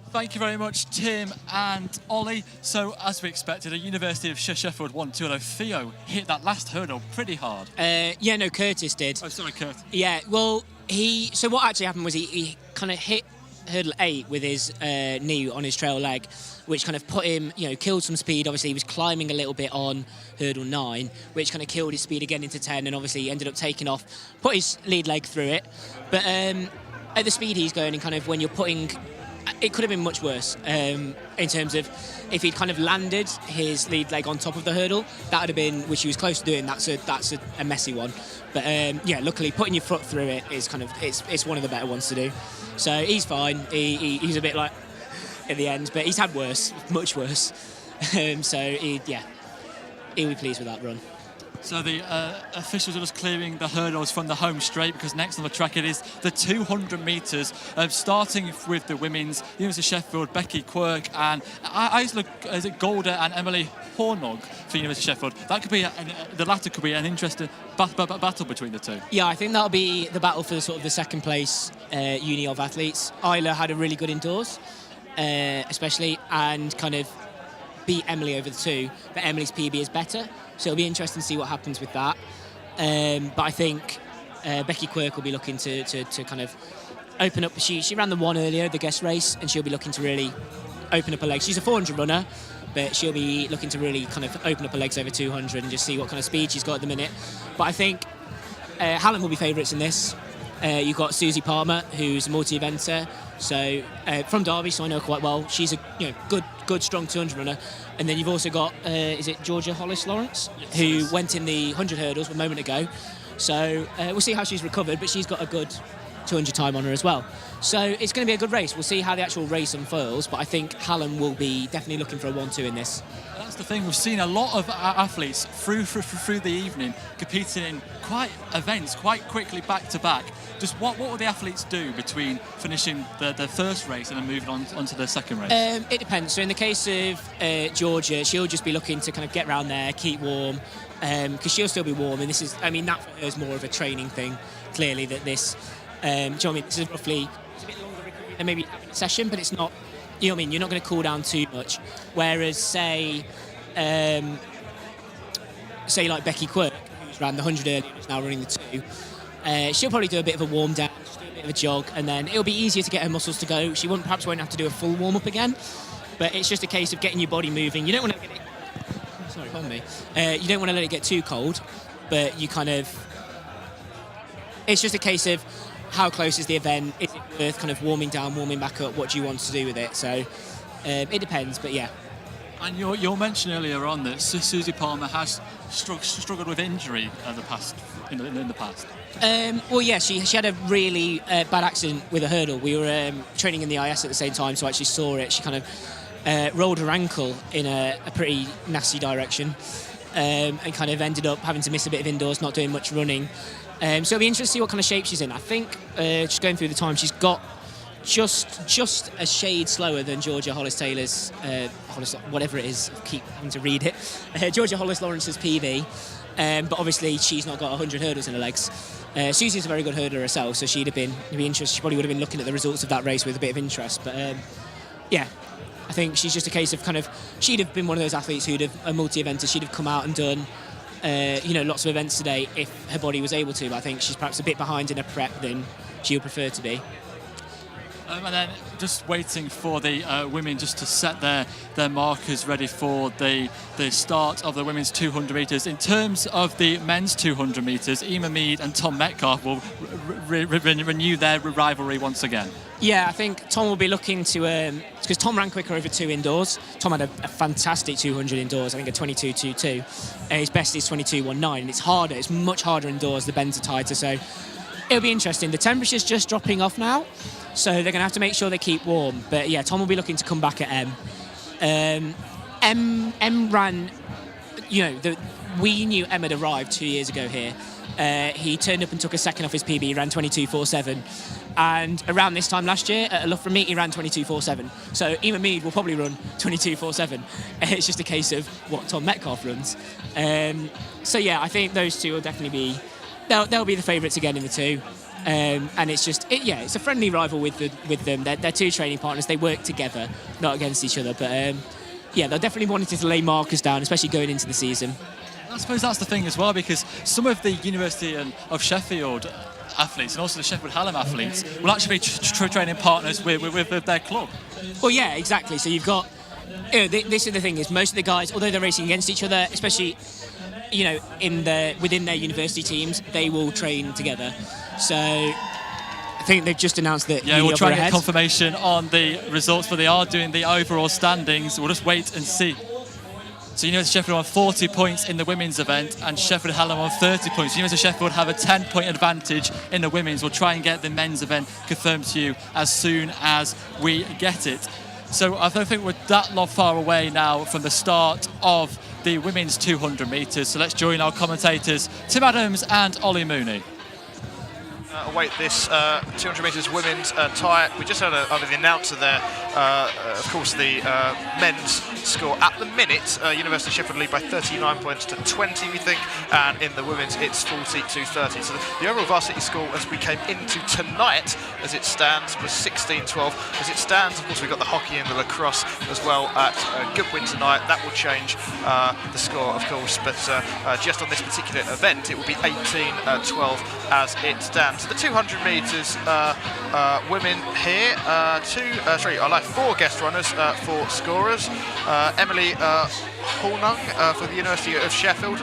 Thank you very much, Tim and Ollie. So, as we expected, a University of Sheffield 1-2, although Theo hit that last hurdle pretty hard. Yeah, no, Curtis did. Oh, sorry, Kurt. Yeah, well, so what actually happened was he kind of hit hurdle 8 with his knee on his trail leg, which kind of put him, killed some speed. Obviously, he was climbing a little bit on hurdle 9, which kind of killed his speed again into 10, and obviously he ended up taking off, put his lead leg through it. But at the speed he's going, and kind of when you're putting... It could have been much worse in terms of if he'd kind of landed his lead leg on top of the hurdle, that would have been, which he was close to doing. That's a messy one. But yeah, luckily putting your foot through it is kind of it's one of the better ones to do. So he's fine. He's a bit like at the end, but he's had worse, much worse. So he'll be pleased with that run. So the officials are just clearing the hurdles from the home straight, because next on the track it is the 200 metres, starting with the women's. University of Sheffield, Becky Quirk and is it Golda and Emily Hornog for University of Sheffield. That could be the latter could be an interesting battle between the two. Yeah, I think that'll be the battle for sort of the second place uni of athletes. Isla had a really good indoors, especially, and kind of beat Emily over the 2, but Emily's PB is better, so it'll be interesting to see what happens with that. But I think Becky Quirk will be looking to kind of open up. She ran the 1 earlier, the guest race, and she'll be looking to really open up her legs. She's a 400 runner, but she'll be looking to really kind of open up her legs over 200 and just see what kind of speed she's got at the minute. But I think Hallam will be favourites in this. You've got Susie Palmer, who's a multi-eventer, so from Derby, so I know quite well. She's a good, strong 200 runner. And then you've also got, is it Georgia Hollis-Lawrence, who went in the 100 hurdles a moment ago. So we'll see how she's recovered, but she's got a good 200 time on her as well. So it's going to be a good race. We'll see how the actual race unfurls, but I think Hallam will be definitely looking for a 1-2 in this. That's the thing. We've seen a lot of athletes through the evening competing in events quite quickly back to back. Just what will the athletes do between finishing the first race and then moving on to the second race? It depends. So in the case of Georgia, she'll just be looking to kind of get around there, keep warm, because she'll still be warm. And this is, that for her is more of a training thing. Clearly, that this, do you know what I mean? This is roughly it's a bit longer recovery than maybe having a session, but it's not. You know what I mean? You're not going to cool down too much. Whereas, say like Becky Quirk, who's ran the 100 earlier and is now running the 2, she'll probably do a bit of a warm down, just do a bit of a jog, and then it'll be easier to get her muscles to go. She perhaps won't have to do a full warm up again, but it's just a case of getting your body moving. You don't want to get it. Sorry, pardon me. You don't want to let it get too cold, but you kind of. It's just a case of how close is the event? Is it worth kind of warming down, warming back up? What do you want to do with it? So it depends, but yeah. And your mention earlier on that Susie Palmer has struggled with injury in the past. Well, yeah, she had a really bad accident with a hurdle. We were training in the IS at the same time, so I actually saw it. She kind of rolled her ankle in a pretty nasty direction, and kind of ended up having to miss a bit of indoors, not doing much running. So it'll be interesting to see what kind of shape she's in. I think just going through the time, she's got just a shade slower than Georgia Hollis-Taylor's, whatever it is, I keep having to read it, Georgia Hollis-Lawrence's PB, but obviously she's not got 100 hurdles in her legs. Susie's a very good hurdler herself, so it'd be interesting. She probably would have been looking at the results of that race with a bit of interest, but yeah, I think she's just a case of kind of, she'd have been one of those athletes who'd have, a multi-eventer, she'd have come out and done lots of events today if her body was able to, but I think she's perhaps a bit behind in her prep than she would prefer to be. And then just waiting for the women just to set their markers ready for the start of the women's 200 metres. In terms of the men's 200 metres, Emma Mead and Tom Metcalf will renew their rivalry once again. Yeah, I think Tom will be looking to, because Tom ran quicker over 2 indoors. Tom had a fantastic 200 indoors, I think a 22.22. His best is 22.19, and it's harder, it's much harder indoors, the bends are tighter, so it'll be interesting. The temperature's just dropping off now, so they're going to have to make sure they keep warm. But yeah, Tom will be looking to come back at M. M ran, we knew Emma had arrived 2 years ago here, he turned up and took a second off his PB. He ran 22.47. And around this time last year at a Loughborough meet, he ran 22.47. So Eamon Mead will probably run 22.47. It's just a case of what Tom Metcalf runs. So yeah, I think those two will definitely be. They'll be the favourites again in the two. And it's just, it's a friendly rival with them. They're two training partners. They work together, not against each other. But they'll definitely wanting to lay markers down, especially going into the season. I suppose that's the thing as well, because some of the University of Sheffield athletes and also the Sheffield Hallam athletes will actually be training partners with their club. Well, yeah, exactly. So you've got, this is the thing is most of the guys, although they're racing against each other, especially, within their university teams, they will train together. So I think they've just announced that. Yeah, we'll try and get confirmation on the results, but they are doing the overall standings. We'll just wait and see. So University of Sheffield on 40 points in the women's event and Sheffield Hallam on 30 points. University of Sheffield have a 10-point advantage in the women's. We'll try and get the men's event confirmed to you as soon as we get it. So I don't think we're that far away now from the start of the women's 200 metres. So let's join our commentators, Tim Adams and Ollie Mooney. Await this 200 metres women's tie. We just had the announcer there. Of course, the men's score at the minute, University of Sheffield lead by 39 points to 20, we think, and in the women's it's 40 to 30. So the overall varsity score as we came into tonight, as it stands, was 16-12. As it stands, of course, we've got the hockey and the lacrosse as well at Goodwin tonight. That will change the score, of course, but just on this particular event, it will be 18-12 as it stands. The 200 metres women here, I like 4 guest runners, 4 scorers. Emily Hornung for the University of Sheffield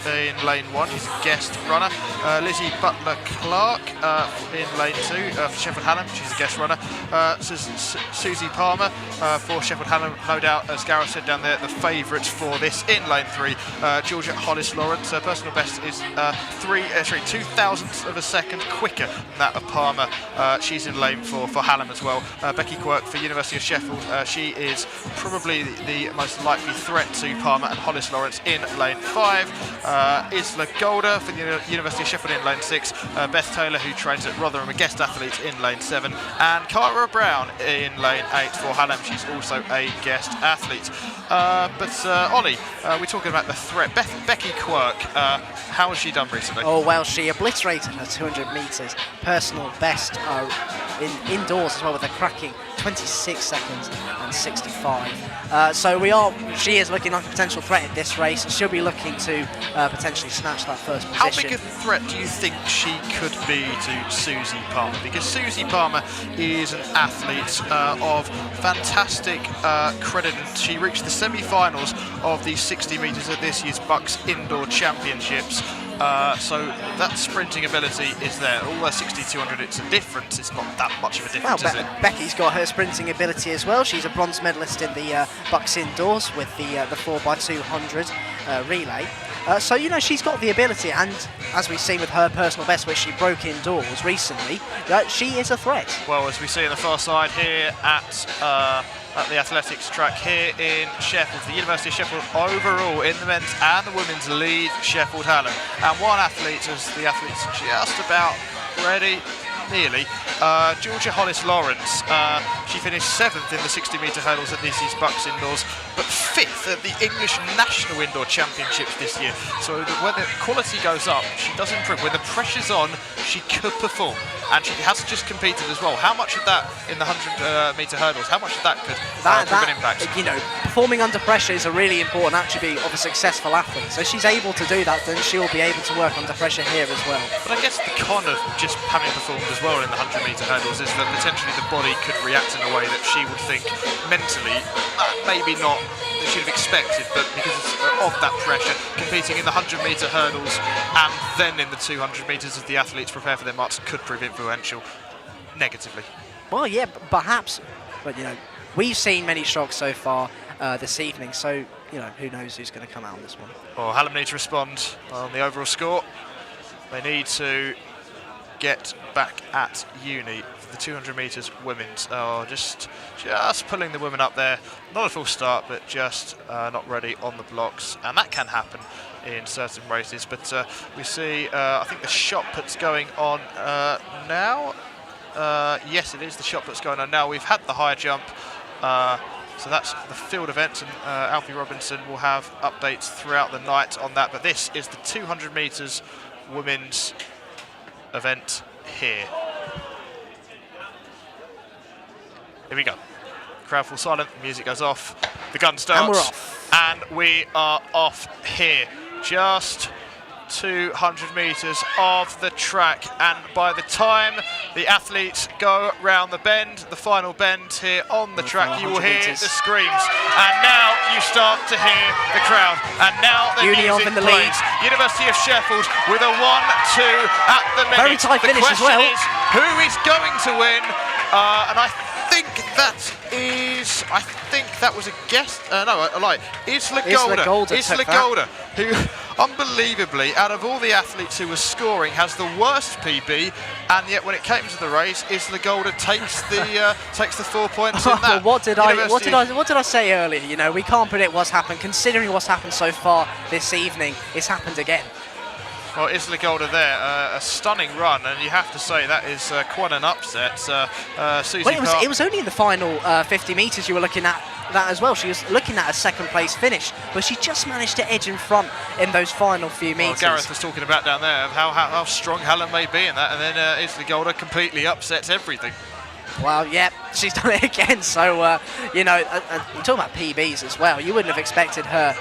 in lane 1, she's a guest runner. Lizzie Butler-Clark in lane 2 for Sheffield Hallam, she's a guest runner. Susie Palmer for Sheffield Hallam, no doubt, as Gareth said down there, the favourites for this in lane 3. Georgia Hollis-Lawrence, her personal best is 2,000ths of a second quicker than that of Palmer. She's in lane 4 for Hallam as well. Becky Quirk for University of Sheffield, she is probably the most likely threat to Palmer and Hollis-Lawrence in lane 5. Isla Golder for the University of Sheffield in lane 6. Beth Taylor, who trains at Rotherham, a guest athlete, in lane 7. And Cara Brown in lane 8 for Hallam. She's also a guest athlete. Ollie, we're talking about the threat. Becky Quirk, how has she done recently? Oh, well, she obliterated her 200 metres personal best indoors as well with a cracking 26 seconds and 65. She is looking like a potential threat in this race. She'll be looking to potentially snatch that first position. How big a threat do you think she could be to Susie Palmer? Because Susie Palmer is an athlete of fantastic credit. She reached the semi-finals of the 60 metres at this year's Bucks Indoor Championships. So that sprinting ability is there. Although 60-200, it's a difference. It's not that much of a difference, is it? Becky's got her sprinting ability as well. She's a bronze medalist in the Bucks Indoors with the 4x200 relay. She's got the ability, and as we've seen with her personal best, which she broke indoors recently, she is a threat. Well, as we see on the far side here at the athletics track here in Sheffield, the University of Sheffield overall in the men's and the women's lead Sheffield Hallam. And one athlete, as the athlete's just about ready, nearly, Georgia Hollis-Lawrence. She finished 7th in the 60-metre hurdles at this year's Bucks Indoors, but 5th at the English National Indoor Championships this year. So when the quality goes up, she does improve. When the pressure's on, she could perform. And she has just competed as well. How much of that in the 100-metre hurdles, how much of that could have an impact? Performing under pressure is a really important attribute of a successful athlete. So she's able to do that, then she'll be able to work under pressure here as well. But I guess the con of just having performed as well in the 100-metre hurdles is that potentially the body could react in a way that she would think mentally, maybe not that she'd have expected, but because of that pressure, competing in the 100-metre hurdles and then in the 200 metres as the athletes prepare for their marks could prove influential negatively. Well, yeah, perhaps, but we've seen many shocks so far this evening, so who knows who's going to come out on this one. Well, Hallam need to respond on the overall score. They need to get back at uni for the 200 metres women's. Just pulling the women up there. Not a full start, but just not ready on the blocks. And that can happen in certain races. But we see, I think the shot put's going on now. Yes, it is the shot put's going on now. We've had the high jump. So that's the field event, and Alfie Robinson will have updates throughout the night on that. But this is the 200 metres women's event here. Here we go. Crowd falls silent, the music goes off, the gun starts, And we're off. And we are off here. Just 200 metres of the track, and by the time the athletes go round the bend, the final bend here on the track, you will hear the screams, and now you start to hear the crowd, and now the music in the plays. lead. University of Sheffield with a 1-2 at the minute. Very tight the finish as question well. is, who is going to win? And I think that was a guess. No, a lie. Isla Golda, who unbelievably, out of all the athletes who were scoring, has the worst PB, and yet when it came to the race, Isla Golda takes the 4 points in that. What did I say earlier? You know, we can't predict what's happened. Considering what's happened so far this evening, it's happened again. Well, Isla Golda there, a stunning run, and you have to say that is quite an upset. Susie Well, it was only in the final 50 metres you were looking at that as well. She was looking at a second place finish, but she just managed to edge in front in those final few metres. Well, Gareth was talking about down there of how strong Helen may be in that, and then Isla Golda completely upsets everything. Well, yeah, she's done it again. So, you know, you're talking about PBs as well. You wouldn't have expected her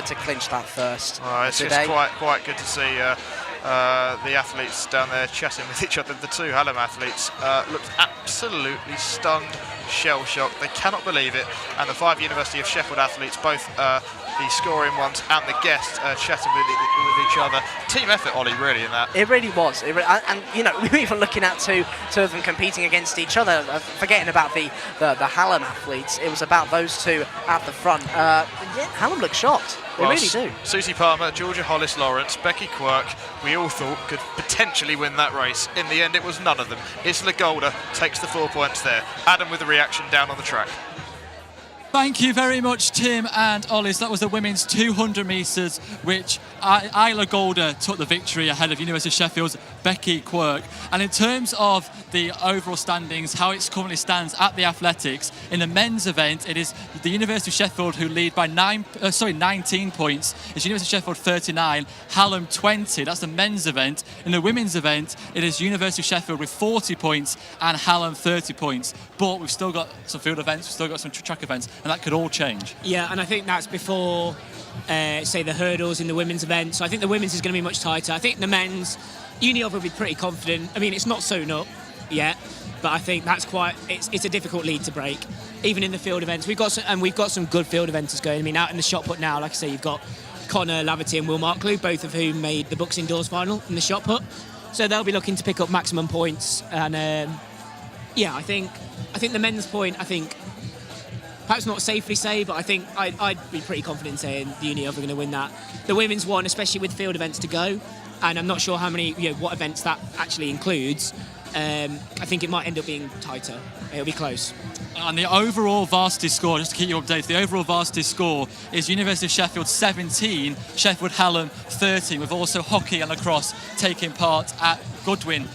to clinch that first It's today. just quite good to see the athletes down there chatting with each other. The two Hallam athletes looked absolutely stunned, shell-shocked. They cannot believe it. And the 5 University of Sheffield athletes, both the scoring ones and the guests, chatting with each other. Team effort, Ollie, really, in that. It really was. And, you know, we were even looking at two of them competing against each other, forgetting about the Hallam athletes. It was about those two at the front. Yeah, Hallam looked shocked. They really do. Susie Palmer, Georgia Hollis Lawrence, Becky Quirk, we all thought could potentially win that race. In the end, it was none of them. Isla Golda takes the 4 points there. Adam with the reaction down on the track. Thank you very much, Tim and Ollie. So that was the women's 200 metres, which Isla Golda took the victory ahead of University of Sheffield's Becky Quirk. And in terms of the overall standings, how it currently stands at the athletics, in the men's event, it is the University of Sheffield who lead by 19 points. It's University of Sheffield 39, Hallam 20. That's the men's event. In the women's event, it is University of Sheffield with 40 points and Hallam 30 points. But we've still got some field events, we've still got some track events, and that could all change. Yeah, and I think that's before, say, the hurdles in the women's event. So I think the women's is going to be much tighter. I think the men's, Uniov will be pretty confident. I mean, it's not sewn up yet, but I think that's it's a difficult lead to break. Even in the field events, we've got some good field eventers going. I mean, out in the shot put now, like I say, you've got Connor Laverty and Will Marklew, both of whom made the Bucks Indoors final in the shot put. So they'll be looking to pick up maximum points. And yeah, I think the men's point, perhaps not safely say, but I think I'd be pretty confident saying the Uniov are going to win that. The women's one, especially with field events to go, and I'm not sure how many, what events that actually includes. I think it might end up being tighter. It'll be close. And the overall varsity score, just to keep you updated, the overall varsity score is University of Sheffield 17, Sheffield Hallam 13, with also hockey and lacrosse taking part at Goodwin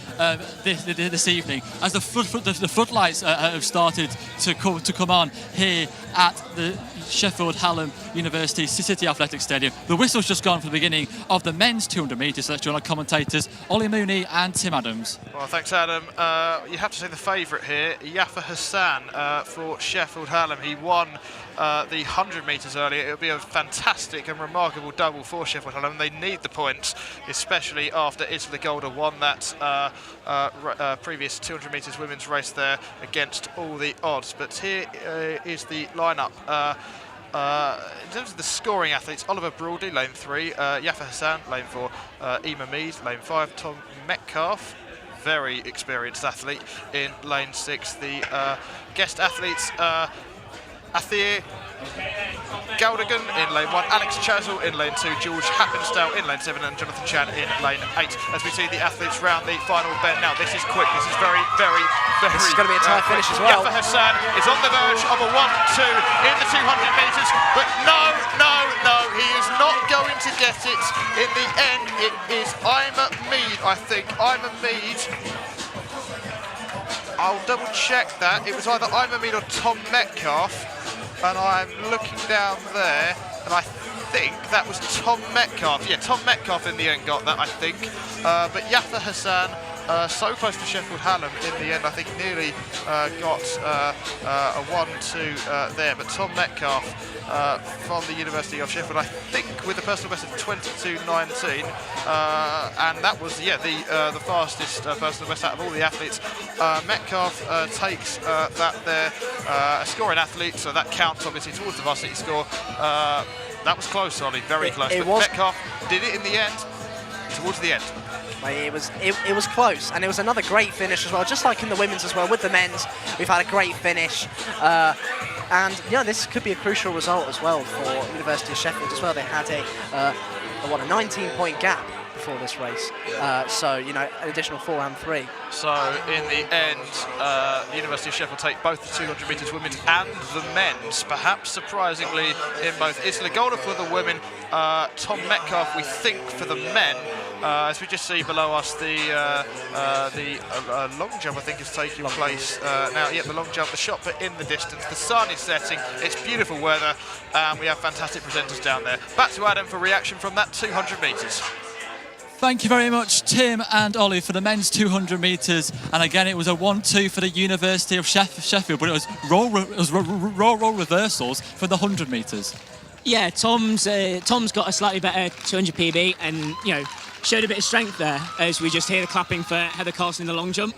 this evening. As the floodlights have started to come on here at the Sheffield Hallam University City Athletics Stadium. The whistle's just gone for the beginning of the men's 200 metres. So let's join our commentators, Ollie Mooney and Tim Adams. Well, thanks, Adam. You have to say the favourite here, Yaffa Hassan for Sheffield Hallam. He won the 100 metres earlier. It'll be a fantastic and remarkable double for Sheffield Hallam. They need the points, especially after Isla Golda won that previous 200 metres women's race there against all the odds. But here is the lineup. In terms of the scoring athletes, Oliver Broadley, lane 3, Yaffa Hassan, lane 4, Ema Mead, lane 5, Tom Metcalf, very experienced athlete, in lane 6. The guest athletes, Athier Galdigan in lane 1, Alex Chazell in lane 2, George Happenstall in lane 7, and Jonathan Chan in lane 8. As we see the athletes round the final bend now, this is quick. This is very, very, very. This is going to be a tight finish as well. Yafa Hassan is on the verge of a 1-2 in the 200 metres, but no, he is not going to get it. In the end, it is Ima Mead, I think. Ima Mead. I'll double check that. It was either Ima Mead or Tom Metcalf. And I'm looking down there, and I think that was Tom Metcalf. Yeah, Tom Metcalf in the end got that, I think. But Yafa Hassan, so close to Sheffield Hallam in the end, I think nearly got a 1-2 there. But Tom Metcalf from the University of Sheffield, I think with a personal best of 22.19, and that was the fastest personal best out of all the athletes. Metcalf takes that there, a scoring athlete, so that counts obviously towards the varsity score. That was close, Ollie, very close. But Metcalf did it in the end, towards the end. It was close, and it was another great finish as well, just like in the women's as well. With the men's, we've had a great finish, and this could be a crucial result as well for University of Sheffield as well. They had a 19-point gap before this race, so an additional 4 and 3. So in the end, the University of Sheffield take both the 200 metres women's and the men's, perhaps surprisingly in both. Isla Golda for the women, Tom Metcalf we think for the men. As we just see below us, the long jump I think is taking place now. Yeah, the long jump, the shot put in the distance. The sun is setting. It's beautiful weather, and we have fantastic presenters down there. Back to Adam for reaction from that 200 metres. Thank you very much, Tim and Ollie, for the men's 200 metres. And again, it was a 1-2 for the University of Sheffield, but it was roll reversals for the 100 metres. Yeah, Tom's got a slightly better 200 PB, and showed a bit of strength there, as we just hear the clapping for Heather Carson in the long jump.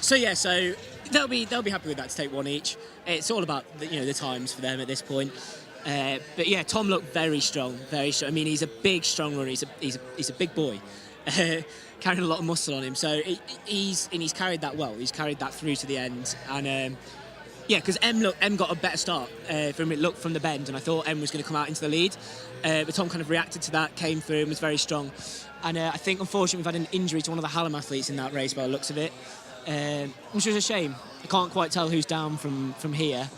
So they'll be happy with that to take one each. It's all about the times for them at this point. But yeah, Tom looked very strong, very strong. I mean, he's a big, strong runner. He's a big boy, carrying a lot of muscle on him. So he's carried that well. He's carried that through to the end. And because M got a better start from the bend, and I thought M was going to come out into the lead. But Tom kind of reacted to that, came through, and was very strong. And I think, unfortunately, we've had an injury to one of the Hallam athletes in that race by the looks of it, which was a shame. I can't quite tell who's down from here.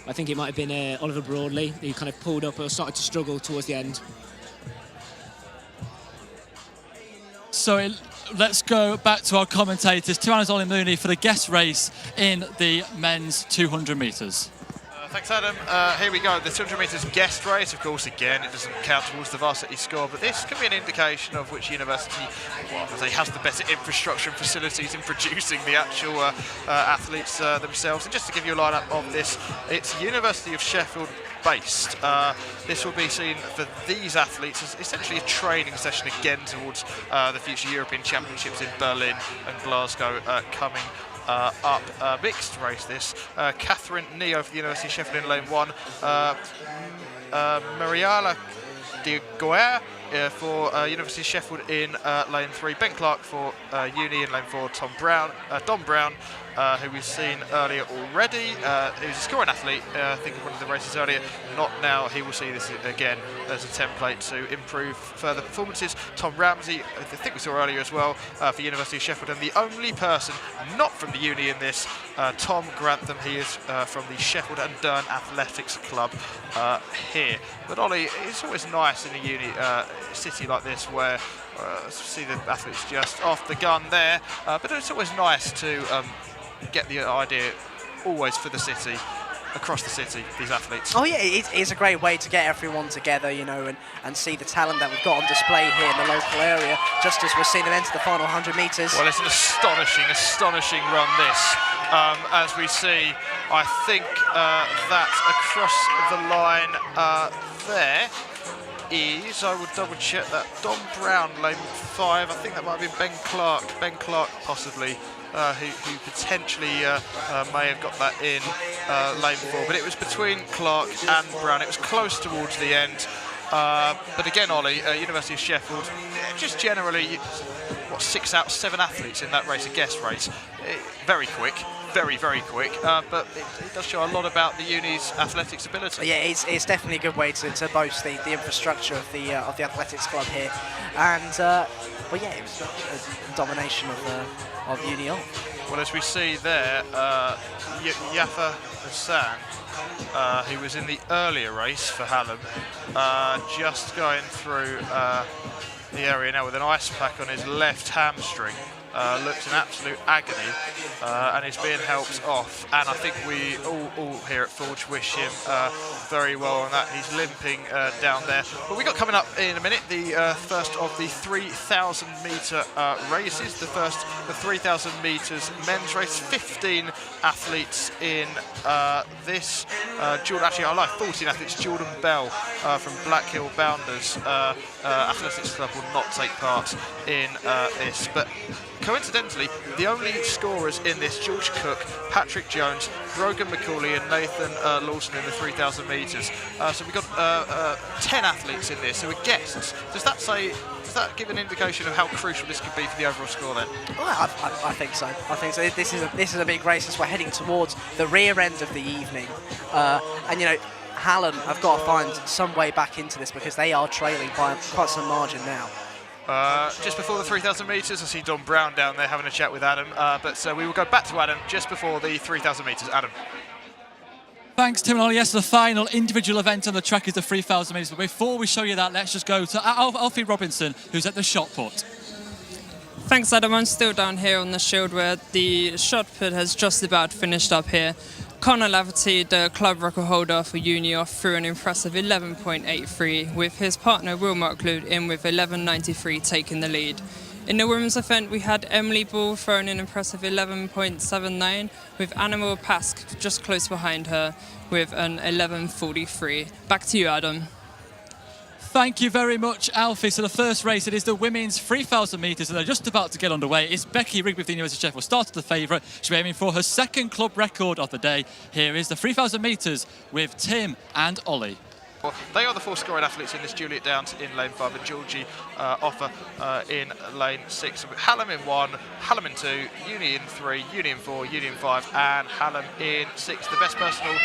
I think it might have been Oliver Broadley, who kind of pulled up or started to struggle towards the end. So let's go back to our commentators. To Ollie Mooney for the guest race in the men's 200 metres. Thanks, Adam. Here we go. The 200 metres guest race, of course, again, it doesn't count towards the varsity score, but this can be an indication of which university has the better infrastructure and facilities in producing the actual athletes themselves. And just to give you a lineup of this, it's University of Sheffield based. This will be seen for these athletes as essentially a training session again towards the future European Championships in Berlin and Glasgow coming up. Mixed race this. Catherine Neo for the University of Sheffield in lane 1. Mariala de Goer for University of Sheffield in lane 3. Ben Clark for Uni in lane 4. Don Brown, who we've seen earlier already. He was a scoring athlete, I think, in one of the races earlier. Not now. He will see this again as a template to improve further performances. Tom Ramsey, I think we saw earlier as well, for University of Sheffield. And the only person not from the Uni in this, Tom Grantham. He is from the Sheffield and Durn Athletics Club here. But Ollie, it's always nice in a Uni city like this where see the athletes just off the gun there. But it's always nice to get the idea always for the city, across the city, these athletes. Oh yeah, it is a great way to get everyone together, and see the talent that we've got on display here in the local area, just as we're seeing them enter the final 100 metres. Well, it's an astonishing run this. As we see, I think that across the line there is, I would double check that, Don Brown, lane 5, I think that might have been Ben Clark possibly, who potentially may have got that in lane 4, but it was between Clark and Brown. It was close towards the end, but again, Ollie, University of Sheffield, just generally, 6 out of 7 athletes in that race, a guest race, very quick. very, very quick, but it does show a lot about the uni's athletics ability. Yeah, it's definitely a good way to boast the infrastructure of the athletics club here, and but yeah, it was a domination of uni on. Well, as we see there, Yafa Hassan, who was in the earlier race for Hallam, just going through the area now with an ice pack on his left hamstring. Looks in absolute agony, and is being helped off, and I think we all here at Forge wish him very well on that. He's limping down there. But we got coming up in a minute the first of the 3,000 metre races, the 3,000 metres men's race. 15 athletes in this. Actually, I like 14 athletes. Jordan Bell from Black Hill Bounders Athletics Club will not take part in this, but coincidentally, the only scorers in this, George Cook, Patrick Jones, Brogan McCauley and Nathan Lawson in the 3,000 metres. So we've got 10 athletes in this who are guests. Does that give an indication of how crucial this could be for the overall score then? Well, I think so. I think so. This is a big race as we're heading towards the rear end of the evening. And, you know, Hallam have got to find some way back into this because they are trailing by quite some margin now. Just before the 3,000 metres, I see Don Brown down there having a chat with Adam, but we will go back to Adam just before the 3,000 metres. Adam. Thanks, Tim and Ollie. Yes, the final individual event on the track is the 3,000 metres, but before we show you that, let's just go to Alfie Robinson, who's at the shot put. Thanks, Adam. I'm still down here on the shield where the shot put has just about finished up here. Connor Lafferty, the club record holder for uni, off through an impressive 11.83, with his partner Will Marklood in with 11.93 taking the lead. In the women's event, we had Emily Ball throwing an impressive 11.79, with Animal Pask just close behind her with an 11.43. Back to you, Adam. Thank you very much, Alfie. So the first race, it is the women's 3,000 metres, and they're just about to get underway. It's Becky Rigby of the University of Sheffield, started the favourite. She'll be aiming for her second club record of the day. Here is the 3,000 metres with Tim and Ollie. They are the four scoring athletes in this. Juliet Downs in lane 5 and Georgie Offer in lane 6. Hallam in 1, Hallam in 2, Uni in 3, Uni in 4, Uni in 5 and Hallam in 6. The best personal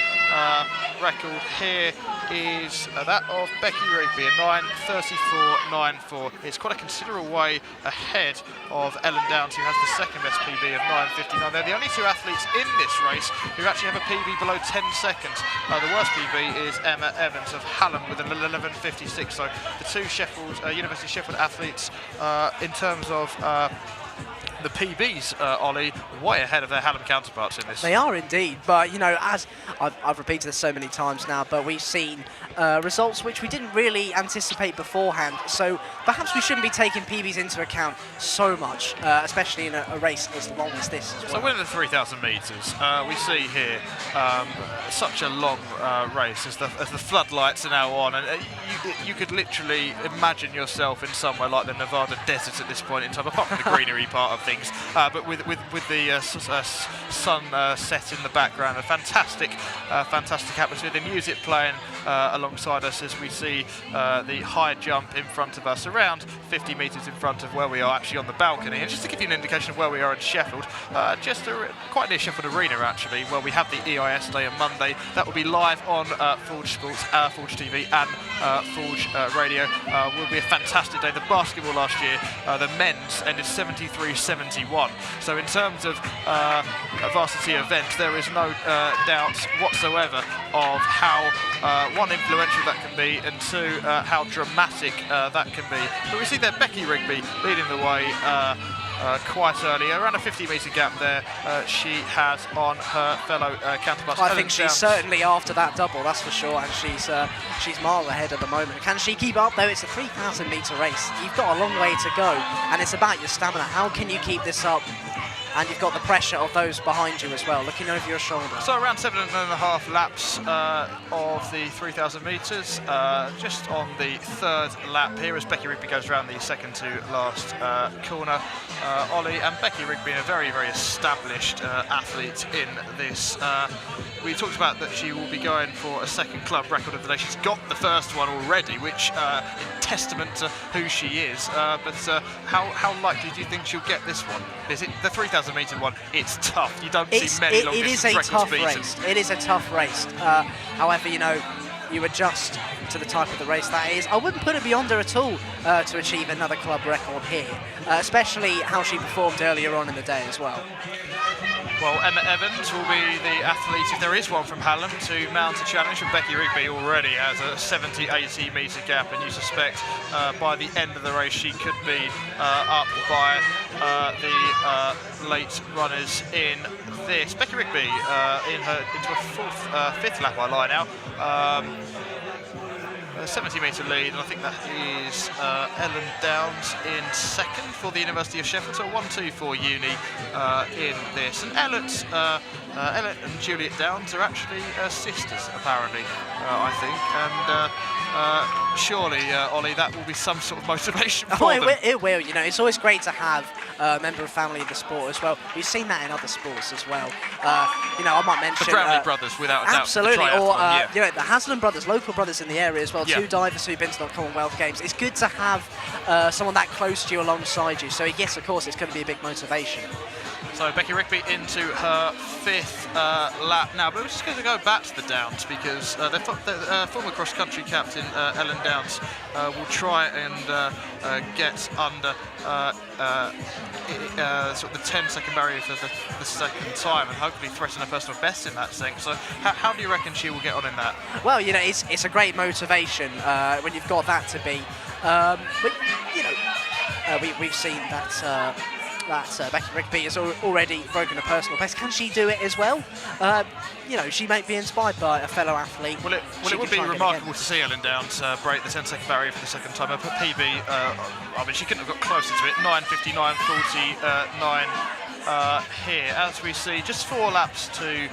record here is that of Becky Rigby, a 9:34.94. It's quite a considerable way ahead of Ellen Downs, who has the second best PB of 9:59. They're the only two athletes in this race who actually have a PB below 10 seconds. The worst PB is Emma Evans of Hallam with an 11:56. So the two University of Sheffield athletes, in terms of the PBs, Ollie, way ahead of their Hallam counterparts in this. They are indeed, but you know, as I've repeated this so many times now, but we've seen results which we didn't really anticipate beforehand, so perhaps we shouldn't be taking PBs into account so much, especially in a race as long as this as well. So winning the 3,000 metres, we see here such a long race as the floodlights are now on, and you could literally imagine yourself in somewhere like the Nevada desert at this point in time, apart from the greenery part of things, but with the sun set in the background, a fantastic atmosphere. The music playing alongside us as we see the high jump in front of us, around 50 metres in front of where we are, actually on the balcony. And just to give you an indication of where we are in Sheffield, quite near Sheffield Arena actually, where we have the EIS Day on Monday. That will be live on Forge Sports, Forge TV and Forge Radio. Will be a fantastic day. The basketball last year, the men's ended 73-71. So in terms of a varsity event, there is no doubt whatsoever of how one, influential that can be, and two, how dramatic that can be. But we see there Becky Rigby leading the way quite early, around a 50-metre gap there. She has on her fellow counterpart. I think she's certainly after that double, that's for sure, and she's miles ahead at the moment. Can she keep up though? It's a 3,000-metre race. You've got a long way to go, and it's about your stamina. How can you keep this up? And you've got the pressure of those behind you as well, looking over your shoulder. So around 7.5 laps of the 3,000 metres, just on the third lap here as Becky Rigby goes around the second to last corner. Ollie, and Becky Rigby, a very, very established athlete in this. We talked about that she will be going for a second club record of the day. She's got the first one already, which in testament to who she is. But how likely do you think she'll get this one? Is it the 3,000 3,000 metre one, it's tough. You don't see many long distance records beaten. It is a tough race. However, you know, you adjust to the type of the race that is. I wouldn't put it beyond her at all to achieve another club record here, especially how she performed earlier on in the day as well. Well, Emma Evans will be the athlete, if there is one from Hallam, to mount a challenge. And Becky Rigby already has a 70-80 metre gap, and you suspect by the end of the race she could be up by the late runners in this. Becky Rigby into a fifth lap I lie now. A 70-metre lead, and I think that is Ellen Downs in second for the University of Sheffield, so 1-2 for Uni in this. And Ellen and Juliet Downs are actually sisters, apparently, I think, and surely, Ollie, that will be some sort of motivation for them. It will, you know, it's always great to have a member of family in the sport as well. We've seen that in other sports as well. You know, I might mention... The Brownlee brothers, without a doubt. Absolutely, or you know, the Haslam brothers, local brothers in the area as well, two divers who've been to the Commonwealth Games. It's good to have someone that close to you alongside you, so yes, of course, it's going to be a big motivation. So Becky Rigby into her fifth lap now, but we're just going to go back to the Downs because their former cross-country captain Ellen Downs will try and get under sort of the 10-second barrier for the second time and hopefully threaten her personal best in that sense. So how do you reckon she will get on in that? Well, you know, it's a great motivation when you've got that to be. But you know, we've seen that. Becky Rigby has already broken a personal best. Can she do it as well? You know, she might be inspired by a fellow athlete. Well, it would be remarkable to see Ellen Downs break the 10-second barrier for the second time. Her PB, I mean, she couldn't have got closer to it. 9:59.49 here. As we see, just 4 laps to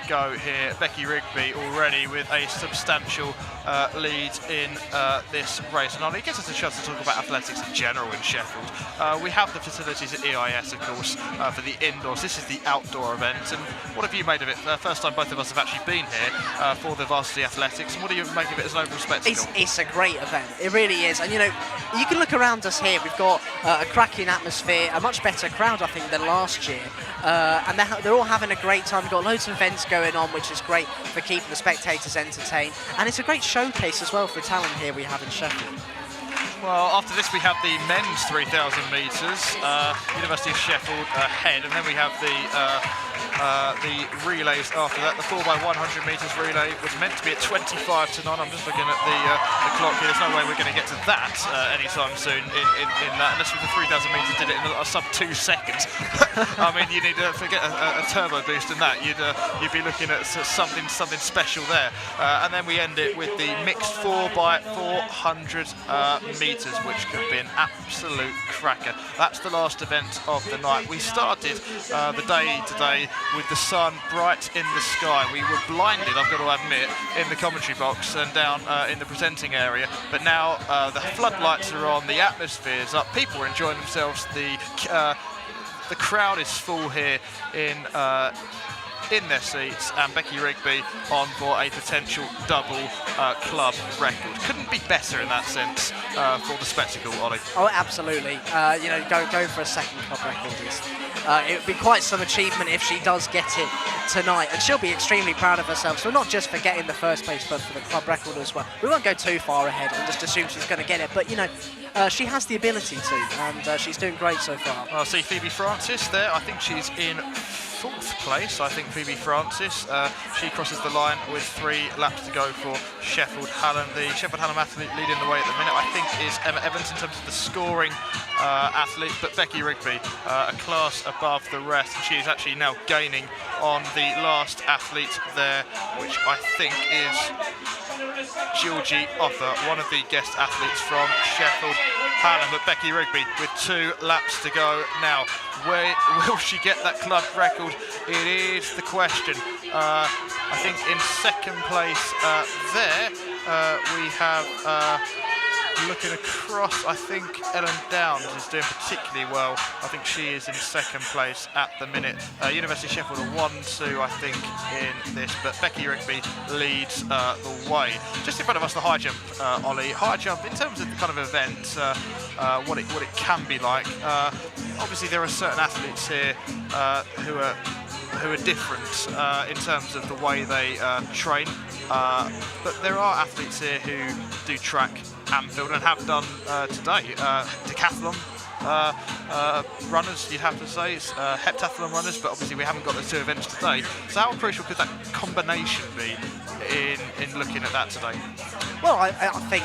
go here. Becky Rigby already with a substantial lead in this race. And it gives us a chance to talk about athletics in general in Sheffield. We have the facilities at EIS, of course, for the indoors. This is the outdoor event. And what have you made of it? First time both of us have actually been here for the Varsity Athletics. And what do you make of it as an overall spectacle? It's a great event. It really is. And, you know, you can look around us here. We've got a cracking atmosphere, a much better crowd, I think, than last year. And they're all having a great time. We've got loads of events going on, which is great for keeping the spectators entertained. And it's a great showcase as well for talent here we have in Sheffield. Well, after this we have the men's 3,000 metres, University of Sheffield ahead, and then we have the relays after that. The 4x100 metres relay was meant to be at 25-9. I'm just looking at the clock here. There's no way we're going to get to that anytime soon in that, unless with the 3,000 metres did it in a sub 2 seconds. I mean, you need to forget a turbo boost in that. You'd be looking at something special there. And then we end it with the mixed 4x400 metres, which could be an absolute cracker. That's the last event of the night. We started the day today with the sun bright in the sky. We were blinded, I've got to admit, in the commentary box and down in the presenting area. But now the floodlights are on, the atmosphere's up, people are enjoying themselves. The crowd is full here in their seats, and Becky Rigby on for a potential double club record. Couldn't be better in that sense for the spectacle, Ollie. Oh, absolutely. You know, go for a second club record. It would be quite some achievement if she does get it tonight, and she'll be extremely proud of herself. So not just for getting the first place, but for the club record as well. We won't go too far ahead and just assume she's going to get it, but you know, she has the ability to, and she's doing great so far. I see Phoebe Francis there. I think she's in 4th place, I think, Phoebe Francis. She crosses the line with 3 laps to go for Sheffield Hallam. The Sheffield Hallam athlete leading the way at the minute, I think, is Emma Evans in terms of the scoring athlete, but Becky Rigby a class above the rest, and she is actually now gaining on the last athlete there, which I think is Georgie Offer, one of the guest athletes from Sheffield Hallam. But Becky Rigby with 2 laps to go now. Where will she get that club record? It is the question. I think in second place there we have looking across, I think Ellen Downs is doing particularly well. I think she is in second place at the minute. University of Sheffield are 1-2, I think, in this, but Becky Rigby leads the way. Just in front of us, the high jump, Ollie. High jump, in terms of the kind of event, what it can be like. Obviously, there are certain athletes here who are different in terms of the way they train, but there are athletes here who do track and field and have done today. Decathlon runners, you'd have to say, heptathlon runners, but obviously we haven't got the two events today. So how crucial could that combination be in looking at that today? Well, I think,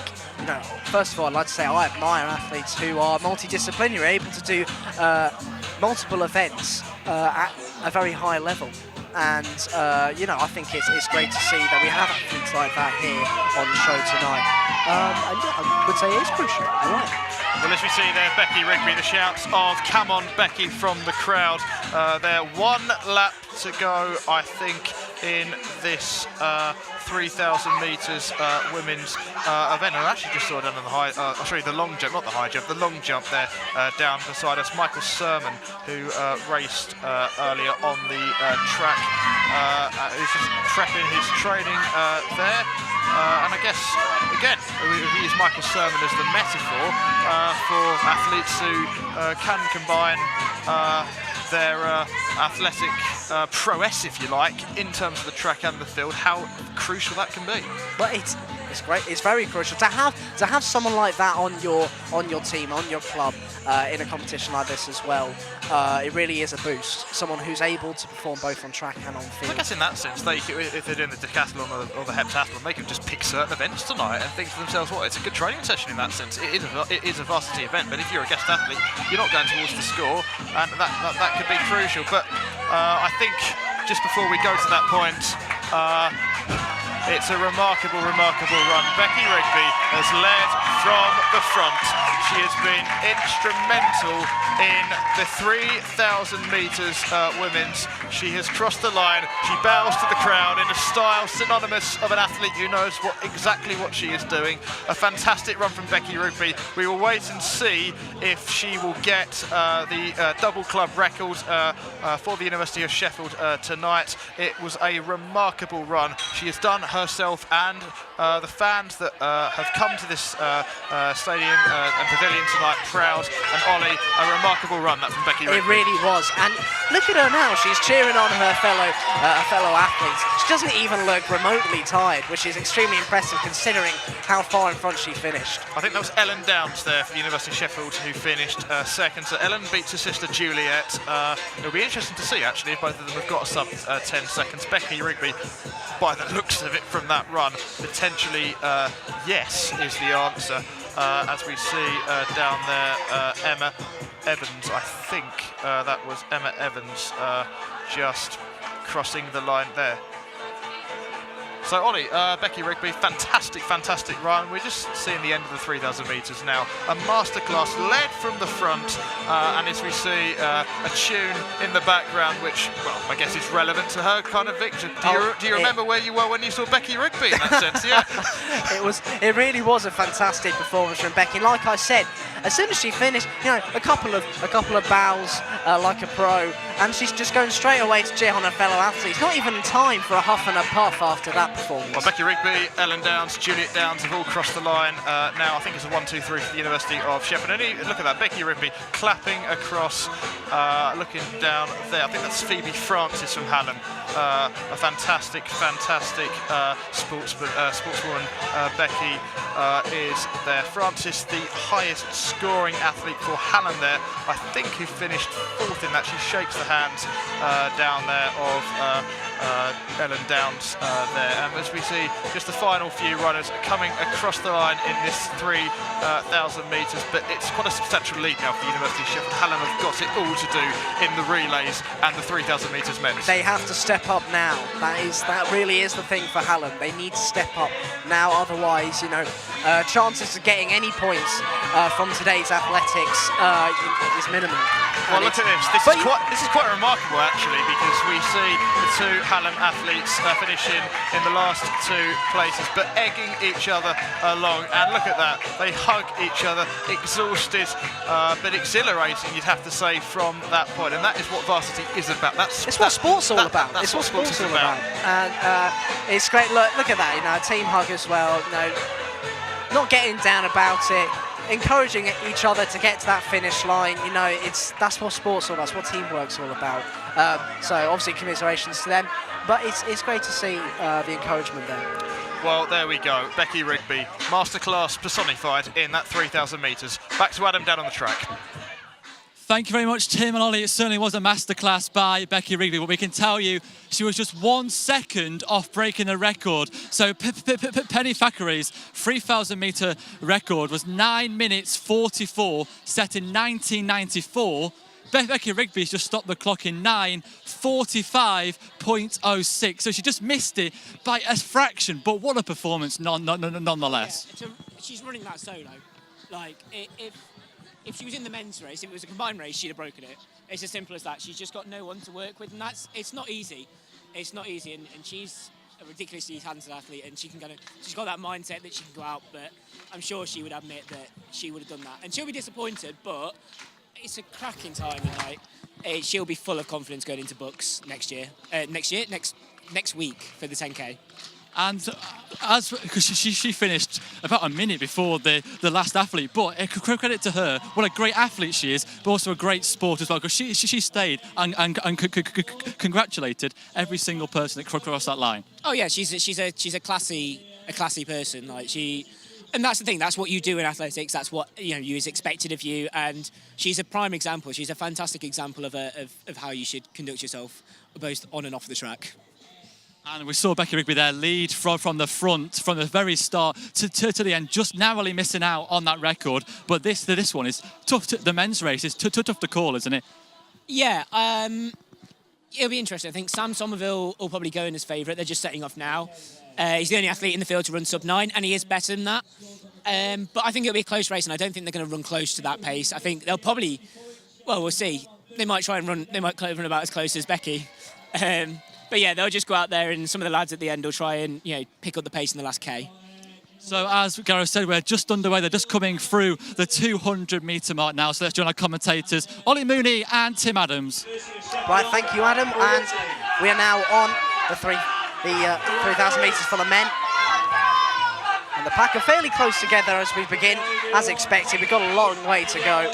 first of all, I'd like to say I admire athletes who are multidisciplinary, able to do multiple events at a very high level. And, I think it's great to see that we have athletes like that here on the show tonight. And I would say it is crucial. You're right. Well, as we see there, Becky Rigby, the shouts of "Come on, Becky" from the crowd. There, 1 lap to go, I think, in this 3,000 metres women's event. I actually just saw down on the the long jump, not the high jump, the long jump there down beside us. Michael Sermon, who raced earlier on the track, is just prepping his training there. And I guess, again, we use Michael Sermon as the metaphor for athletes who can combine their athletic prowess, if you like, in terms of the track and the field. How crucial that can be. But it's great. It's very crucial to have someone like that on your team, on your club, in a competition like this as well. It really is a boost. Someone who's able to perform both on track and on field. I guess in that sense, if they're doing the decathlon or the heptathlon, they can just pick certain events tonight and think to themselves, well, it's a good training session in that sense. It is a varsity event, but if you're a guest athlete, you're not going towards the score, and that could be crucial. But I think just before we go to that point, it's a remarkable run. Becky Rigby has led from the front. She has been instrumental in the 3,000 metres women's. She has crossed the line. She bows to the crowd in a style synonymous of an athlete who knows exactly what she is doing. A fantastic run from Becky Rigby. We will wait and see if she will get the double club record for the University of Sheffield tonight. It was a remarkable run. She has done herself and the fans that have come to this stadium and pavilion tonight proud. And Ollie, a remarkable run that from Becky Rigby. It really was. And look at her now. She's cheering on her fellow athletes. She doesn't even look remotely tired, which is extremely impressive considering how far in front she finished. I think that was Ellen Downs there for the University of Sheffield who finished second. So Ellen beats her sister Juliet. It'll be interesting to see actually if both of them have got a sub 10 seconds. Becky Rigby, by the looks of it from that run, potentially yes is the answer. As we see down there, Emma Evans, I think that was Emma Evans just crossing the line there. So Ollie, Becky Rigby, fantastic run. We're just seeing the end of the 3,000 metres now. A masterclass led from the front, and as we see a tune in the background, which, well, I guess is relevant to her kind of victory. Do you remember where you were when you saw Becky Rigby in that sense? Yeah. It really was a fantastic performance from Becky. Like I said, as soon as she finished, a couple of bows like a pro, and she's just going straight away to cheer on her fellow athletes. Not even time for a huff and a puff after that performance. Well, Becky Rigby, Ellen Downs, Juliet Downs have all crossed the line. Now I think it's a 1-2-3 for the University of Sheffield. And look at that, Becky Rigby clapping across, looking down there. I think that's Phoebe Francis from Hallam. A fantastic sportswoman. Becky is there. Francis, the highest scoring athlete for Hallam there, I think, who finished fourth in that. She shakes the hands down there of Ellen Downs there. And as we see, just the final few runners coming across the line in this 3,000 metres, but it's quite a substantial lead now for the University of Sheffield. Hallam have got it all to do in the relays and the 3,000 metres men's. They have to step up now. That really is the thing for Hallam. They need to step up now, otherwise, chances of getting any points from today's athletics is minimal. Well, look at this. This is quite remarkable, actually, because we see the two Hallam athletes finishing in the last two places, but egging each other along. And look at that. They hug each other, exhausted, but exhilarating, you'd have to say, from that point. And that is what Varsity is about. It's what sport's all about. It's what sports is about. And it's great. Look at that. A team hug as well. Not getting down about it, encouraging each other to get to that finish line. That's what sport's all about. That's what teamwork's all about. So obviously commiserations to them, but it's great to see the encouragement there. Well, there we go. Becky Rigby, masterclass personified in that 3,000 metres. Back to Adam down on the track. Thank you very much, Tim and Ollie. It certainly was a masterclass by Becky Rigby, but we can tell you she was just 1 second off breaking the record. So Penny Thackeray's 3,000 metre record was 9 minutes 44, set in 1994. Becky Rigby's just stopped the clock in 9:45.06. So she just missed it by a fraction, but what a performance nonetheless. Yeah, she's running that solo. If she was in the men's race, if it was a combined race, she'd have broken it. It's as simple as that. She's just got no one to work with, and it's not easy. It's not easy, and she's a ridiculously talented athlete, and she's got that mindset that she can go out, but I'm sure she would admit that she would have done that. And she'll be disappointed, but it's a cracking time, and she'll be full of confidence going into books next week for the 10K. And because she finished about a minute before the last athlete, but credit to her, what a great athlete she is, but also a great sport as well, because she stayed and congratulated every single person that crossed that line. Oh yeah, she's a classy person. And that's the thing. That's what you do in athletics. That's what you is expected of you. And she's a prime example. She's a fantastic example of how you should conduct yourself, both on and off the track. And we saw Becky Rigby there lead from the front, from the very start to the end, just narrowly missing out on that record. But this one is tough. The men's race is tough to call, isn't it? Yeah, it'll be interesting. I think Sam Somerville will probably go in as favourite. They're just setting off now. He's the only athlete in the field to run sub-9, and he is better than that. But I think it'll be a close race, and I don't think they're going to run close to that pace. I think they'll probably, we'll see. They might run about as close as Becky. But yeah, they'll just go out there, and some of the lads at the end will try and pick up the pace in the last K. So as Gareth said, we're just underway. They're just coming through the 200-metre mark now. So let's join our commentators, Ollie Mooney and Tim Adams. Right, thank you, Adam. And we are now on the 3,000 metres for the men. And the pack are fairly close together as we begin, as expected. We've got a long way to go.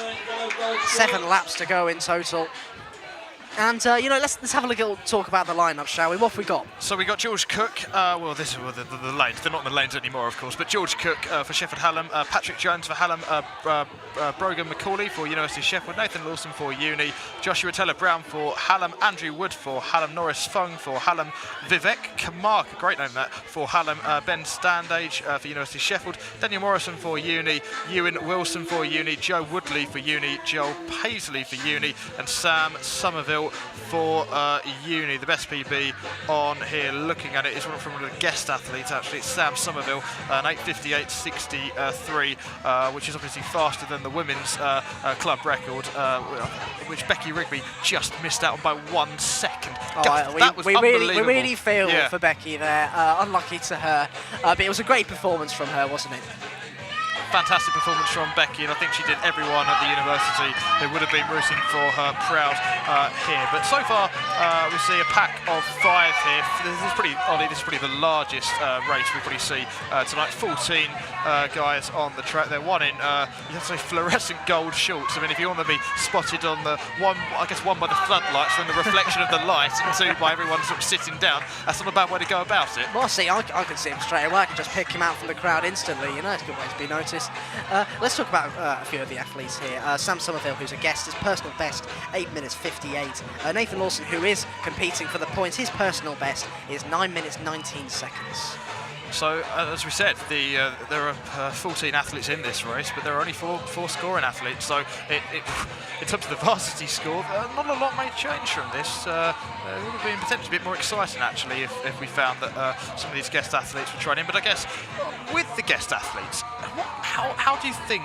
7 laps to go in total. And, let's have a little talk about the lineup, shall we? What have we got? So we got George Cook. This is the lanes. They're not in the lanes anymore, of course. But George Cook for Sheffield Hallam, Patrick Jones for Hallam, Brogan McCauley for University of Sheffield, Nathan Lawson for Uni, Joshua Taylor-Brown for Hallam, Andrew Wood for Hallam, Norris Fung for Hallam, Vivek Kamark, a great name that, for Hallam, Ben Standage for University of Sheffield, Daniel Morrison for Uni, Ewan Wilson for Uni, Joe Woodley for Uni, Joel Paisley for Uni, and Sam Somerville for Uni. The best PB on here, looking at it, is one from one of the guest athletes, actually. It's Sam Somerville, an 8:58.63, which is obviously faster than the women's club record, which Becky Rigby just missed out on by 1 second. That was unbelievable. We really feel for Becky there. Unlucky to her, but it was a great performance from her, wasn't it? Fantastic performance from Becky, and I think she did everyone at the university who would have been rooting for her proud here. But so far, we see a pack of 5 here. This is probably the largest race we probably see tonight. 14 guys on the track. They're one in, you have to say, fluorescent gold shorts. I mean, if you want to be spotted on the one by the floodlights from the reflection of the light, and 2 by everyone sort of sitting down, that's not a bad way to go about it. Well, see, I can see him straight away. I can just pick him out from the crowd instantly. It's a good way to be noticed. Let's talk about a few of the athletes here. Sam Somerville, who's a guest, his personal best 8:58. Nathan Lawson, who is competing for the points, his personal best is 9:19. So, as we said, there are 14 athletes in this race, but there are only four scoring athletes. So, in terms of the varsity score, not a lot may change from this. It would have been potentially a bit more exciting, actually, if we found that some of these guest athletes were trying in. But I guess with the guest athletes, how do you think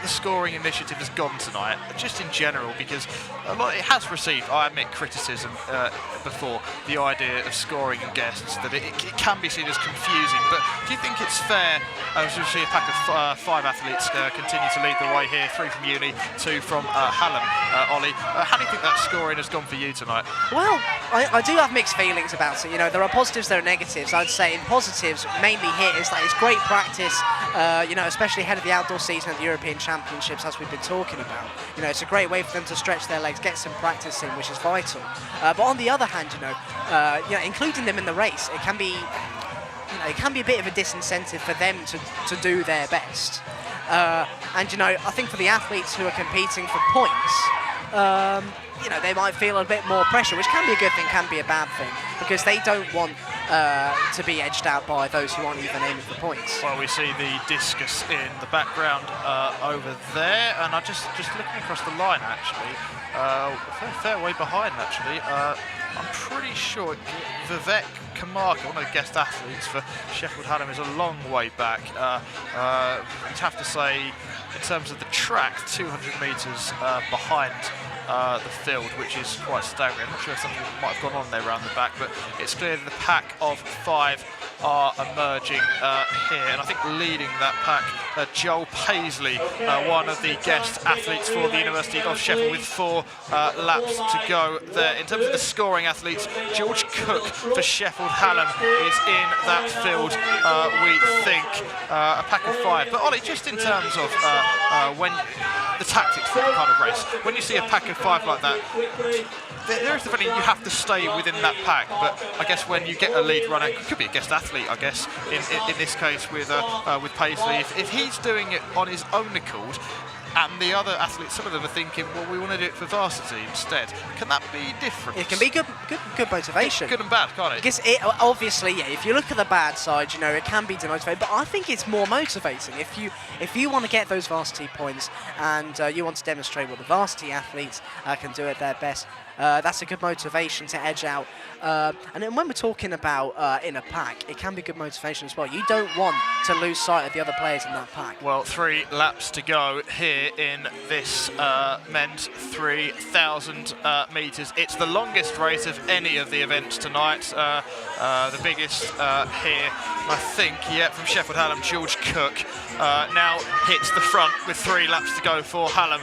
the scoring initiative has gone tonight, just in general, because it has received, I admit, criticism before, the idea of scoring and guests, that it can be seen as confusing. But do you think it's fair, as we see a pack of 5 athletes continue to lead the way here, 3 from Uni, 2 from Hallam, Ollie? How do you think that scoring has gone for you tonight? Well, I do have mixed feelings about it. You know, there are positives, there are negatives. I'd say in positives, mainly here, is that it's great practice, you know, especially ahead of the outdoor season of the European Championships, as we've been talking about. You know, it's a great way for them to stretch their legs, get some practice in, which is vital. But on the other hand, you know, including them in the race, it can be, you know, it can be a bit of a disincentive for them to do their best. And you know, I think for the athletes who are competing for points, you know, they might feel a bit more pressure, which can be a good thing, can be a bad thing, because they don't want to be edged out by those who aren't even aiming for points. Well, we see the discus in the background over there, and I'm just looking across the line, actually, fair way behind, actually. I'm pretty sure Vivek Kamarka, one of the guest athletes for Sheffield Hallam, is a long way back. You'd have to say, in terms of the track, 200 metres behind the field, which is quite staggering. I'm not sure if something might have gone on there around the back, but it's clear that the pack of 5 are emerging here, and I think leading that pack, Joel Paisley, one of the guest athletes for the University of Sheffield, with 4 laps to go there. In terms of the scoring athletes, George Cook for Sheffield Hallam is in that field, we think, a pack of 5. But Ollie, just in terms of when the tactics for the kind of race, when you see a pack of 5 like that, there is the feeling you have to stay within that pack. But I guess when you get a lead runner, it could be a guest athlete, I guess, in this case with Paisley, if he's doing it on his own accord, and the other athletes, some of them are thinking, well, we want to do it for Varsity instead. Can that be different? It can be good motivation. Good and bad, can't it? Because it, obviously, yeah, if you look at the bad side, you know, it can be demotivating, but I think it's more motivating. If you want to get those Varsity points and you want to demonstrate what the Varsity athletes can do at their best, that's a good motivation to edge out. And then when we're talking about in a pack, it can be good motivation as well. You don't want to lose sight of the other players in that pack. Well, 3 laps to go here in this men's 3,000 metres. It's the longest race of any of the events tonight. The biggest here, I think, from Sheffield Hallam, George Cook now hits the front with 3 laps to go for Hallam.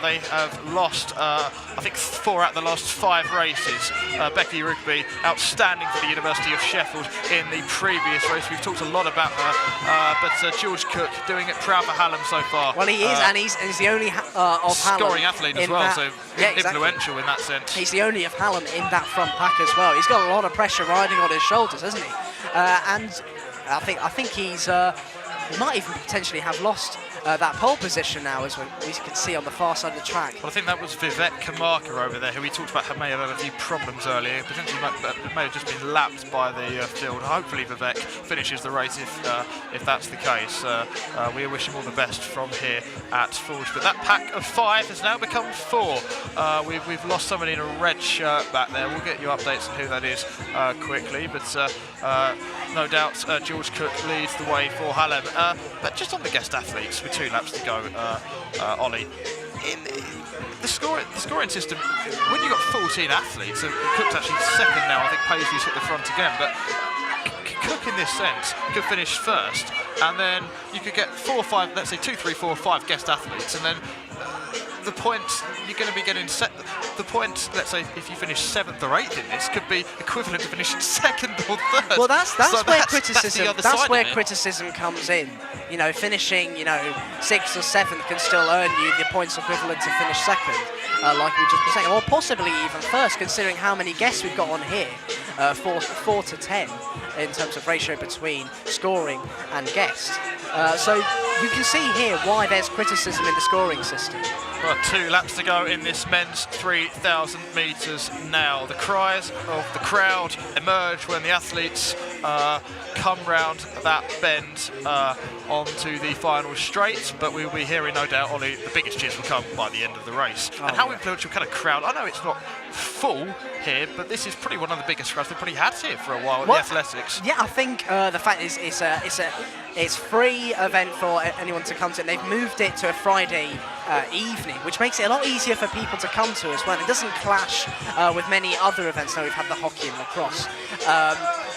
They have lost, I think, 4 out of the last 5 races. Becky Rugby, outstanding for the University of Sheffield in the previous race. We've talked a lot about her, but George Cook doing it proud for Hallam so far. Well, he is, and he's the only of Hallam scoring athlete as well, that, so influential in that sense. He's the only of Hallam in that front pack as well. He's got a lot of pressure riding on his shoulders, hasn't he? And I think he's he might even potentially have lost that pole position now, as we can see on the far side of the track. Well, I think that was Vivek Kamarka over there, who we talked about may have had a few problems earlier. Potentially may have just been lapped by the field. Hopefully Vivek finishes the race if that's the case. We wish him all the best from here at Forge. But that pack of 5 has now become 4. We've lost somebody in a red shirt back there. We'll get you updates on who that is quickly. But no doubt George Cook leads the way for Hallam. But just on the guest athletes, with 2 laps to go, Ollie, in the scoring system, when you've got 14 athletes, Cook's actually second now. I think Paisley's hit the front again, but Cook in this sense could finish first, and then you could get 4 or 5, let's say 2, 3, 4, 5 guest athletes, and then the points you're going to be getting set. The points, let's say, if you finish 7th or 8th in this, could be equivalent to finishing 2nd or 3rd. Well, that's so where criticism. That's where criticism comes in. You know, finishing 6th or 7th can still earn you the points equivalent to finish 2nd, like we just been saying, or possibly even first, considering how many guests we've got on here. 4 to 10 in terms of ratio between scoring and guest. So you can see here why there's criticism in the scoring system. Well, 2 laps to go in this men's 3,000 metres now. The cries of the crowd emerge when the athletes come round that bend onto the final straight, but we'll be hearing, no doubt, Ollie, the biggest cheers will come by the end of the race. And how influential kind of crowd, I know it's not full here, but this is probably one of the biggest crowds they've probably had here for a while at the Athletics. Yeah, I think the fact is it's free event for anyone to come to, and they've moved it to a Friday evening, which makes it a lot easier for people to come to as well. It doesn't clash with many other events. Now we've had the hockey and lacrosse,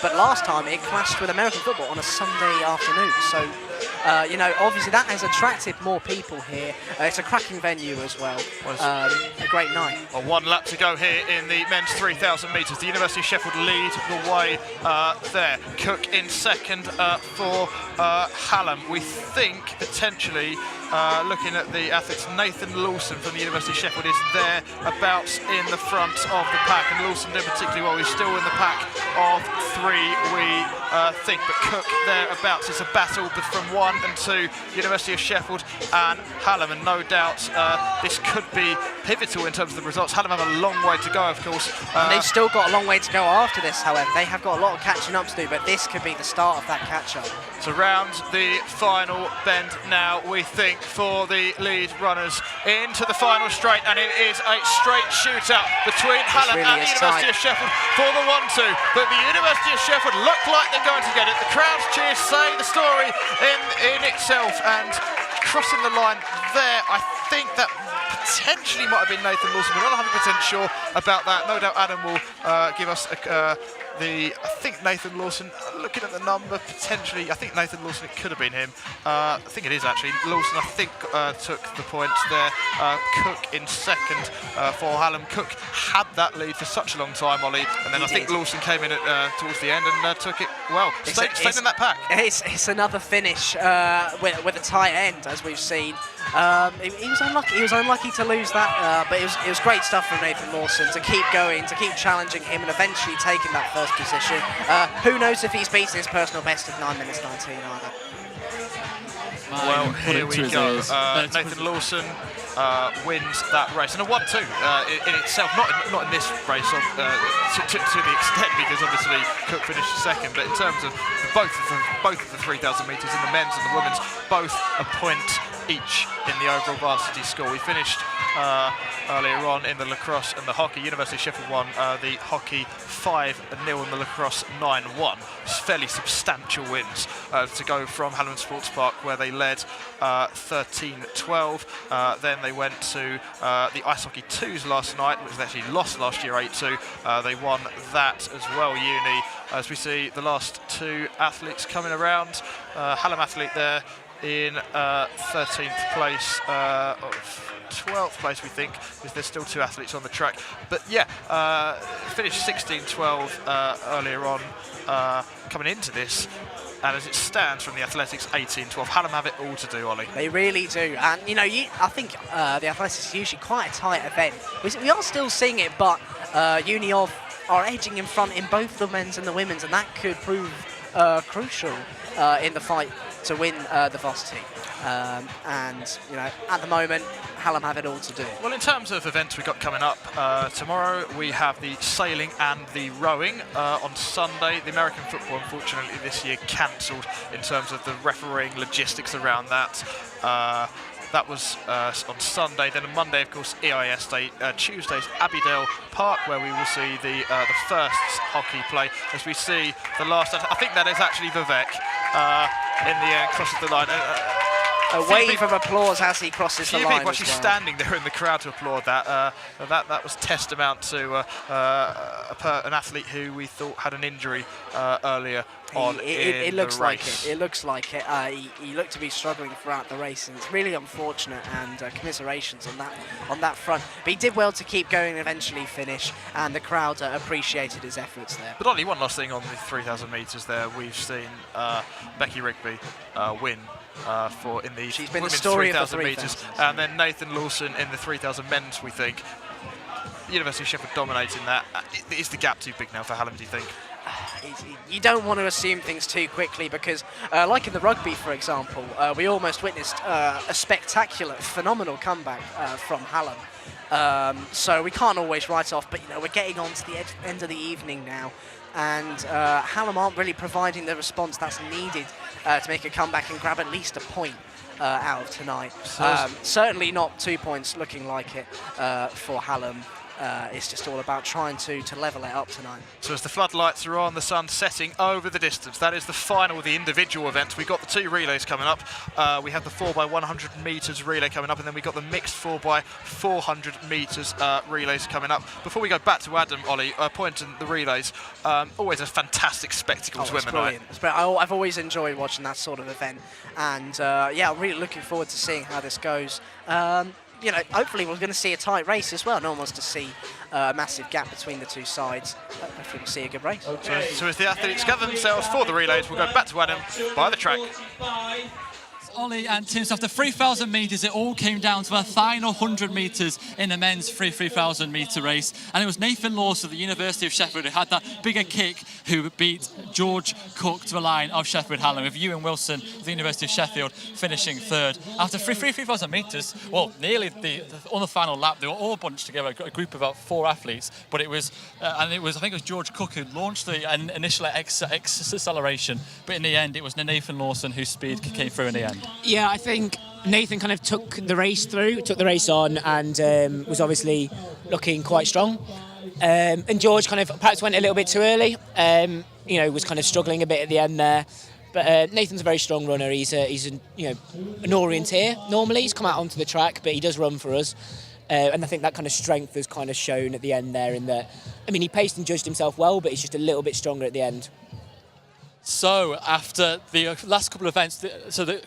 but last time it clashed with American football on a Sunday afternoon. So obviously that has attracted more people here. It's a cracking venue as well. A great night. Well, 1 lap to go here in the men's 3,000 metres. The University of Sheffield lead the way there. Cook in second for Hallam. We think potentially, looking at the athletes, Nathan Lawson from the University of Sheffield is thereabouts in the front of the pack, and Lawson doing particularly well. He's still in the pack of 3, we think, but Cook thereabouts. It's a battle from 1 and 2, University of Sheffield and Hallam, and no doubt this could be pivotal in terms of the results. Hallam have a long way to go, of course. And they've still got a long way to go after this, however. They have got a lot of catching up to do, but this could be the start of that catch-up. So round the final bend now, we think, for the lead runners into the final straight, and it is a straight shootout between Hallam and the University of Sheffield for the 1-2. But the University of Sheffield look like they're going to get it. The crowd's cheers say the story in itself, and crossing the line there, I think that potentially might have been Nathan Lawson. We're not 100% sure about that. No doubt Adam will give us I think Nathan Lawson, looking at the number, potentially, I think Nathan Lawson, it could have been him. I think it is actually. Lawson, I think, took the points there. Cook in second for Hallam. Cook had that lead for such a long time, Ollie, and then I think Lawson came in towards the end and took it well. Stayed in that pack. It's another finish with a tight end, as we've seen. He was unlucky. He was unlucky to lose that, but it was great stuff from Nathan Lawson to keep going, to keep challenging him, and eventually taking that first position. Who knows if he's beaten his personal best of 9 minutes 19 either. Well, here we go. Nathan Lawson wins that race, and a 1-2 in itself, not in this race to the extent, because obviously Cook finished second, but in terms of both of the 3,000 metres, in the men's and the women's, both a point each in the overall varsity score. We finished earlier on in the lacrosse and the hockey. University of Sheffield won the hockey 5-0 and the lacrosse 9-1. It's fairly substantial wins to go from Hallam Sports Park, where they led 13-12. Then they went to the ice hockey 2s last night, which they actually lost last year 8-2. They won that as well, Uni. As we see the last 2 athletes coming around. Hallam athlete there in 13th place, 12th place, we think, because there's still 2 athletes on the track. But yeah, finished 16-12 earlier on coming into this. And as it stands from the Athletics, 18-12. Hallam have it all to do, Ollie. They really do. And, I think the Athletics is usually quite a tight event. We are still seeing it, but Uni are edging in front in both the men's and the women's, and that could prove crucial in the fight to win the Varsity. And, at the moment, Hallam have it all to do. Well, in terms of events we've got coming up, tomorrow we have the sailing and the rowing. On Sunday, the American football, unfortunately, this year cancelled in terms of the refereeing logistics around that. That was on Sunday. Then on Monday, of course, EIS Day. Tuesday's Abbeydale Park, where we will see the first hockey play. As we see the last, I think that is actually Vivek in the end, crosses the line. A wave of applause as he crosses the line. A few people actually standing there in the crowd to applaud that. That was testament to an athlete who we thought had an injury earlier on it looks the race. Like it. It looks like it. He looked to be struggling throughout the race, and it's really unfortunate. And commiserations on that front. But he did well to keep going and eventually finish, and the crowd appreciated his efforts there. But Ollie, one last thing on the 3,000 metres there, we've seen Becky Rigby win. In the She's been women's the story 3,000 of the metres, and then Nathan Lawson in the 3,000 men's, we think. University of Sheffield dominating that. Is the gap too big now for Hallam, do you think? You don't want to assume things too quickly, because like in the rugby, for example, we almost witnessed a spectacular, phenomenal comeback from Hallam. So we can't always write off, but we're getting on to the end of the evening now, and Hallam aren't really providing the response that's needed to make a comeback and grab at least a point out of tonight. Certainly not 2 points looking like it for Hallam. It's just all about trying to level it up tonight. So as the floodlights are on, the sun setting over the distance, that is the final of the individual events. We've got the 2 relays coming up. We have the 4x100 metres relay coming up, and then we've got the mixed 4x400 metres relays coming up. Before we go back to Adam, Ollie, pointing the relays, always a fantastic spectacle to women. Brilliant. It's brilliant. I've always enjoyed watching that sort of event, and I'm really looking forward to seeing how this goes. Hopefully we're going to see a tight race as well. No one wants to see a massive gap between the two sides. Hopefully we'll see a good race. Okay. So as the athletes gather themselves for the relays, we'll go back to Adam by the track. Ollie and Tim, so after 3,000 metres, it all came down to the final 100 metres in the men's 3,000 metre race. And it was Nathan Lawson of the University of Sheffield who had that bigger kick, who beat George Cook to the line of Sheffield Hallam, with Ewan Wilson of the University of Sheffield finishing third. After 3,000 metres, well, nearly on the final lap, they were all bunched together, a group of about 4 athletes. But it was, I think it was George Cook who launched the initial acceleration. But in the end, it was Nathan Lawson whose speed came through in the end. Yeah, I think Nathan kind of took the race on, and was obviously looking quite strong. And George kind of perhaps went a little bit too early. Was kind of struggling a bit at the end there. But Nathan's a very strong runner. He's an orienteer normally. He's come out onto the track, but he does run for us. And I think that kind of strength has kind of shown at the end there. In that, he paced and judged himself well, but he's just a little bit stronger at the end. So after the last couple of events,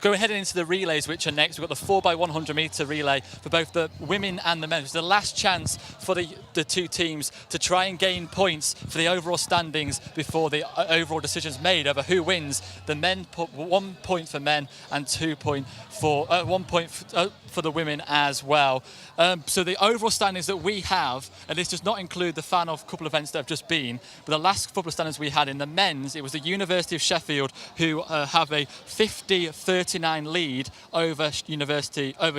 going heading into the relays, which are next, we've got the 4x100 metre relay for both the women and the men. It's the last chance for the two teams to try and gain points for the overall standings before the overall decision's made over who wins. The men put 1 point for men and 2 points for 1 point for the women as well. So the overall standings that we have, and this does not include the final couple of events that have just been, but the last couple of standings we had in the men's, it was the University of Sheffield who have a 50-39 lead over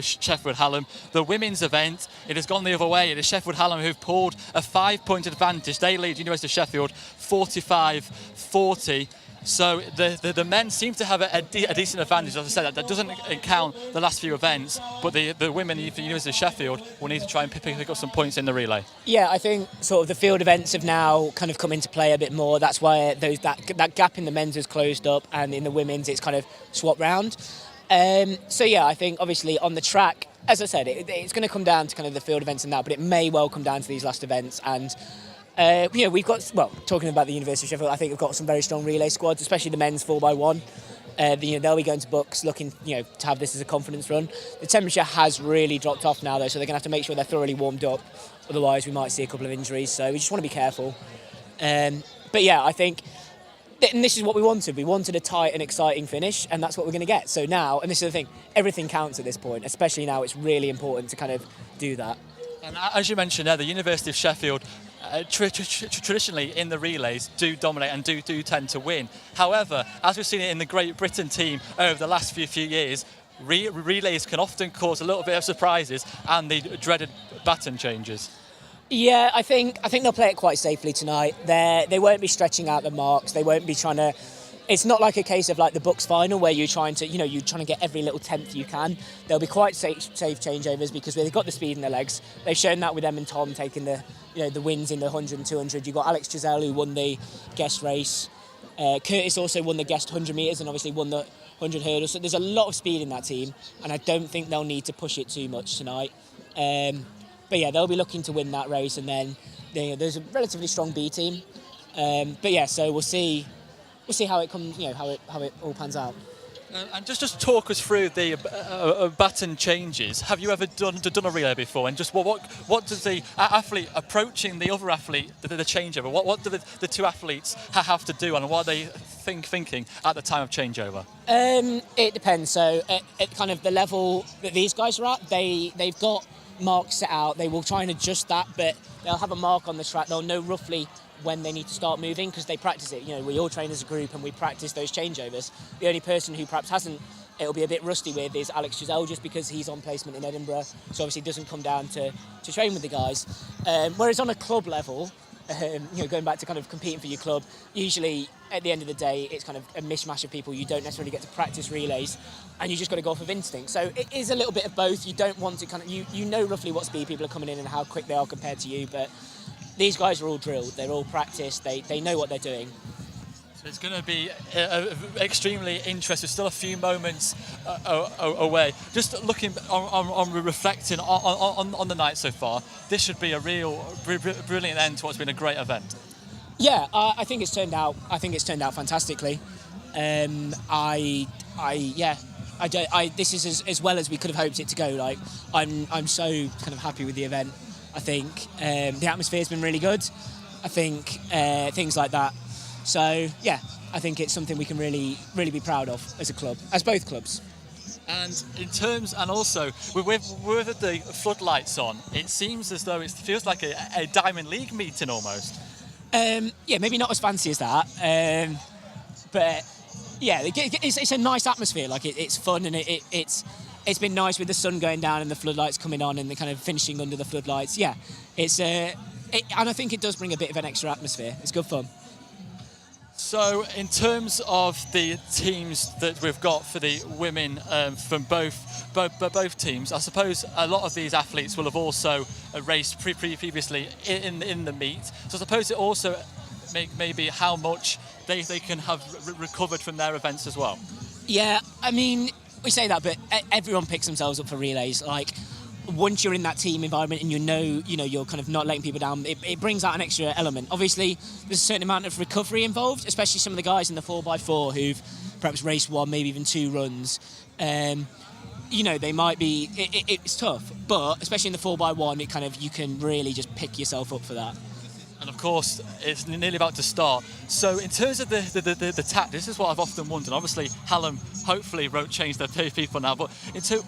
Sheffield Hallam. The women's event, it has gone the other way. It is Sheffield Hallam who've pulled a 5-point advantage. They lead University of Sheffield 45-40. So the men seem to have a decent advantage. As I said, that doesn't count the last few events, but the women for the University of Sheffield will need to try and pick up some points in the relay. Yeah, I think sort of the field events have now kind of come into play a bit more. That's why that gap in the men's has closed up, and in the women's it's kind of swapped round. I think obviously on the track, as I said, it's going to come down to kind of the field events and that, but it may well come down to these last events. And we've got, talking about the University of Sheffield, I think we've got some very strong relay squads, especially the men's 4x1. They'll be going to Bucks looking, to have this as a confidence run. The temperature has really dropped off now, though, so they're going to have to make sure they're thoroughly warmed up. Otherwise, we might see a couple of injuries. So we just want to be careful. I think, and this is what we wanted. We wanted a tight and exciting finish, and that's what we're going to get. So now, and this is the thing, everything counts at this point, especially now. It's really important to kind of do that. And as you mentioned there, the University of Sheffield traditionally in the relays do dominate and do tend to win. However, as we've seen it in the Great Britain team over the last few years, relays can often cause a little bit of surprises and the dreaded baton changes. Yeah, I think they'll play it quite safely tonight. They won't be stretching out the marks. They won't be trying to. It's not like a case of like the Bucks final where you're trying to get every little tenth you can. There'll be quite safe changeovers because they've got the speed in their legs. They've shown that with them and Tom taking the wins in the 100 and 200. You've got Alex Giselle who won the guest race. Curtis also won the guest 100 metres and obviously won the 100 hurdles. So there's a lot of speed in that team, and I don't think they'll need to push it too much tonight. They'll be looking to win that race, and then there's a relatively strong B team. So we'll see how it comes, how it all pans out. And just talk us through the baton changes. Have you ever done a relay before? And just what does the athlete approaching the other athlete, the changeover? What do the two athletes have to do, and what are they thinking at the time of changeover? It depends. So at kind of the level that these guys are at, they've got marks set out. They will try and adjust that, but they'll have a mark on the track. They'll know roughly when they need to start moving because they practice it. We all train as a group and we practice those changeovers. The only person who perhaps hasn't it'll be a bit rusty with is Alex Giselle, just because he's on placement in Edinburgh, so obviously doesn't come down to train with the guys. Whereas on a club level, going back to kind of competing for your club, usually at the end of the day, it's kind of a mishmash of people. You don't necessarily get to practice relays, and you just got to go off of instinct. So it is a little bit of both. You don't want to kind of, you know roughly what speed people are coming in and how quick they are compared to you, but these guys are all drilled. They're all practiced. They know what they're doing. So it's going to be extremely interesting. Still a few moments away. Just looking on reflecting on the night so far, this should be a real brilliant end to what's been a great event. Yeah, I think it's turned out. I think it's turned out fantastically. This is as well as we could have hoped it to go. Like, I'm so kind of happy with the event. I think the atmosphere's been really good. I think things like that. So yeah, I think it's something we can really be proud of as a club, as both clubs. And in terms, and also with the floodlights on, it seems as though it feels like a Diamond League meeting almost. Yeah, maybe not as fancy as that, but yeah, it's a nice atmosphere. Like it's fun, and it's been nice with the sun going down and the floodlights coming on and the kind of finishing under the floodlights. Yeah, and I think it does bring a bit of an extra atmosphere. It's good fun. So in terms of the teams that we've got for the women from both teams, I suppose a lot of these athletes will have also raced previously in the meet. So I suppose it also maybe how much they can have recovered from their events as well. Yeah, I mean, we say that, but everyone picks themselves up for relays. Like, once you're in that team environment and you know you're kind of not letting people down, it brings out an extra element. Obviously, there's a certain amount of recovery involved, especially some of the guys in the 4x4 who've perhaps raced one, maybe even two runs. They might be. It's tough, but especially in the 4x1, you can really just pick yourself up for that. And of course, it's nearly about to start. So in terms of the tactics, this is what I've often wondered. Obviously, Hallam hopefully won't change their people now. But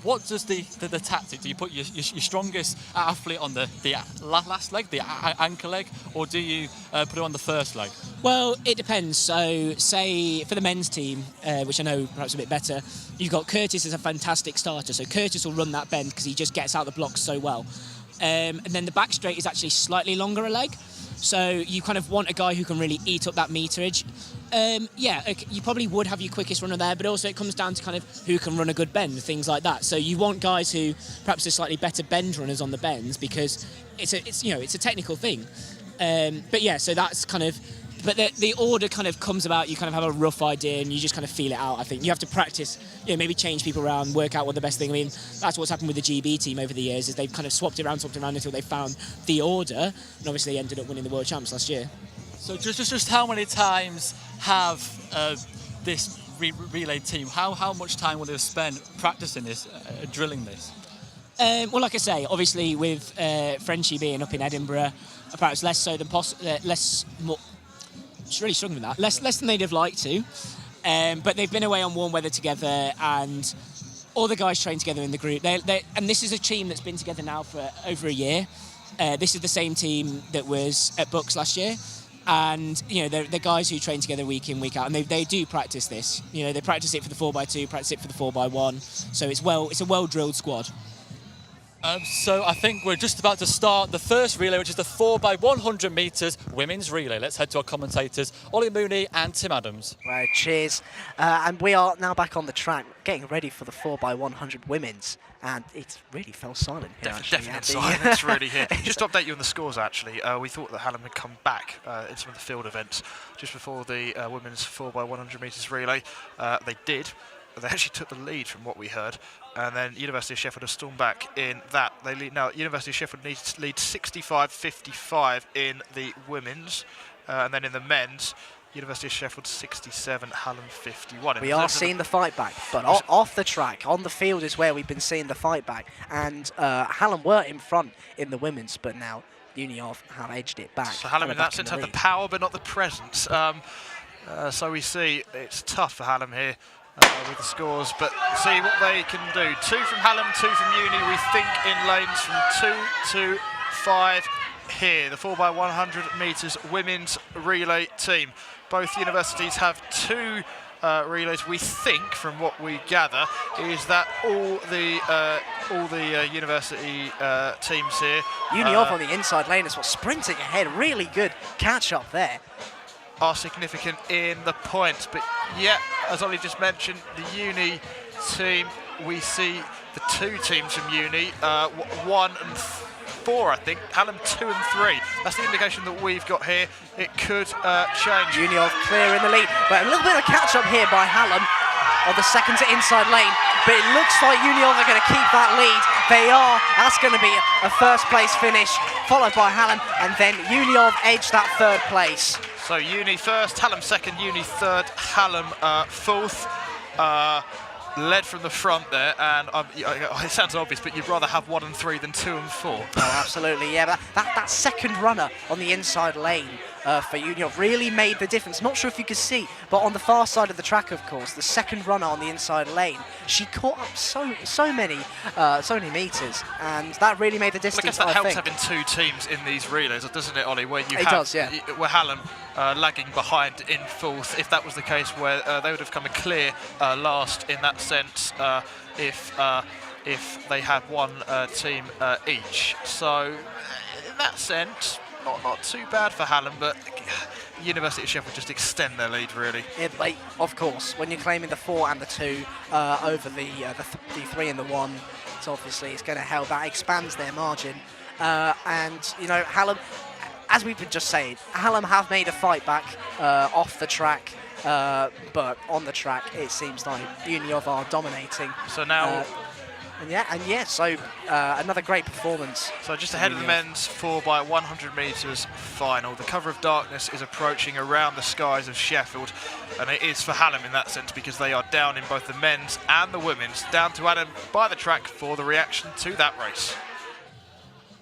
what does the tactic? Do you put your strongest athlete on the last leg, the anchor leg, or do you put it on the first leg? Well, it depends. So, say for the men's team, which I know perhaps a bit better, you've got Curtis as a fantastic starter. So Curtis will run that bend because he just gets out the blocks so well. And then the back straight is actually slightly longer a leg. So you kind of want a guy who can really eat up that meterage. You probably would have your quickest runner there, but also it comes down to kind of who can run a good bend, things like that. So you want guys who perhaps are slightly better bend runners on the bends because it's a technical thing. So that's kind of. But the order kind of comes about, you kind of have a rough idea and you just kind of feel it out, I think. You have to practice, maybe change people around, work out what the best thing. I mean, that's what's happened with the GB team over the years, is they've kind of swapped it around until they found the order, and obviously ended up winning the World Champs last year. So just how many times have this relay team, how much time will they spend practicing this, drilling this? Well, like I say, obviously with Frenchie being up in Edinburgh, perhaps less so than really struggling with that. Less than they'd have liked to, but they've been away on warm weather together, and all the guys train together in the group. And this is a team that's been together now for over a year. This is the same team that was at Bucks last year, and they're guys who train together week in, week out, and they do practice this. They practice it for the 4x2, practice it for the 4x1. So it's a well drilled squad. So I think we're just about to start the first relay, which is the 4x100 metres women's relay. Let's head to our commentators, Ollie Mooney and Tim Adams. Right, cheers. And we are now back on the track, getting ready for the 4x100 women's. And it really fell silent here. Definite silence really here. Just to update you on the scores, actually, we thought that Hallam had come back in some of the field events just before the women's 4x100 metres relay. They did. They actually took the lead from what we heard, and then University of Sheffield have stormed back in that. They lead now. University of Sheffield lead 65-55 in the women's, and then in the men's, University of Sheffield 67, Hallam 51. We are seeing the fight back, but off the track, on the field is where we've been seeing the fight back, and Hallam were in front in the women's, but now Uni have edged it back. So Hallam in that sense have the power, but not the presence. So we see it's tough for Hallam here. With the scores, but see what they can do. 2 from Hallam, 2 from Uni, we think, in lanes from 2 to 5 here. The 4x100 metres women's relay team. Both universities have 2 relays, we think, from what we gather, is that all the university teams here. Uni off on the inside lane as well, sprinting ahead. Really good catch up there. Are significant in the points, but yeah, as Ollie just mentioned, the Uni team, we see the two teams from Uni, 1 and 4, I think. Hallam 2 and 3. That's the indication that we've got here. It could change. Uni off clear in the lead, but a little bit of catch up here by Hallam on the second to inside lane. But it looks like Uni are going to keep that lead. They are. That's going to be a first place finish, followed by Hallam, and then Uni edge that third place. So Uni first, Hallam second, Uni third, Hallam fourth. Led from the front there, and it sounds obvious, but you'd rather have 1 and 3 than 2 and 4. Oh, absolutely, yeah. That second runner on the inside lane for Uni really made the difference. Not sure if you could see, but on the far side of the track, of course, the second runner on the inside lane, she caught up so many meters, and that really made the distance. I guess that helps having two teams in these relays, doesn't it, Ollie? Where does, yeah. Where Hallam lagging behind in fourth. If that was the case, where they would have come a clear last in that sense, if they had one team each. So in that sense, not too bad for Hallam, but University of Sheffield just extend their lead, really. Yeah, of course, when you're claiming the 4 and the 2 over the 3 and the 1, so obviously it's going to help. That expands their margin. And, you know, Hallam, as we've been just saying, Hallam have made a fight back off the track, but on the track it seems like Uniov are dominating. So now... So another great performance. So just ahead of the men's 4x100 metres final. The cover of darkness is approaching around the skies of Sheffield, and it is for Hallam in that sense because they are down in both the men's and the women's. Down to Adam by the track for the reaction to that race.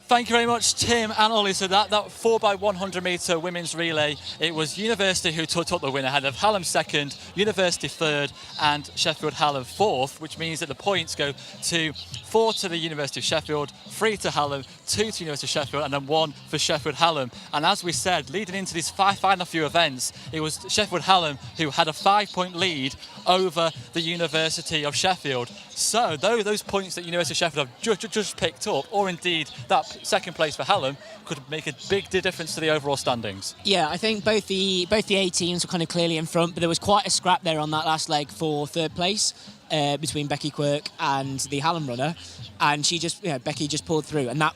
Thank you very much, Tim and Ollie. So that 4x100 metre women's relay, it was University who took the win ahead of Hallam second, University third, and Sheffield Hallam fourth, which means that the points go to 4 to the University of Sheffield, 3 to Hallam, 2 to University of Sheffield, and then 1 for Sheffield Hallam. And as we said, leading into these final few events, it was Sheffield Hallam who had a 5-point lead over the University of Sheffield. So those points that University of Sheffield have just picked up, or indeed that second place for Hallam, could make a big difference to the overall standings. Yeah, I think both the A teams were kind of clearly in front, but there was quite a scrap there on that last leg for third place between Becky Quirk and the Hallam runner, and Becky just pulled through, and that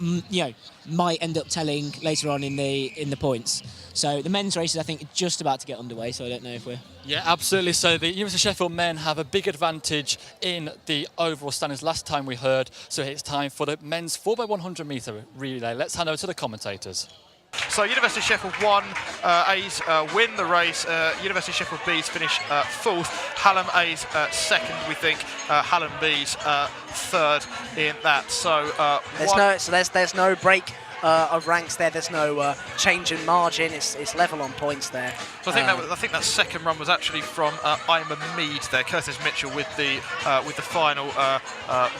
might end up telling later on in the points. So the men's race is, I think, just about to get underway, so I don't know if we're... Yeah, absolutely. So the University of Sheffield men have a big advantage in the overall standings last time we heard. So it's time for the men's 4x100 metre relay. Let's hand over to the commentators. So University of Sheffield 1 A's win the race. University of Sheffield B's finish fourth. Hallam A's second, we think. Hallam B's third in that. So there's no break of ranks there. There's no change in margin. It's level on points there. So I think that second run was actually from Ima Mead there, Curtis Mitchell with the final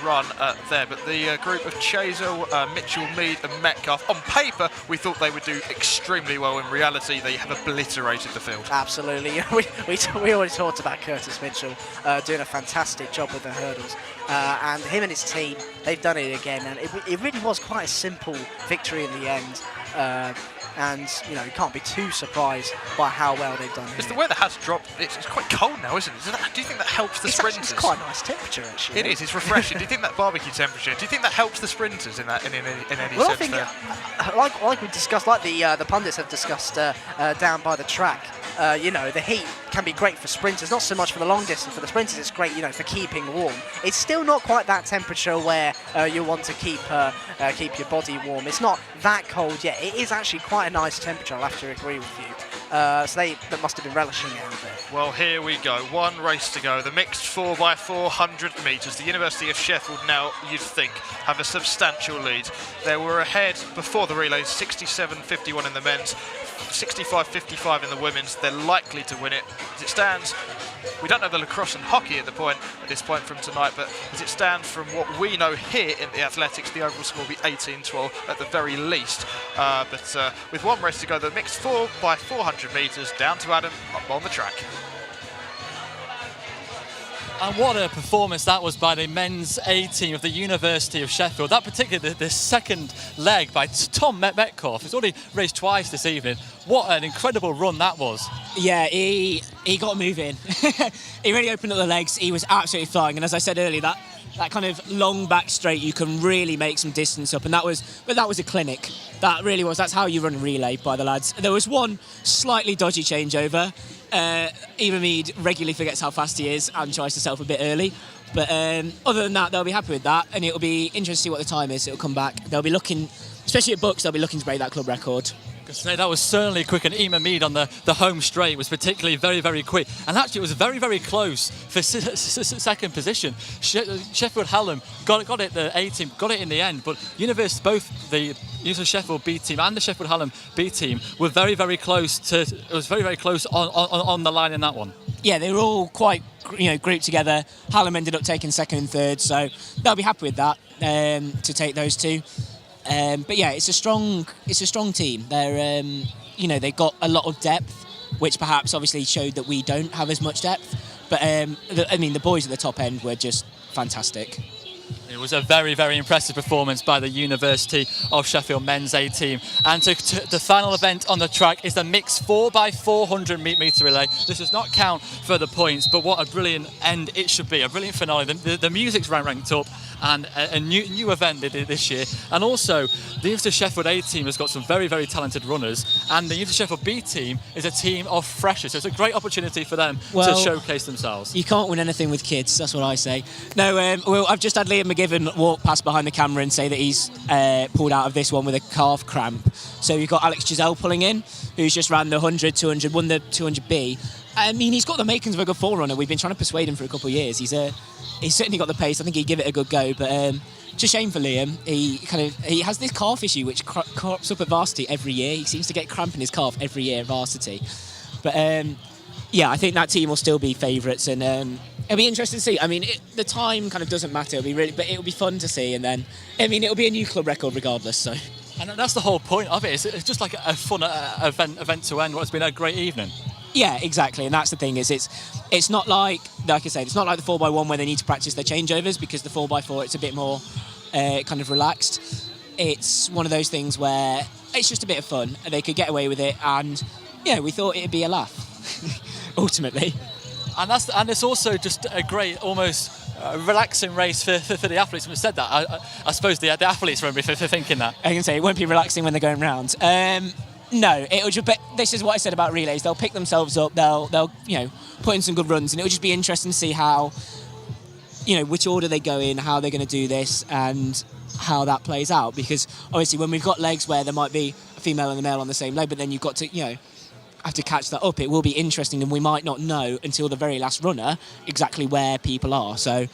run there. But the group of Chazell, Mitchell, Mead, and Metcalf, on paper we thought they would do extremely well. In reality, they have obliterated the field. Absolutely. We already talked about Curtis Mitchell doing a fantastic job with the hurdles, and him and his team, they've done it again. And it really was quite a simple victory in the end, and you can't be too surprised by how well they've done It's here. the weather has dropped. It's quite cold now, isn't it? Do you think that helps the sprinters? It's quite a nice temperature, actually. It is. It's refreshing. Do you think that barbecue temperature? Do you think that helps the sprinters in any Well, sense? I think, there? like we discussed, like the pundits have discussed down by the track. The heat can be great for sprinters, not so much for the long distance. For the sprinters, it's great, for keeping warm. It's still not quite that temperature where you want to keep your body warm. It's not that cold yet. It is actually quite a nice temperature, I'll have to agree with you. So they must have been relishing it out there. Well, here we go. One race to go. The mixed 4x400 metres. The University of Sheffield now, you'd think, have a substantial lead. They were ahead before the relays, 67.51 in the men's, 65.55 in the women's. They're likely to win it. As it stands, we don't know the lacrosse and hockey at this point from tonight, but as it stands from what we know here in the athletics, the overall score will be 18-12 at the very least. But with one race to go, the mixed 4x400 metres, down to Adam up on the track. And what a performance that was by the men's A team of the University of Sheffield. That particularly, the second leg by Tom Metcalf, who's already raced twice this evening. What an incredible run that was. Yeah, he got moving. He really opened up the legs. He was absolutely flying. And as I said earlier, that kind of long back straight, you can really make some distance up. And that was a clinic. That really was. That's how you run a relay by the lads. There was one slightly dodgy changeover. Even Mead regularly forgets how fast he is and tries to set up a bit early. But other than that, they'll be happy with that. And it'll be interesting to see what the time is. It'll come back. They'll be looking, especially at Bucks, they'll be looking to break that club record. That was certainly quick, and Ema Mead on the home straight was particularly very, very quick. And actually, it was very, very close for second position. Sheffield Hallam got it, the A team got it in the end, but both the University of Sheffield B team and the Sheffield Hallam B team were very, very close to. It was very, very close on the line in that one. Yeah, they were all quite grouped together. Hallam ended up taking second and third, so they'll be happy with that to take those two. But yeah, it's a strong team. They're they got a lot of depth, which perhaps obviously showed that we don't have as much depth. But the boys at the top end were just fantastic. It was a very, very impressive performance by the University of Sheffield men's A team. And the final event on the track is the mixed 4x400 metre relay. This does not count for the points, but what a brilliant end it should be, a brilliant finale. The music's ranked up, and a new event they did this year. And also, the University of Sheffield A team has got some very, very talented runners, and the University of Sheffield B team is a team of freshers. So it's a great opportunity for them to showcase themselves. You can't win anything with kids, that's what I say. No, I've just had Liam McGivern walk past behind the camera and say that he's pulled out of this one with a calf cramp. So you've got Alex Giselle pulling in, who's just ran the 100, 200, won the 200B. I mean, he's got the makings of a good forerunner. We've been trying to persuade him for a couple of years. He's certainly got the pace. I think he'd give it a good go, but it's a shame for Liam. He has this calf issue which crops up at Varsity every year. He seems to get cramp in his calf every year at Varsity. But yeah, I think that team will still be favourites, and it'll be interesting to see. I mean, the time kind of doesn't matter. But it'll be fun to see, and then it'll be a new club record regardless. So. And that's the whole point of it. It's just like a fun event to end. What's been a great evening. Yeah, exactly, and that's the thing. It's not like I said, it's not like the 4x1 where they need to practice their changeovers, because the 4x4 it's a bit more kind of relaxed. It's one of those things where it's just a bit of fun, and they could get away with it, and yeah, we thought it'd be a laugh, ultimately. And it's also just a great, almost relaxing race for the athletes. We've said that. I suppose the athletes won't be for thinking that. I can say it won't be relaxing when they're going round. No, it'll just. This is what I said about relays. They'll pick themselves up. They'll put in some good runs, and it'll just be interesting to see how, which order they go in, how they're going to do this, and how that plays out. Because obviously, when we've got legs where there might be a female and a male on the same leg, but then you've got to, have to catch that up. It will be interesting, and we might not know until the very last runner exactly where people are. So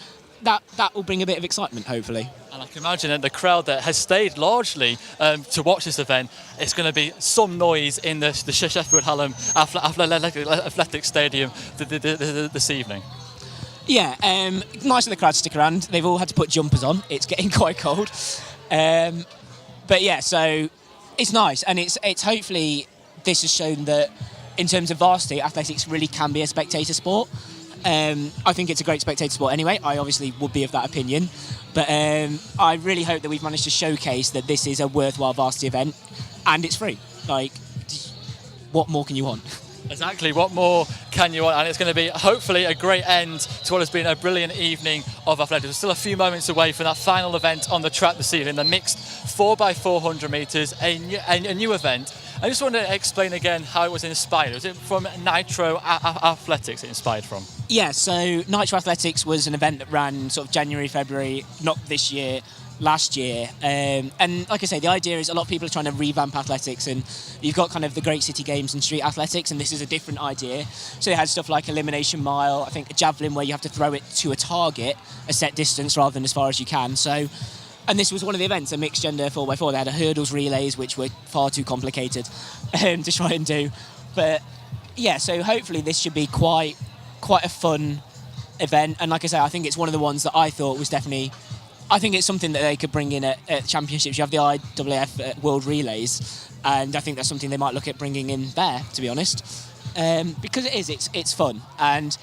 that will bring a bit of excitement, hopefully. And I can imagine that the crowd that has stayed largely to watch this event, it's going to be some noise in the Sheffield Hallam Athletic Stadium this evening. Yeah, nice of the crowd to stick around. They've all had to put jumpers on. It's getting quite cold. But yeah, so it's nice, and it's hopefully this has shown that in terms of varsity, athletics really can be a spectator sport. I think it's a great spectator sport anyway. I obviously would be of that opinion. But I really hope that we've managed to showcase that this is a worthwhile varsity event, and it's free. Like, what more can you want? Exactly, what more can you want? And it's going to be hopefully a great end to what has been a brilliant evening of athletics. We're still a few moments away from that final event on the track this evening, the mixed 4x400 metres, a new event. I just want to explain again how it was inspired. Was it from Nitro Athletics it inspired from? Yeah, so Nitro Athletics was an event that ran sort of January, February, not this year, last year. And like I say, the idea is a lot of people are trying to revamp athletics, and you've got kind of the Great City Games and street athletics, and this is a different idea. So they had stuff like elimination mile, I think a javelin where you have to throw it to a target, a set distance rather than as far as you can. So. And this was one of the events, a mixed gender 4x4. They had a hurdles relays, which were far too complicated to try and do. But yeah, so hopefully this should be quite a fun event. And like I say, I think it's one of the ones that I thought was definitely. I think it's something that they could bring in at championships. You have the IAAF World Relays, and I think that's something they might look at bringing in there, to be honest, because it's fun. And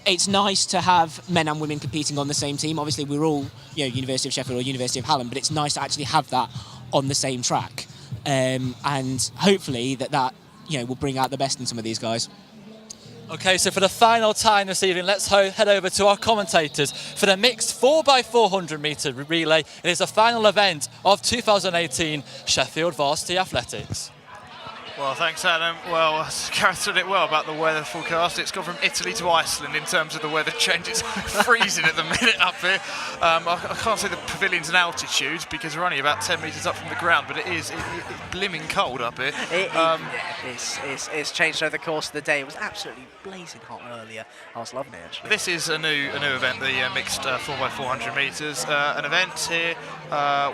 it's nice to have men and women competing on the same team. Obviously, we're all, University of Sheffield or University of Hallam, but it's nice to actually have that on the same track. And hopefully that will bring out the best in some of these guys. Okay, so for the final time this evening, let's head over to our commentators for the mixed 4x400 metre relay. It is the final event of 2018 Sheffield Varsity Athletics. Well, thanks, Adam. Well, Gareth said it well about the weather forecast. It's gone from Italy to Iceland in terms of the weather change. It's freezing at the minute up here. I can't say the pavilion's an altitude because we're only about 10 metres up from the ground, but it's blimming cold up here. It's changed over the course of the day. It was absolutely blazing hot earlier. I was loving it, actually. This is a new event, the mixed 4x400 metres, an event here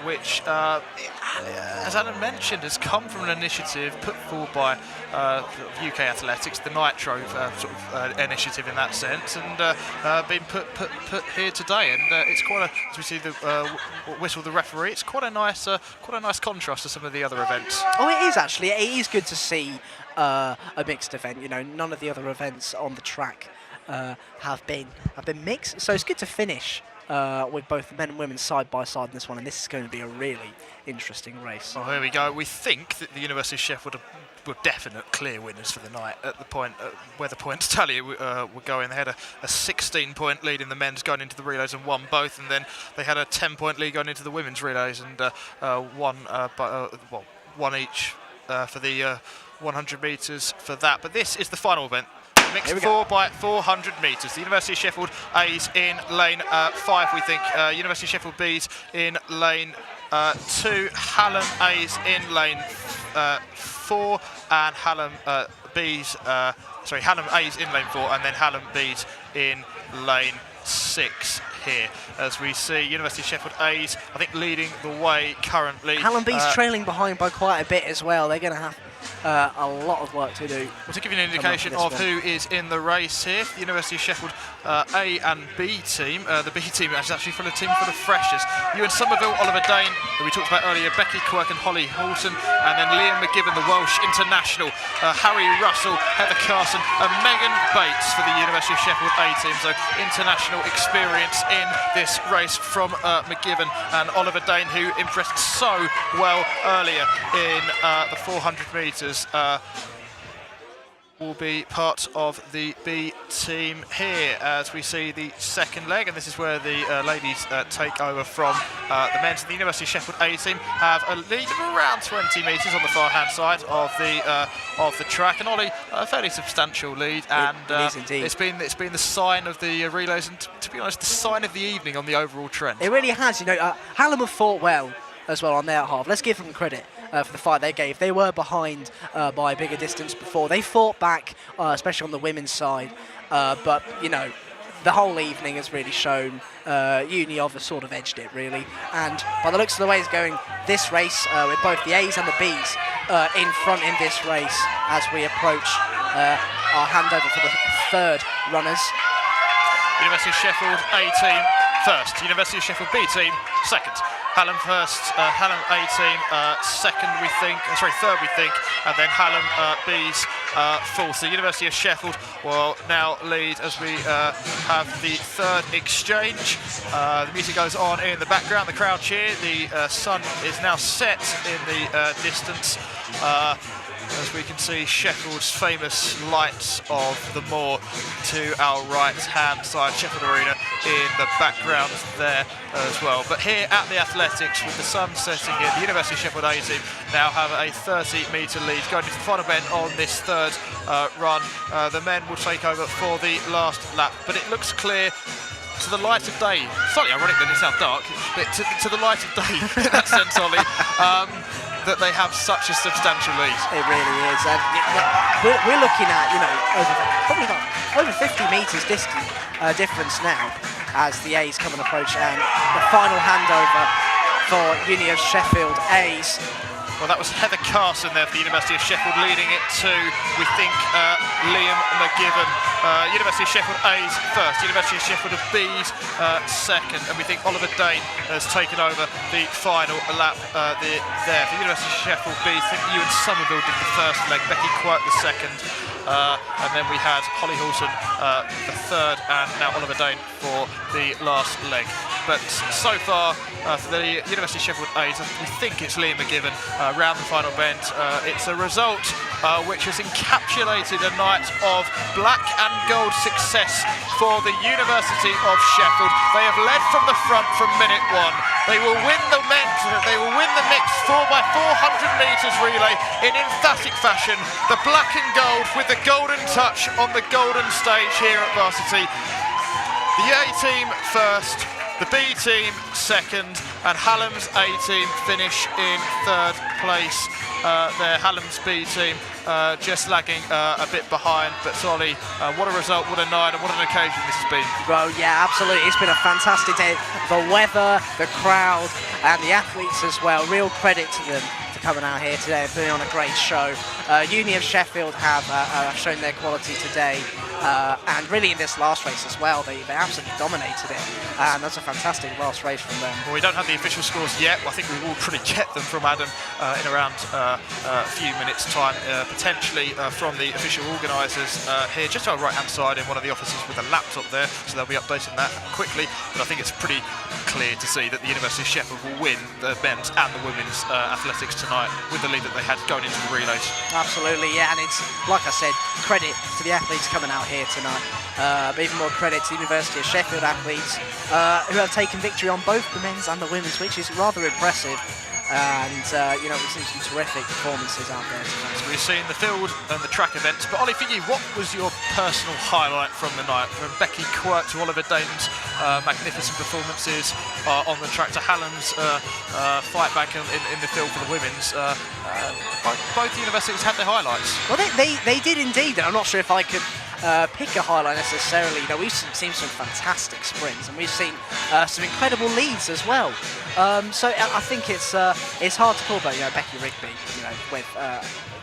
which, as Adam mentioned, has come from an initiative put forward by UK Athletics, the Nitro initiative in that sense, and been put here today. And it's quite a, as we see the whistle the referee, it's quite a nice contrast to some of the other events. Oh, it is actually. It is good to see a mixed event. None of the other events on the track have been mixed, so it's good to finish with both the men and women side by side in this one, and this is going to be a really interesting race. Well, here we go. We think that the University of Sheffield were definite clear winners for the night at the point where the points tally were going. They had a 16-point lead in the men's going into the relays and won both, and then they had a 10-point lead going into the women's relays and one each for the 100 metres for that. But this is the final event. Mixed 4x400 metres. The University of Sheffield A's in lane 5, we think. University of Sheffield B's in lane 2. Hallam A's in lane 4, and Hallam Hallam A's in lane 4, and then Hallam B's in lane 6 here. As we see, University of Sheffield A's, I think, leading the way currently. Hallam B's trailing behind by quite a bit as well. They're going to have a lot of work to do. Well, to give you an indication of who is in the race here, the University of Sheffield A and B team. The B team is actually full of freshers. Ewan Somerville, Oliver Dane, who we talked about earlier, Becky Quirk and Holly Houghton, and then Liam McGibbon, the Welsh international, Harry Russell, Heather Carson, and Megan Bates for the University of Sheffield A team. So international experience in this race from McGibbon and Oliver Dane, who impressed so well earlier in the 400 metres. Will be part of the B team here as we see the second leg, and this is where the ladies take over from the men's. The University of Sheffield A team have a lead of around 20 metres on the far hand side of the track, and Ollie, a fairly substantial lead, and it is indeed. It's been the sign of the relays, and to be honest, the sign of the evening on the overall trend. It really has. Hallam have fought well as well on their half. Let's give them credit for the fight they gave. They were behind by a bigger distance before. They fought back, especially on the women's side, but the whole evening has really shown Uni of sort of edged it, really. And by the looks of the way it's going, this race with both the A's and the B's in front in this race as we approach our handover for the third runners. University of Sheffield A team first, University of Sheffield B team second. Hallam first, Hallam A team second, third we think, and then Hallam B's fourth. The University of Sheffield will now lead as we have the third exchange. The music goes on in the background, the crowd cheer. The sun is now set in the distance. As we can see Sheffield's famous lights of the moor to our right-hand side, Sheffield Arena in the background there as well. But here at the Athletics, with the sun setting in, the University of Sheffield A team now have a 30-metre lead going into the final bend on this third run. The men will take over for the last lap, but it looks clear to the light of day. Slightly ironic that it's now dark, but to the light of day in that sense, Ollie. That they have such a substantial lead. It really is, and we're looking at probably about over 50 metres difference now as the A's come and approach, and the final handover for Uni of Sheffield A's. Well, that was Heather Carson there for the University of Sheffield, leading it to, we think, Liam McGibbon. University of Sheffield A's first, University of Sheffield B's second, and we think Oliver Dane has taken over the final lap there. For University of Sheffield B's, I think Ewan Somerville did the first leg, Becky Quirk the second, and then we had Holly Halson the third, and now Oliver Dane for the last leg. But so far for the University of Sheffield A's, we think it's Liam McGiven round the final bend. It's a result which has encapsulated a night of black and gold success for the University of Sheffield. They have led from the front from minute one. They will win the mixed 4x400 metres relay in emphatic fashion. The black and gold with the golden touch on the golden stage here at Varsity. The A team first, the B team second, and Hallam's A team finish in third place. Their Hallam's B team just lagging a bit behind, but Solly, what a result, what a night, and what an occasion this has been. Well, yeah, absolutely. It's been a fantastic day. The weather, the crowd, and the athletes as well. Real credit to them for coming out here today and putting on a great show. Uni of Sheffield have shown their quality today. And really in this last race as well, they absolutely dominated it, and that's a fantastic last race from them. Well, we don't have the official scores yet. I think we will probably get them from Adam in around a few minutes' time, potentially from the official organisers here, just on our right-hand side in one of the offices with a laptop there, so they'll be updating that quickly. But I think it's pretty clear to see that the University of Sheffield will win the men's and the women's athletics tonight with the lead that they had going into the relays. Absolutely, yeah, and it's, like I said, credit to the athletes coming out here tonight, but even more credit to the University of Sheffield athletes who have taken victory on both the men's and the women's, which is rather impressive. And you know, we've seen some terrific performances out there tonight. So we've seen the field and the track events, but Ollie, for you, what was your personal highlight from the night? From Becky Quirk to Oliver Dane's magnificent performances on the track, to Hallam's fight back in the field for the women's. Both universities had their highlights. Well, they did indeed. I'm not sure if I could pick a highlight necessarily. You know, we've seen some fantastic sprints, and we've seen some incredible leads as well. So I think it's hard to call, but you know, Becky Rigby, you know, with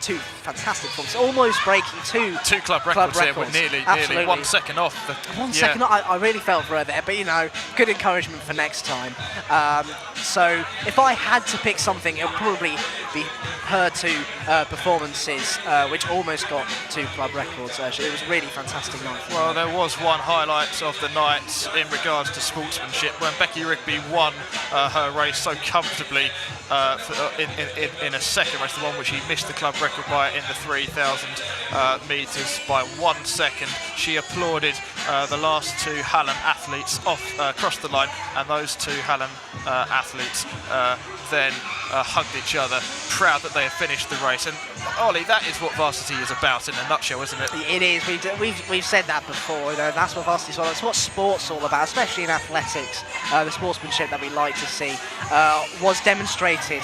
two fantastic performances, almost breaking two club records here, with nearly 1 second off. Second off. I really felt for her there, but you know, good encouragement for next time. So if I had to pick something, it would probably be her two performances, which almost got two club records. It was a really fantastic night. Well, there was one highlight of the night in regards to sportsmanship when Becky Rigby won her race so comfortably in a second race, the one which she missed the club record by in the 3,000 metres by 1 second. She applauded the last two Hallam athletes across the line, and those two Hallam athletes then hugged each other, proud that they had finished the race. And Ollie, that is what Varsity is about in a nutshell, isn't it? It is. We've said that before. You know, that's what Varsity's all about. It's what sport's all about, especially in athletics. The sportsmanship that we like to see was demonstrated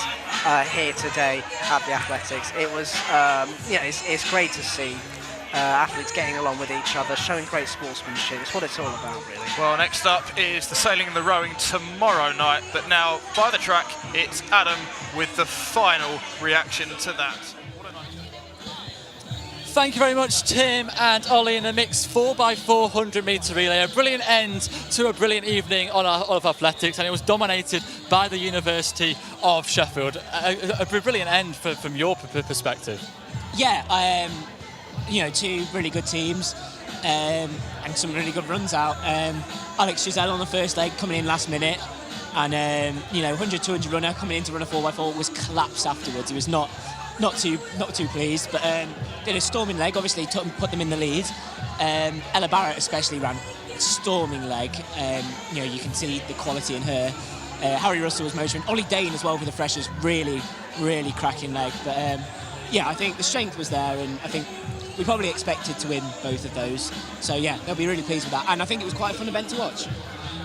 here today at the athletics. It was, you know, it's great to see athletes getting along with each other, showing great sportsmanship. It's what it's all about, really. Well, next up is the sailing and the rowing tomorrow night, but now by the track, it's Adam with the final reaction to that. Thank you very much, Tim and Ollie, in the mixed 4x400 metre relay. A brilliant end to a brilliant evening on all of athletics, and it was dominated by the University of Sheffield. A brilliant end from your perspective. Yeah, you know, two really good teams and some really good runs out. Alex Giselle on the first leg coming in last minute, and you know, 100-200 runner coming in to run a 4x4 was collapsed afterwards. He was not too pleased, but did a storming leg, obviously put them in the lead. Ella Barrett especially ran a storming leg. You know, you can see the quality in her. Harry Russell was motoring. Ollie Dane as well for the freshers, really cracking leg. But yeah, I think the strength was there, and I think we probably expected to win both of those. So yeah, they'll be really pleased with that, and I think it was quite a fun event to watch.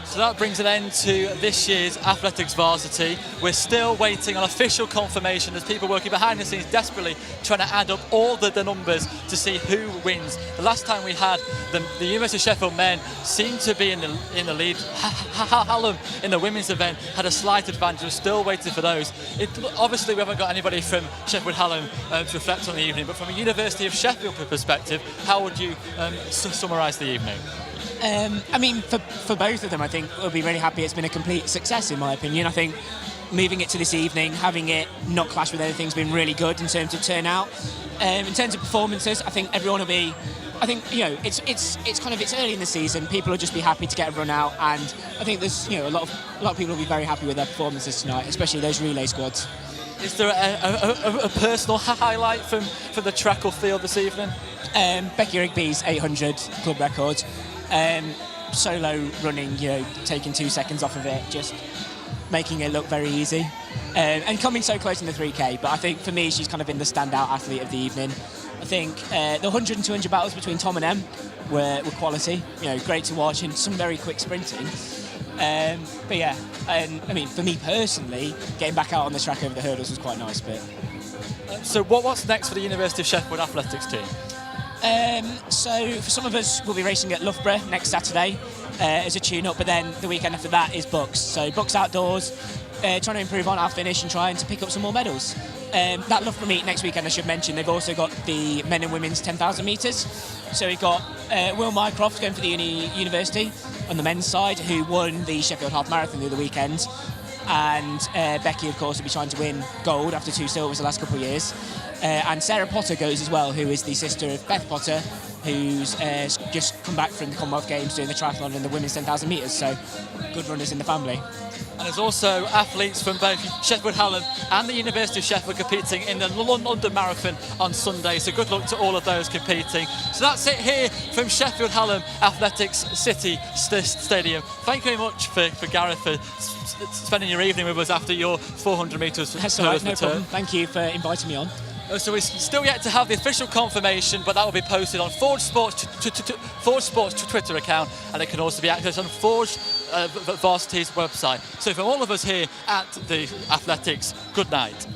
So that brings an end to this year's Athletics Varsity. We're still waiting on official confirmation as people working behind the scenes desperately trying to add up all the numbers to see who wins. The last time we had the University of Sheffield men seemed to be in the lead. Hallam in the women's event had a slight advantage. We're still waiting for those. Obviously we haven't got anybody from Sheffield Hallam to reflect on the evening, but from a University of Sheffield perspective, how would you summarise the evening? I mean, for both of them, I think we'll be really happy. It's been a complete success, in my opinion. I think moving it to this evening, having it not clash with anything has been really good in terms of turnout. In terms of performances, I think everyone will be. I think it's early in the season. People will just be happy to get a run out, and I think there's a lot of people will be very happy with their performances tonight, especially those relay squads. Is there a personal highlight from the track or field this evening? Becky Rigby's 800 club record. Solo running, taking 2 seconds off of it, just making it look very easy. And coming so close in the 3K, but I think for me she's kind of been the standout athlete of the evening. I think the 100 and 200 battles between Tom and Em were quality, great to watch, and some very quick sprinting. But yeah, and I mean, for me personally, getting back out on the track over the hurdles was quite nice. But so what's next for the University of Sheffield athletics team? So for some of us, we'll be racing at Loughborough next Saturday as a tune-up, but then the weekend after that is Bucks. So Bucks outdoors, trying to improve on our finish and trying to pick up some more medals. That Loughborough meet next weekend, I should mention, they've also got the men and women's 10,000 metres. So we've got Will Mycroft going for the University on the men's side, who won the Sheffield Half Marathon the other weekend. And Becky, of course, will be trying to win gold after 2 silvers the last couple of years. And Sarah Potter goes as well, who is the sister of Beth Potter, who's just come back from the Commonwealth Games doing the triathlon and the women's 10,000 metres. So good runners in the family. And there's also athletes from both Sheffield Hallam and the University of Sheffield competing in the London Marathon on Sunday. So good luck to all of those competing. So that's it here from Sheffield Hallam Athletics City Stadium. Thank you very much for Gareth for spending your evening with us after your 400 metres. That's all right, no problem. Thank you for inviting me on. So we're still yet to have the official confirmation, but that will be posted on Forge Sports Twitter account, and it can also be accessed on Forge Varsity's website. So from all of us here at the Athletics, good night.